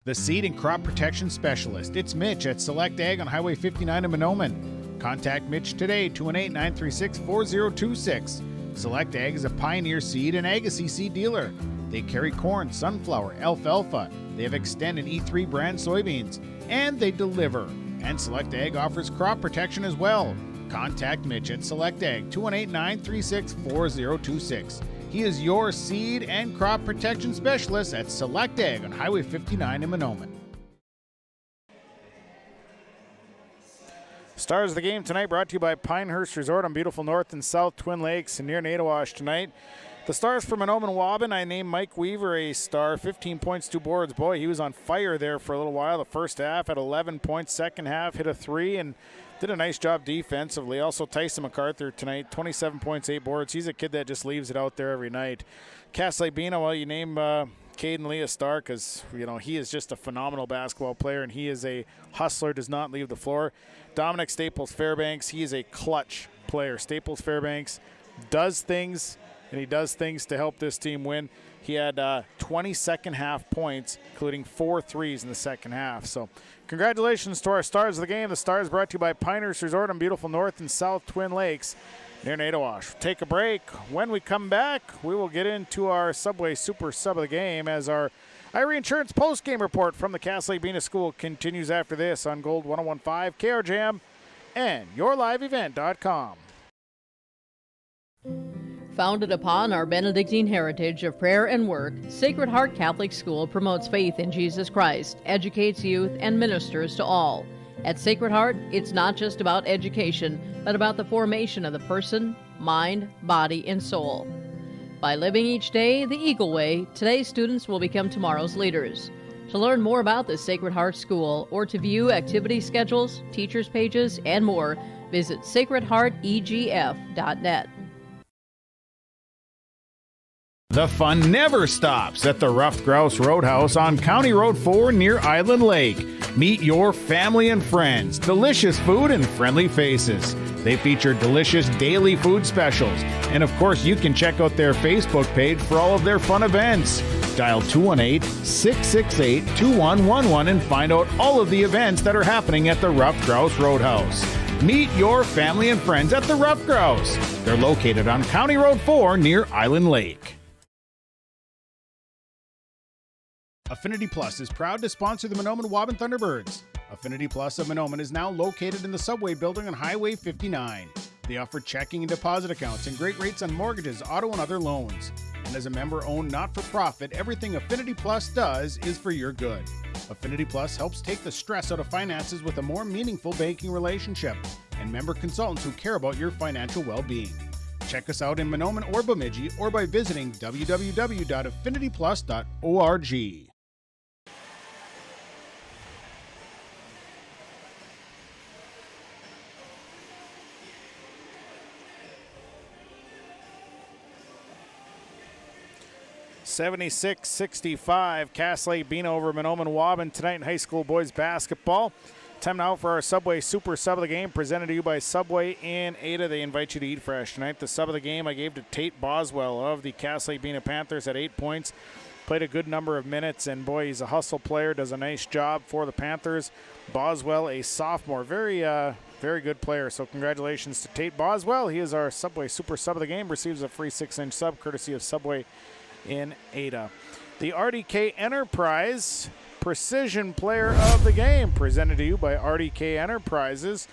The Seed and Crop Protection Specialist. It's Mitch at Select Ag on Highway 59 in Mahnomen. Contact Mitch today, 218-936-4026. Select Ag is a Pioneer Seed and Agassiz seed dealer. They carry corn, sunflower, alfalfa. They have Xtend and E3 brand soybeans, and they deliver. And Select Ag offers crop protection as well. Contact Mitch at Select Ag, 218-936-4026. He is your seed and crop protection specialist at Select Ag on Highway 59 in Mahnomen. Stars of the game tonight brought to you by Pinehurst Resort on beautiful North and South Twin Lakes and near Nadawash tonight. The stars for Mahnomen Waubun, I named Mike Weaver a star, 15 points, 2 boards. Boy, he was on fire there for a little while. The first half at 11 points, second half hit a 3 and did a nice job defensively. Also Tyson MacArthur tonight, 27 points, 8 boards. He's a kid that just leaves it out there every night. Cass Lake-Bena, well, you name Caden Lee a star because, he is just a phenomenal basketball player and he is a hustler, does not leave the floor. Dominic Staples Fairbanks, he is a clutch player. Staples Fairbanks does things, and he does things to help this team win. He had 20 second half points, including 4 threes in the second half. So congratulations to our stars of the game. The stars brought to you by Pinehurst Resort on beautiful North and South Twin Lakes near Nadawash. Take a break. When we come back, we will get into our Subway Super Sub of the game as our Irie Insurance post-game report from the Cass Lake-Bena School continues after this on Gold 101.5, KRJM, and YourLiveEvent.com. Founded upon our Benedictine heritage of prayer and work, Sacred Heart Catholic School promotes faith in Jesus Christ, educates youth, and ministers to all. At Sacred Heart, it's not just about education, but about the formation of the person, mind, body, and soul. By living each day the Eagle Way, today's students will become tomorrow's leaders. To learn more about the Sacred Heart School or to view activity schedules, teachers' pages, and more, visit sacredheartegf.net. The fun never stops at the Ruffed Grouse Roadhouse on County Road 4 near Island Lake. Meet your family and friends, delicious food and friendly faces. They feature delicious daily food specials. And of course, you can check out their Facebook page for all of their fun events. Dial 218-668-2111 and find out all of the events that are happening at the Ruffed Grouse Roadhouse. Meet your family and friends at the Rough Grouse. They're located on County Road 4 near Island Lake. Affinity Plus is proud to sponsor the Mahnomen Waubun Thunderbirds. Affinity Plus of Mahnomen is now located in the Subway building on Highway 59. They offer checking and deposit accounts and great rates on mortgages, auto, and other loans. And as a member-owned not-for-profit, everything Affinity Plus does is for your good. Affinity Plus helps take the stress out of finances with a more meaningful banking relationship and member consultants who care about your financial well-being. Check us out in Mahnomen or Bemidji or by visiting www.affinityplus.org. $76-65, Lake-Bena over Mahnomen Waubun tonight in high school boys basketball. Time now for our Subway Super Sub of the Game, presented to you by Subway in Ada. They invite you to eat fresh tonight. The sub of the game I gave to Tate Boswell of the Lake-Bena Panthers at 8 points. Played a good number of minutes, and boy, he's a hustle player, does a nice job for the Panthers. Boswell, a sophomore, very good player. So congratulations to Tate Boswell. He is our Subway Super Sub of the Game, receives a free 6-inch sub courtesy of Subway in Ada. The RDK Enterprise Precision Player of the Game, presented to you by RDK Enterprises.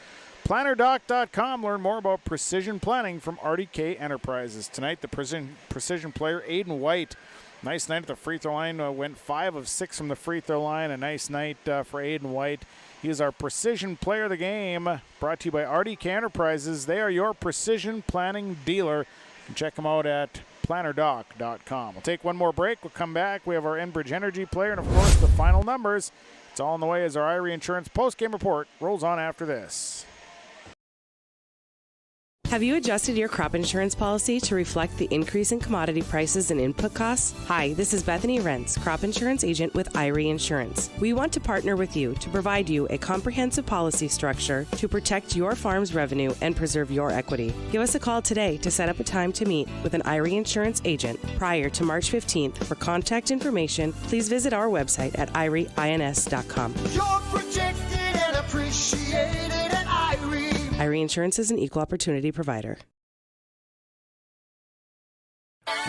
PlannerDoc.com. Learn more about precision planning from RDK Enterprises. Tonight, the precision player, Aiden White. Nice night at the free throw line. Went 5 of 6 from the free throw line. A nice night for Aiden White. He is our precision player of the game, brought to you by RDK Enterprises. They are your precision planning dealer. You can check them out at PlannerDoc.com. We'll take one more break. We'll come back. We have our Enbridge Energy player and, of course, the final numbers. It's all on the way as our Irie Insurance post-game report rolls on after this. Have you adjusted your crop insurance policy to reflect the increase in commodity prices and input costs? Hi, this is Bethany Rentz, crop insurance agent with Irie Insurance. We want to partner with you to provide you a comprehensive policy structure to protect your farm's revenue and preserve your equity. Give us a call today to set up a time to meet with an Irie Insurance agent prior to March 15th. For contact information, please visit our website at irieins.com. You're protected and appreciated at Irie. Irie Insurance is an equal opportunity provider.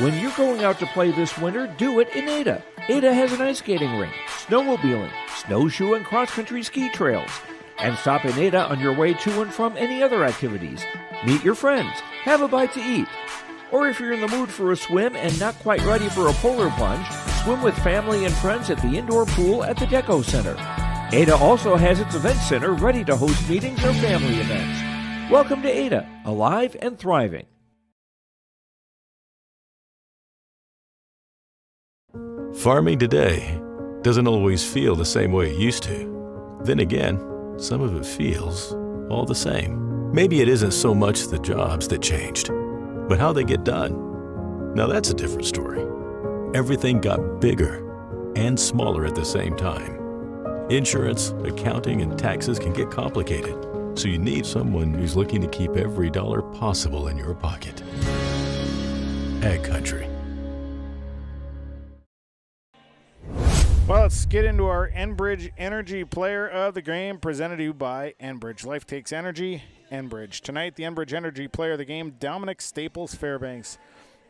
When you're going out to play this winter, do it in Ada. Ada has an ice skating rink, snowmobiling, snowshoe and cross-country ski trails. And stop in Ada on your way to and from any other activities. Meet your friends, have a bite to eat. Or if you're in the mood for a swim and not quite ready for a polar plunge, swim with family and friends at the indoor pool at the Deco Center. Ada also has its event center ready to host meetings or family events. Welcome to Ada, alive and thriving. Farming today doesn't always feel the same way it used to. Then again, some of it feels all the same. Maybe it isn't so much the jobs that changed, but how they get done. Now that's a different story. Everything got bigger and smaller at the same time. Insurance, accounting, and taxes can get complicated, so you need someone who's looking to keep every dollar possible in your pocket. Ag Country. Well, let's get into our Enbridge Energy Player of the Game, presented to you by Enbridge. Life takes energy, Enbridge. Tonight, the Enbridge Energy Player of the Game, Dominic Staples Fairbanks.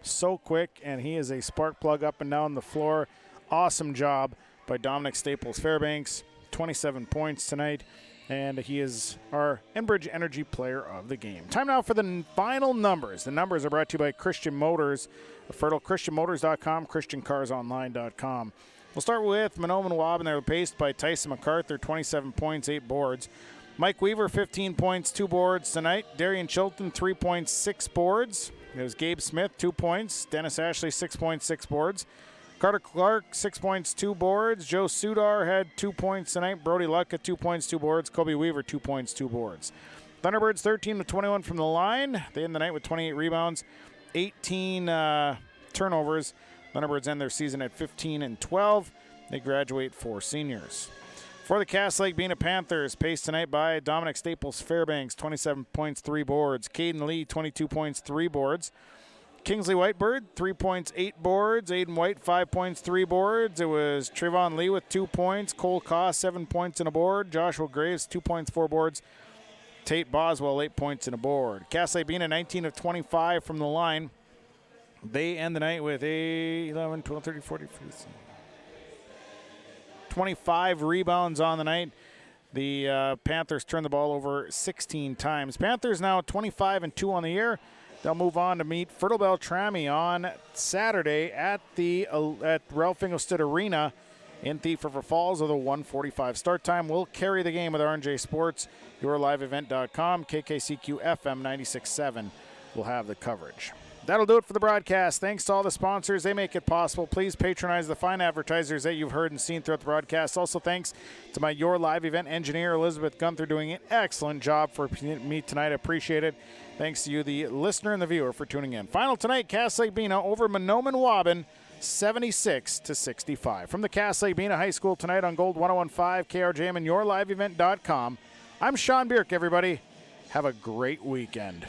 So quick, and he is a spark plug up and down the floor. Awesome job by Dominic Staples Fairbanks. 27 points tonight, and he is our Enbridge Energy Player of the Game. Time now for the final numbers. The numbers are brought to you by Christian Motors, ChristianMotors.com, ChristianCarsOnline.com. We'll start with Mahnomen Waubun. They were paced by Tyson MacArthur, 27 points, 8 boards. Mike Weaver, 15 points, 2 boards tonight. Darian Chilton, 3 points, 6 boards. It was Gabe Smith, 2 points. Dennis Ashley, 6 points, 6 boards. Carter Clark, 6 points, 2 boards. Joe Sudar had 2 points tonight. Brody Lutka, 2 points, 2 boards. Kobe Weaver, 2 points, 2 boards. Thunderbirds, 13 of 21 from the line. They end the night with 28 rebounds, 18 turnovers. Thunderbirds end their season at 15-12. They graduate 4 seniors. For the Lake-Bena Panthers, paced tonight by Dominic Staples Fairbanks, 27 points, 3 boards. Caden Lee, 22 points, 3 boards. Kingsley Whitebird, 3 points, 8 boards. Aiden White, 5 points, 3 boards. It was Trayvon Lee with 2 points. Cole Koss, 7 points and a board. Joshua Graves, 2 points, 4 boards. Tate Boswell, 8 points and a board. Cass Lake-Bena, 19 of 25 from the line. They end the night with 11, 12, 13, 14, 15, 25 rebounds on the night. The Panthers turned the ball over 16 times. Panthers now 25 and 2 on the year. They'll move on to meet Fertile Beltrami on Saturday at Ralph Engelstad Arena in Thief River Falls with a 1:45 start time. We'll carry the game with RNJ Sports, yourliveevent.com, KKCQ FM 96.7 will have the coverage. That'll do it for the broadcast. Thanks to all the sponsors. They make it possible. Please patronize the fine advertisers that you've heard and seen throughout the broadcast. Also, thanks to my Your Live Event engineer, Elizabeth Gunther, doing an excellent job for me tonight. I appreciate it. Thanks to you, the listener and the viewer, for tuning in. Final tonight, Cass Lake-Bena over Mahnomen Waubun, 76-65. From the Cass Lake-Bena High School tonight on Gold 101.5, KRJM, and yourliveevent.com. I'm Sean Bierk, everybody. Have a great weekend.